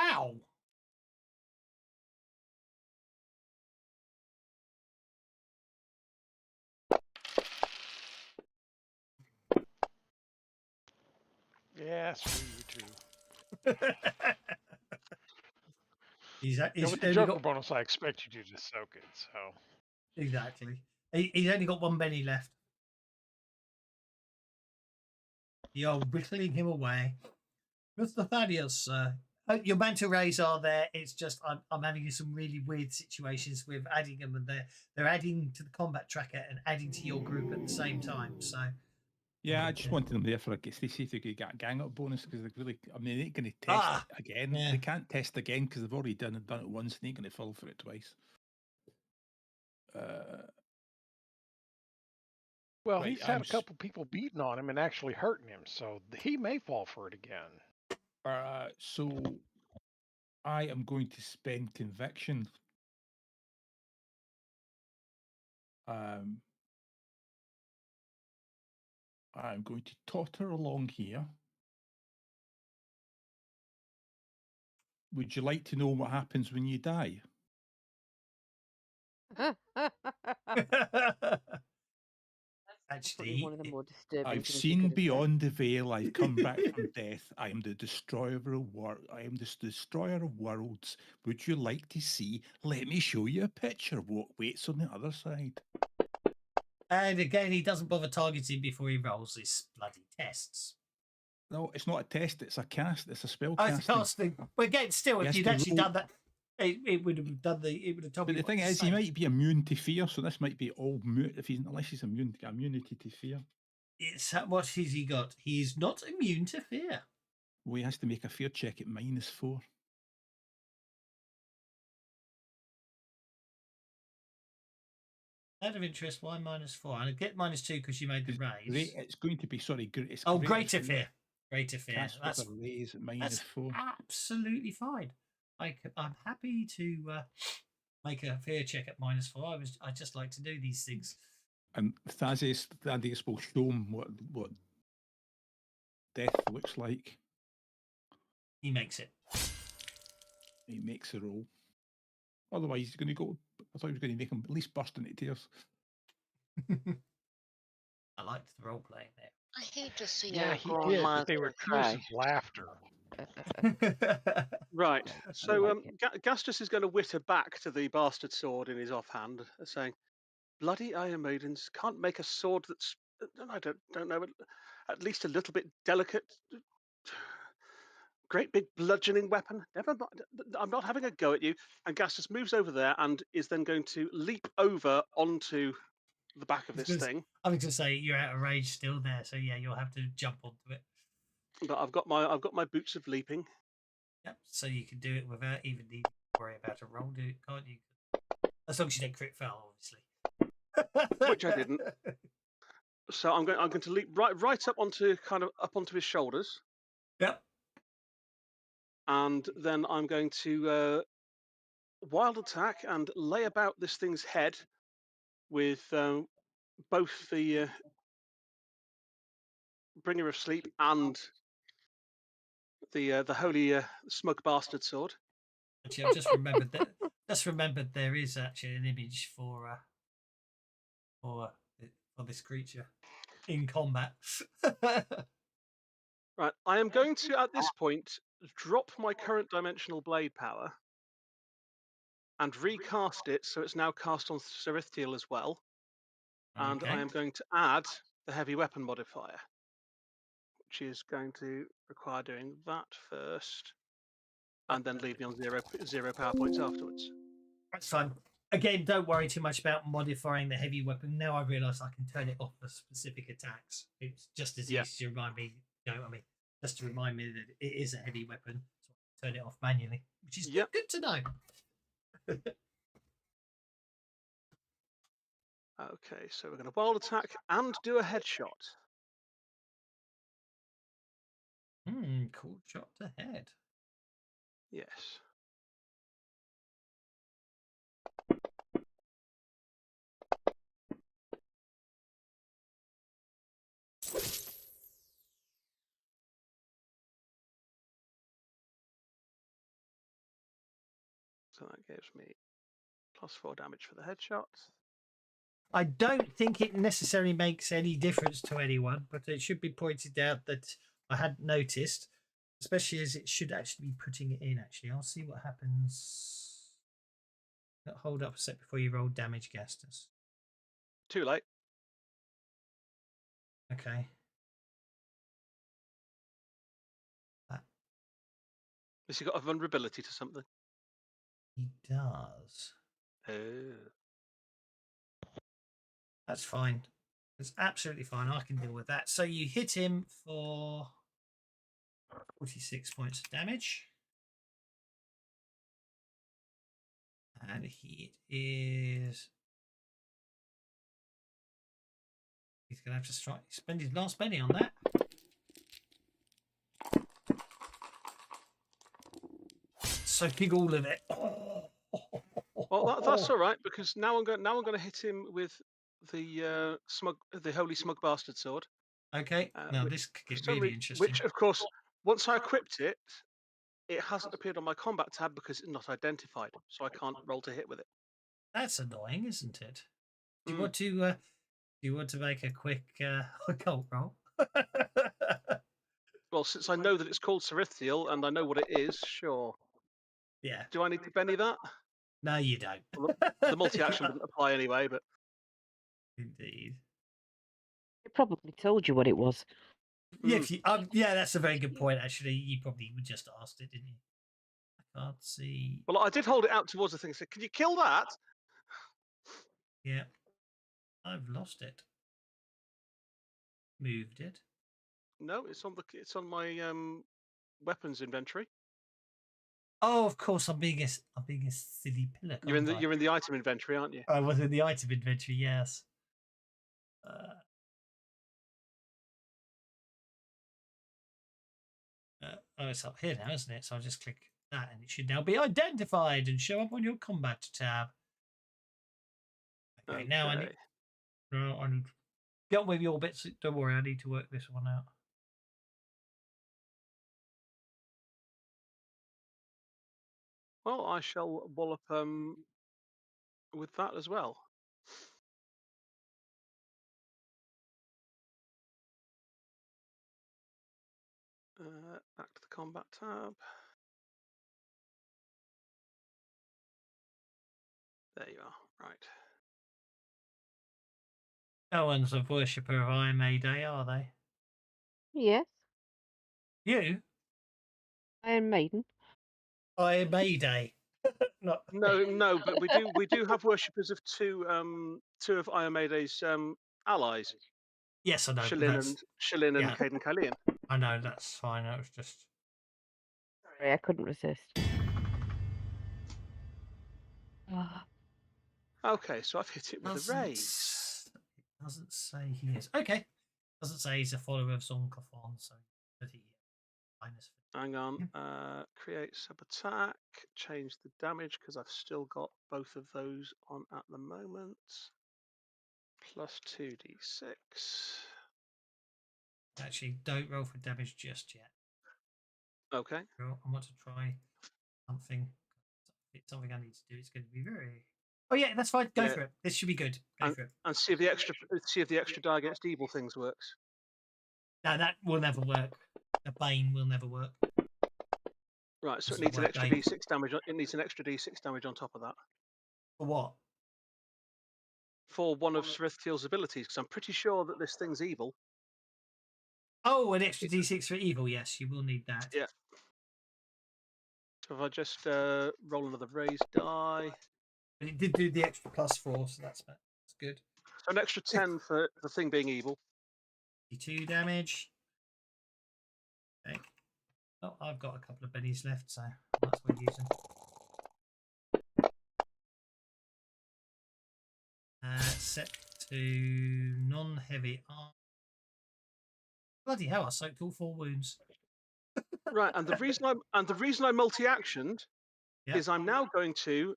Ow! Yeah, screw you too. He's with the only Joker got... bonus, I expect you to just soak it, so... Exactly. He's only got one Benny left. You're whittling him away. Mr. Thaddeus, your manta rays are there. It's just I'm having some really weird situations with adding them, and they're adding to the combat tracker and adding to your group at the same time. So Yeah, I just wanted them there for to see if they could get a gang up bonus because they really, I mean, they ain't going to test it again. Yeah. They can't test again because they've already done it once. They ain't going to fall for it twice. Well, he's had a couple people beating on him and actually hurting him, so he may fall for it again. So I am going to spend conviction. I'm going to totter along here. Would you like to know what happens when you die? Actually, one of the more disturbing I've things you seen could have said. beyond the veil. I've come back from death. I am the destroyer of I am the destroyer of worlds. Would you like to see? Let me show you a picture of what waits on the other side. And again, he doesn't bother targeting before he rolls his bloody tests. No, it's not a test. It's a cast. It's a spell Oh, casting. it's a casting. But again, still, if you'd actually done that, it would have done the. It would have told But me. the thing is, he might be immune to fear, so this might be all mute if unless he's immune to immunity to fear. It's what has he got? He's not immune to fear. Well, he has to make a fear check at -4. Out of interest, why -4? I get -2 because you made the raise. It's going to be it's greater fear. Greater fear. That's a raise at -4. Absolutely fine. I'm happy to make a fear check at -4. I just like to do these things. And Thaddeus will show him what death looks like. He makes it. He makes a roll. Otherwise, he's going to go. I thought he was going to make him at least burst into tears. I liked the role playing there. I hate to see Yeah, our he grown did, but they monster were tears cry. of laughter. Right. I So like it. Gastus is going to witter back to the bastard sword in his offhand, saying, "Bloody Iron Maidens can't make a sword that's I don't know, at least a little bit delicate. Great big bludgeoning weapon. Never mind. I'm not having a go at you." And Gastus moves over there and is then going to leap over onto the back of this thing. I was going to say you're out of range still there, so yeah, you'll have to jump onto it. But I've got my boots of leaping. Yep. So you can do it without even needing to worry about a roll, can't you? As long as you don't crit fail, obviously. Which I didn't. So I'm going to leap right up onto his shoulders. Yep. And then I'm going to wild attack and lay about this thing's head with both the bringer of sleep and the holy smug bastard sword. Actually, I've just remembered that. Just remembered there is actually an image for this creature in combat. Right, I am going to at this point drop my current dimensional blade power and recast it so it's now cast on Cerithiel as well. And Okay. I am going to add the heavy weapon modifier, which is going to require doing that first, and then leave me on zero power points afterwards. That's fine. Again, don't worry too much about modifying the heavy weapon. Now I realise I can turn it off for specific attacks. It's just as easy to remind me, just to remind me that it is a heavy weapon. So I can turn it off manually, which is good to know. Okay, so we're going to wild attack and do a headshot. Cool shot to head. Yes. So that gives me +4 damage for the headshot. I don't think it necessarily makes any difference to anyone, but it should be pointed out that I hadn't noticed, especially as it should actually be putting it in. Actually, I'll see what happens. Hold up a sec before you roll damage, Gastus. Too late. Okay. Has he got a vulnerability to something? He does. Oh. That's fine. It's absolutely fine. I can deal with that. So you hit him for 46 points of damage. And he is... He's going to have to spend his last penny on that. Soaking all of it. Well, that's all right, because now I'm going to hit him with the holy smug bastard sword. Okay. Now this could get really interesting. Which, of course, once I equipped it, it hasn't appeared on my combat tab because it's not identified, so I can't roll to hit with it. That's annoying, isn't it? Do you want to make a quick occult roll? Well, since I know that it's called Cerithiel and I know what it is, sure. Yeah. Do I need to Benny that? No, you don't. Well, the multi-action wouldn't apply anyway, but... Indeed. It probably told you what it was. Yeah, yeah, that's a very good point, actually. You probably would just asked it, didn't you? I can't see. Well, I did hold it out towards the thing and said, "Can you kill that?" Yeah. I've lost it. Moved it. No, it's on my weapons inventory. Oh, of course, I'm being a silly pillock. You're in the item inventory, aren't you? I was in the item inventory, yes. Oh, it's up here now, isn't it? So I'll just click that and it should now be identified and show up on your combat tab. Okay. Now I need to get on with your bits. Don't worry, I need to work this one out. Well, I shall wallop with that as well. Back to the combat tab. There you are. Right. No one's a worshipper of Iron Mayday, are they? Yes, You? Iron Maiden. Iron Mayday. Not. No, but we do have worshippers of two of Iomede's allies, Yes, I know. But Shalin that's and Caden Kylian. I know that's fine. That was just. Sorry, I couldn't resist. Ah, Okay, so I've hit it with a raise. It doesn't say he is. Okay. Doesn't say he's a follower of Zonkafon, so that he minus. Hang on. Create sub attack. Change the damage because I've still got both of those on at the moment. Plus 2d6. Actually, don't roll for damage just yet. Okay. I want to try something. It's something I need to do. It's going to be very. Oh yeah, that's fine. Go Yeah. for it. This should be good. Go for it. And see if the extra die against evil things works. No, that will never work. The Bane will never work. Right, so it Doesn't needs an work, extra Bane. d6 damage. It needs an extra d6 damage on top of that For what? for one of Sarithiel's abilities, because I'm pretty sure that this thing's evil. Oh, an extra d6 for evil. Yes, you will need that. Yeah. So if I just roll another raised die. But it did do the extra +4, so that's good. So an extra 10 for the thing being evil. 2 damage. Okay. Oh, I've got a couple of bennies left, so might as well use them. Set to non-heavy arm. Bloody hell! I soaked all 4 wounds. Right, and the reason I multi-actioned is I'm now going to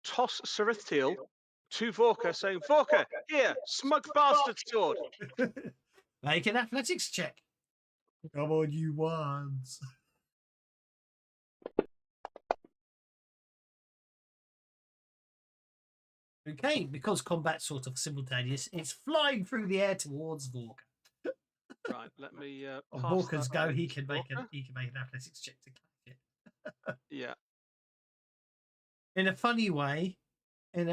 toss Sarithiel to Vorka, saying, "Vorka, here, smug bastard sword." Make an athletics check. Come on, you ones. Okay, because combat's sort of simultaneous, it's flying through the air towards Vorka. Right, let me On pass Vorka's that go, on he to can make Vorka. an athletics check to catch it. Yeah. In a funny way, hint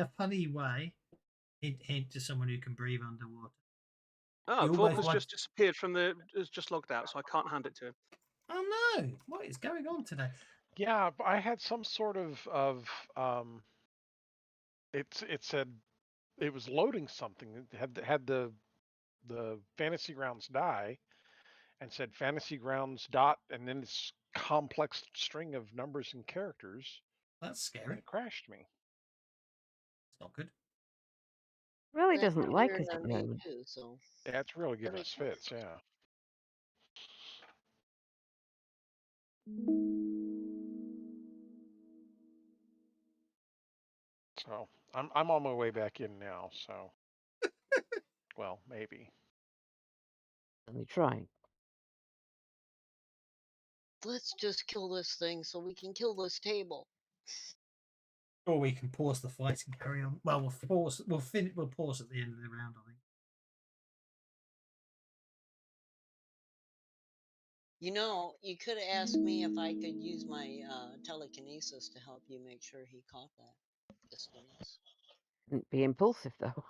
to someone who can breathe underwater. Oh, You almost Vorka's want- just disappeared from has just logged out, so I can't hand it to him. Oh no! What is going on today? Yeah, I had some sort of it said it was loading something. It had the fantasy grounds die and said fantasy grounds dot and then this complex string of numbers and characters, That's and scary. it crashed me. It's not good. really That doesn't like appeared us at on the me moment. too, so Yeah, it's really giving us fits, yeah. So I'm on my way back in now, so well, maybe. Only trying. let's just kill this thing so we can kill this table. Or we can pause the fight and carry on. Well, we'll pause. We'll pause at the end of the round, I think. You know, you could have asked me if I could use my telekinesis to help you make sure he caught that distance. Be impulsive though.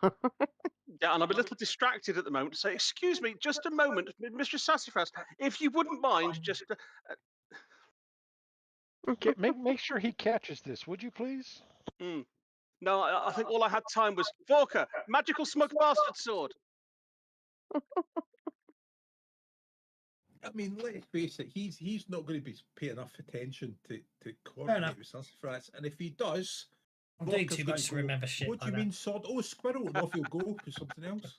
Yeah, and I'm a little distracted at the moment to say, "Excuse me, just a moment, Mr. Sassafras, if you wouldn't mind, just." Make sure he catches this, would you please? No, I think all I had time was Vorka, magical smug bastard sword. I mean, let's face it, he's not going to be paying enough attention to enough. coordinate with Sassafras, and if he does, I'm doing Vorka's too gonna much to go, remember shit. What do you like that. mean, sword? Oh, squirrel, and off he'll go to something else.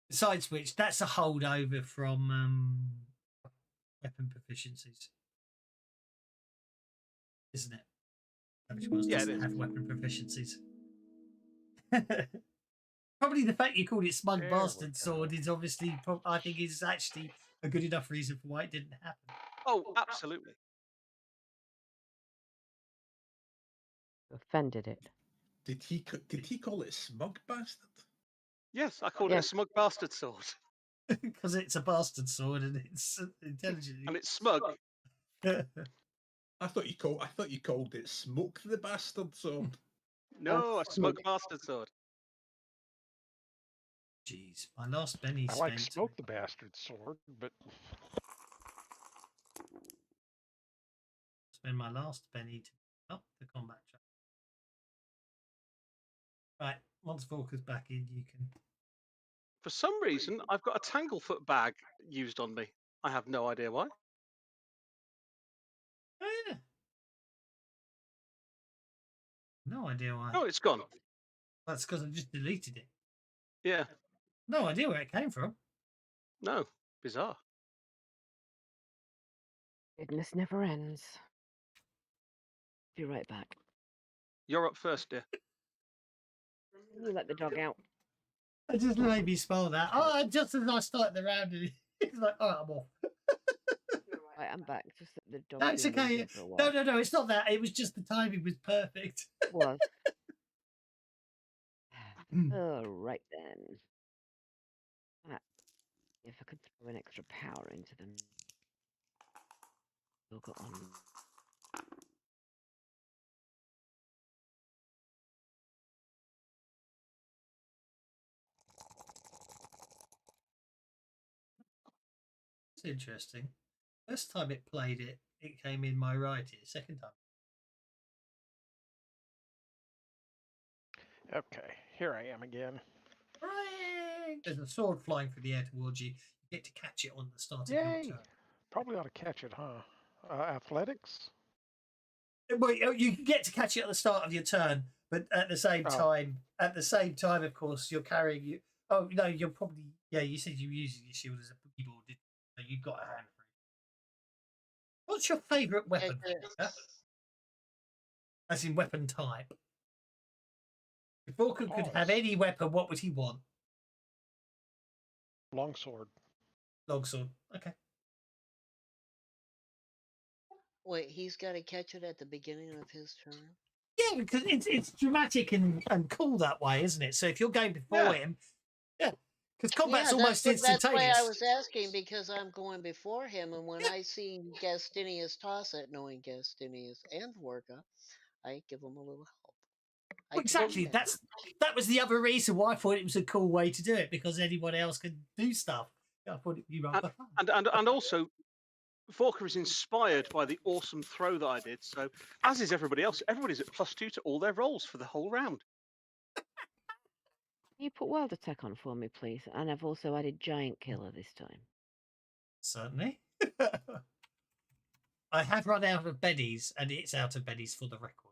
Besides which, that's a holdover from weapon proficiencies, isn't it? Which ones Yeah, it doesn't is. have weapon proficiencies? Probably the fact you called it smug There we bastard go. sword is obviously, I think, is actually a good enough reason for why it didn't happen. Oh, absolutely. Offended it. Did he call it smug bastard? Yes, I called it Yeah. a smug bastard sword. Because it's a bastard sword and it's intelligent. And it's smug. I thought you called it Smoke the Bastard Sword. No, a smug bastard sword. Jeez, my last penny I spent. like Smoke the Bastard sword, but Spend my last penny to up the combat track. Right, once Volker's back in, you can. For some reason, I've got a Tanglefoot bag used on me. I have no idea why. Oh yeah. No idea why. Oh, it's gone. That's because I just deleted it. Yeah. No idea where it came from. No. Bizarre. Goodness never ends. Be right back. You're up first, dear. Can you let the dog out? I just made me spell that. Oh, just as I started the round, it's like, all right, I'm off. Right, I'm back. Just let the dog. No, it's do okay. nothing for a while. No, it's not that. It was just the timing was perfect. It was. All right then. If I could throw an extra power into them. Still got on. It's interesting. First time it played it, it came in my right ear. Second time. okay, here I am again. Hooray! There's a sword flying through the air towards you. You get to catch it on the start of your Yay! turn. Probably ought to catch it, huh? Athletics? Well, you get to catch it at the start of your turn, but at the same Oh. time, of course, you're carrying you. Oh no, you're probably you said you're using your shield as a boogie board. So you've got a hand free. What's your favourite weapon? Huh? As in weapon type. If Vulcan could have any weapon, what would he want? Longsword. Longsword. Okay. Wait, he's got to catch it at the beginning of his turn? Yeah, because it's dramatic and cool that way, isn't it? So if you're going before him, because combat's almost instantaneous. That's why I was asking, because I'm going before him, and when I see Gastinius toss it, knowing Gastinius and Vorka, I give him a little help. Well, exactly. That was the other reason why I thought it was a cool way to do it, because anyone else could do stuff. I thought it'd be rather fun. And also, Vorka is inspired by the awesome throw that I did. So, as is everybody else, everybody's at +2 to all their rolls for the whole round. Can you put Wild Attack on for me, please? And I've also added Giant Killer this time. Certainly. I have run out of bennies, and it's out of bennies for the record.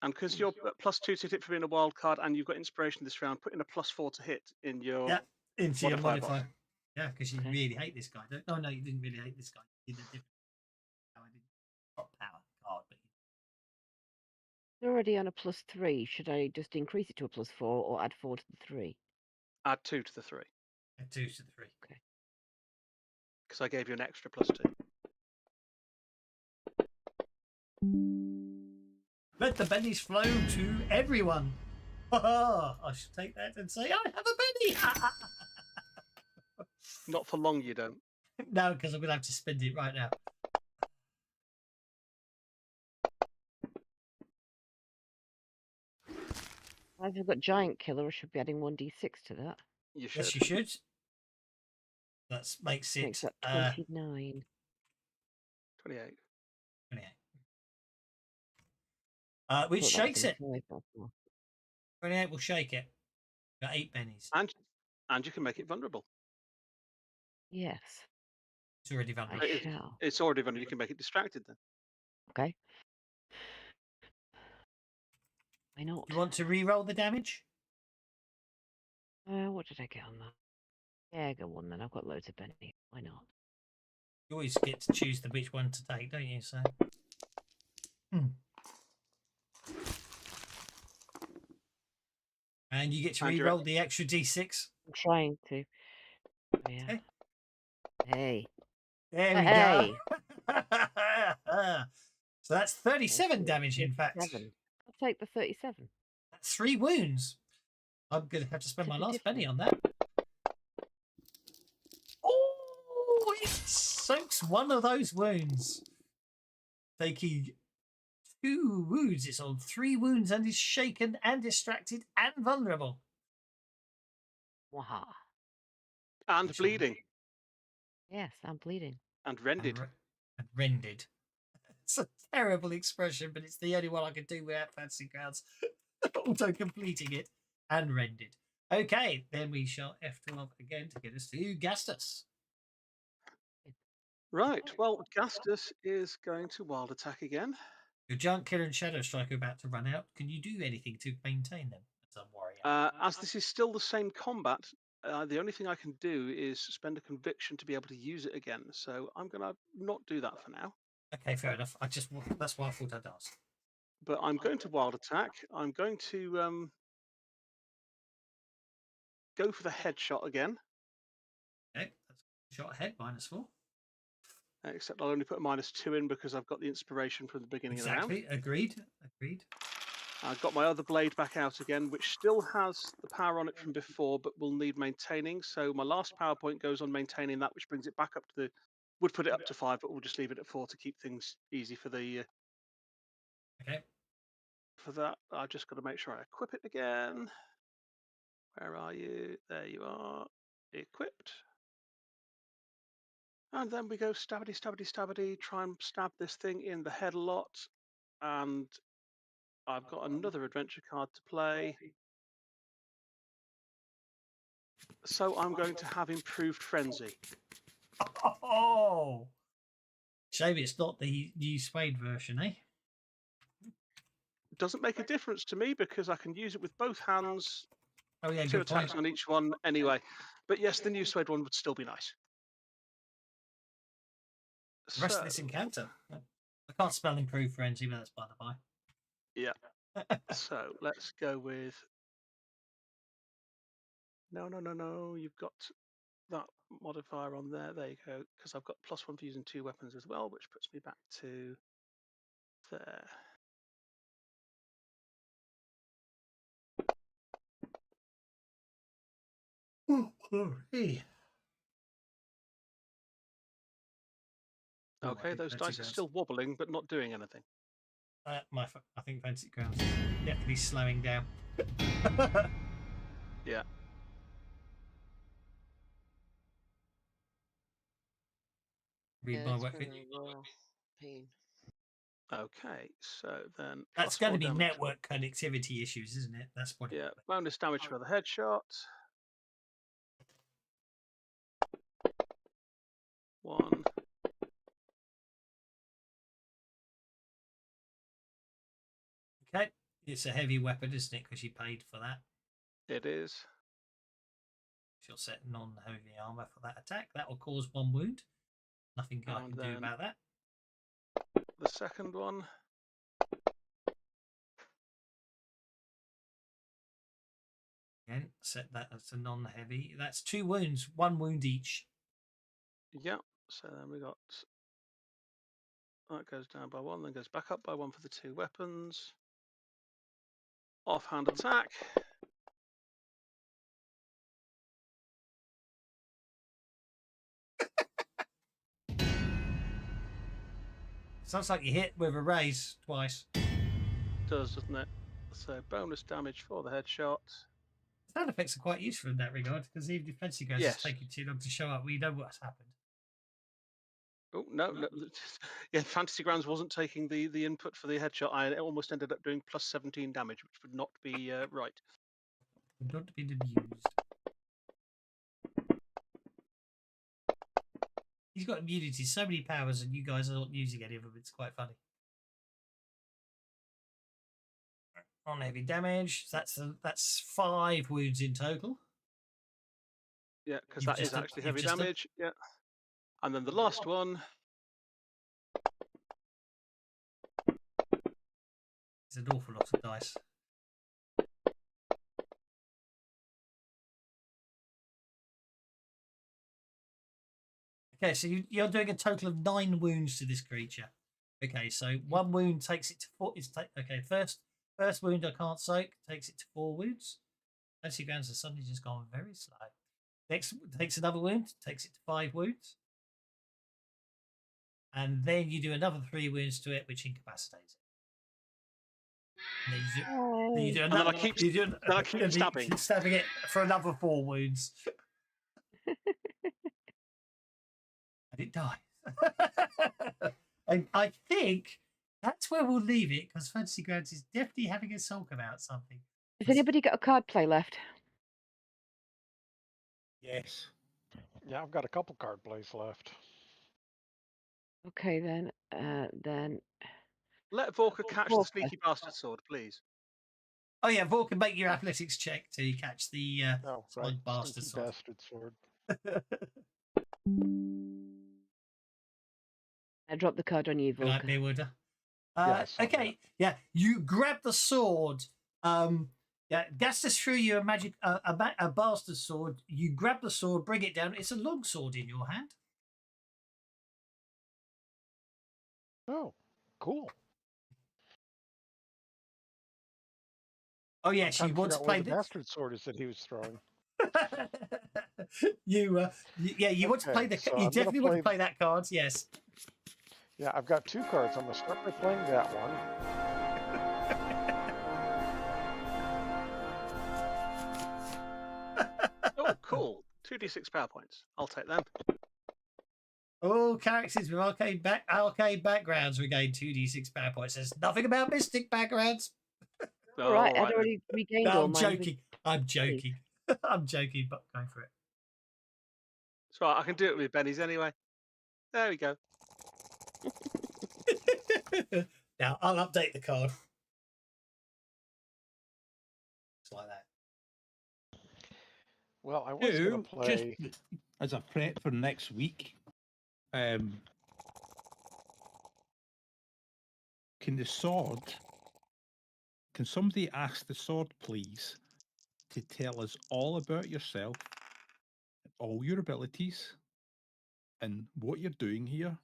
And because you're at +2 to hit for being a wild card, and you've got inspiration this round, put in a +4 to hit in your into your modifier box. modifier. Yeah, because you really hate this guy. No, you didn't really hate this guy. You did a different. I didn't power card, but You're already on a +3. Should I just increase it to a +4 or add 4 to the 3? Add 2 to the 3. Add 2 to the 3. Okay. Because I gave you an extra +2. Let the bennies flow to everyone. I should take that and say, I have a benny. Not for long, you don't. No, because I'm going to have to spend it right now. I've got Giant Killer. I should be adding 1d6 to that. You should. Yes, you should. That makes it Makes that 29. 28. 28. Which shakes it. 5, 28 will shake it. Got 8 bennies. And you can make it vulnerable. Yes. It's already vulnerable. I shall. It's already vulnerable. You can make it distracted then. Okay. Why not? You want to re-roll the damage? What did I get on that? Yeah, go on then. I've got loads of bennies. Why not? You always get to choose which one to take, don't you? So. And you get to re-roll the extra d6. I'm trying to. Oh, yeah. Okay. Hey. There we go. So that's 37 damage, in fact. 37. I'll take the 37. That's 3 wounds. I'm going to have to spend To my the last penny different. on that. Oh, it soaks one of those wounds. Taking 2 wounds. It's on 3 wounds and is shaken and distracted and vulnerable. Waha. And Which will- bleeding. Yes, I'm bleeding. And rended. And rended. It's a terrible expression, but it's the only one I can do without fancy crowds. Auto completing it and rendered. Okay, then we shall F12 again to get us to Gastus. Right. Well, Gastus is going to wild attack again. Your Giant Killer and Shadow Strike are about to run out. Can you do anything to maintain them as a warrior? As this is still the same combat, the only thing I can do is spend a conviction to be able to use it again. So I'm going to not do that for now. Okay, fair enough. That's why I thought I'd ask. But I'm going to wild attack. I'm going to go for the headshot again. Okay, that's shot ahead, -4. Except I'll only put a -2 in because I've got the inspiration from the beginning of the round. Exactly, agreed. I've got my other blade back out again, which still has the power on it from before, but will need maintaining. So my last power point goes on maintaining that, which brings it back up to the. Would put it up to 5, but we'll just leave it at 4 to keep things easy for the. Okay. For that, I just got to make sure I equip it again. Where are you? There you are. Equipped. And then we go stabbity, stabbity, stabbity, try and stab this thing in the head a lot. And I've got another adventure card to play. So I'm going to have improved frenzy. Oh! Shame it's not the new Spade version, eh? Doesn't make a difference to me because I can use it with both hands. Oh yeah, 2 good attacks point. on each one anyway. But yes, the new Suede one would still be nice. The rest of this encounter. I can't spell improve frenzy, but that's by the by. Yeah. So let's go with. No. You've got that modifier on there. There you go. Because I've got +1 for using 2 weapons as well, which puts me back to there. Hey. Okay, those dice are still wobbling, but not doing anything. I think Fancy Grounds definitely slowing down. Yeah. Read Yeah, my it's work. been a real pain. Okay, so then That's +4 going to be damage. network connectivity issues, isn't it? That's what. Yeah, bonus damage for the headshot. 1. Okay, it's a heavy weapon, isn't it? Because you paid for that. It is. She'll set non-heavy armor for that attack. That will cause 1 wound. Nothing I And can do then about that. the second one. Again, set that as a non-heavy. That's 2 wounds, 1 wound each. Yeah, so then we got. That goes down by 1, then goes back up by 1 for the 2 weapons. Offhand attack. Sounds like you hit with a raise twice. Does, doesn't it? So bonus damage for the headshot. Sound effects are quite useful in that regard because even if Fancy Grounds Yes. is taking too long to show up, we know what's happened. Oh, no. Yeah, Fantasy Grounds wasn't taking the input for the headshot. I almost ended up doing +17 damage, which would not be right. Not been abused. He's got immunity, so many powers, and you guys are not using any of them. It's quite funny. On heavy damage, that's 5 wounds in total. Yeah, because You've that is just done- actually you've heavy just done- damage. Yeah. And then the last one. It's an awful lot of dice. Okay, so you're doing a total of 9 wounds to this creature. Okay, so 1 wound takes it to 4. Okay, first wound I can't soak takes it to 4 wounds. Fancy Grounds has suddenly just gone very slow. Next, takes another wound, takes it to 5 wounds. And then you do another 3 wounds to it, which incapacitates it. And then you do And then another, I keep, you do, then I keep and you stabbing. keep stabbing it for another 4 wounds. And it dies. And I think that's where we'll leave it, because Fantasy Grounds is definitely having a sulk about something. Has anybody got a card play left? Yes. Yeah, I've got a couple card plays left. Okay, then. Let Vorka catch the Vorka. sneaky bastard sword, please. Oh yeah, Vor can make your athletics check to catch the Oh, smug right. bastard Stinky sword. bastard sword. I dropped the card on you, Good night, Vorka. Beerwooder. Yeah, I saw Okay, yeah, you grab the sword. Gastus threw you a magic, a bastard sword. You grab the sword, bring it down. It's a long sword in your hand. Oh, cool. Oh yes, I you want to forgot play where the this. bastard sword is that he was throwing. You want to play Okay, the. so You I'm gonna definitely want to play- play that card. Yes. Yeah, I've got 2 cards. I'm going to start by playing that one. Oh, cool. 2d6 power points. I'll take them. All characters with arcade backgrounds regain 2d6 power points. There's nothing about mystic backgrounds. All right, All I'd then. already regained No, all I'm mine. joking. I'm joking. I'm joking, but go for It's right, I can do it with bennies anyway. There we go. it. Now I'll update the card. Just like that. Well, I was going to play. Just as a prep for next week, can somebody ask the sword, please, to tell us all about yourself, all your abilities, and what you're doing here,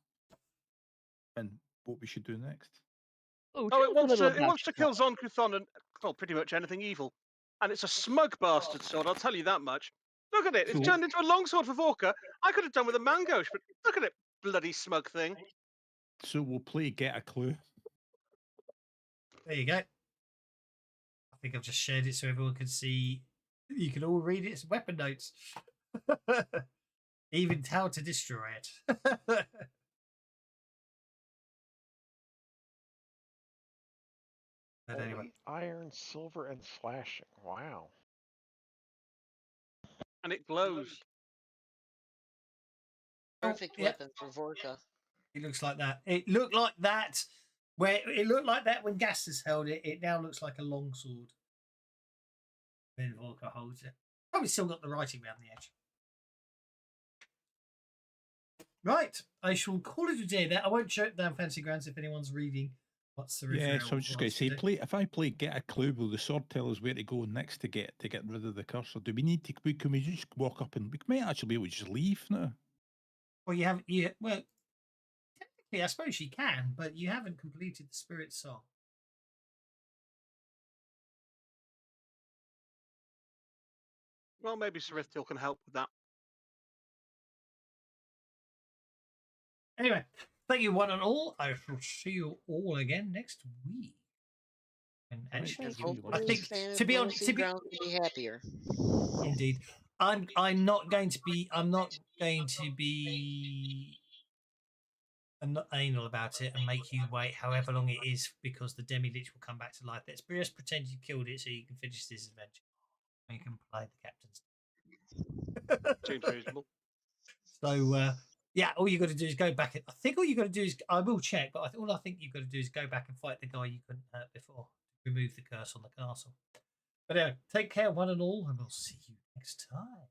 and what we should do next? Oh, Oh, tell it us a wants little to about kill yourself. Zonkuthon and, well, pretty much anything evil. And it's a smug bastard sword, I'll tell you that much. Look at it, it's So- turned into a longsword for Vorka. I could have done with a mangosh, but look at it, bloody smug thing. So we'll play Get a Clue. There you go. I think I've just shared it so everyone can see. You can all read its weapon notes. Even how to destroy it. But anyway. Only iron, silver, and slashing. Wow. And it glows. Perfect yeah. weapon for Vorka. It looks like that. It looked like that when Gastus held it. It now looks like a long sword. When Volker holds it. Probably still got the writing around the edge. Right. I shall call it a day there. I won't shut down Fancy Grounds if anyone's reading what's the Yeah, so I'm just going to say, play. if I play Get a Clue, will the sword tell us where to go next to get rid of the curse, or do we need to? Can we just walk up and we might actually be able to just leave now? Well, well, technically, I suppose you can, but you haven't completed the Spirit Song. Well, maybe Sarithiel can help with that. Anyway, thank you one and all. I shall see you all again next week. And actually, Thank you. Hopefully, I think to be honest, Fantasy Grounds will be happier. indeed, I'm not going to be I'm not anal about it and make you wait however long it is, because the demi lich will come back to life. Let's just pretend you killed it so you can finish this adventure and you can play the captain's. Seems reasonable. So yeah, all you got to do is go back. I think all you got to do is, I will check, but all I think you've got to do is go back and fight the guy you couldn't hurt before. Remove the curse on the castle. But anyway, take care one and all, and we'll see you next time.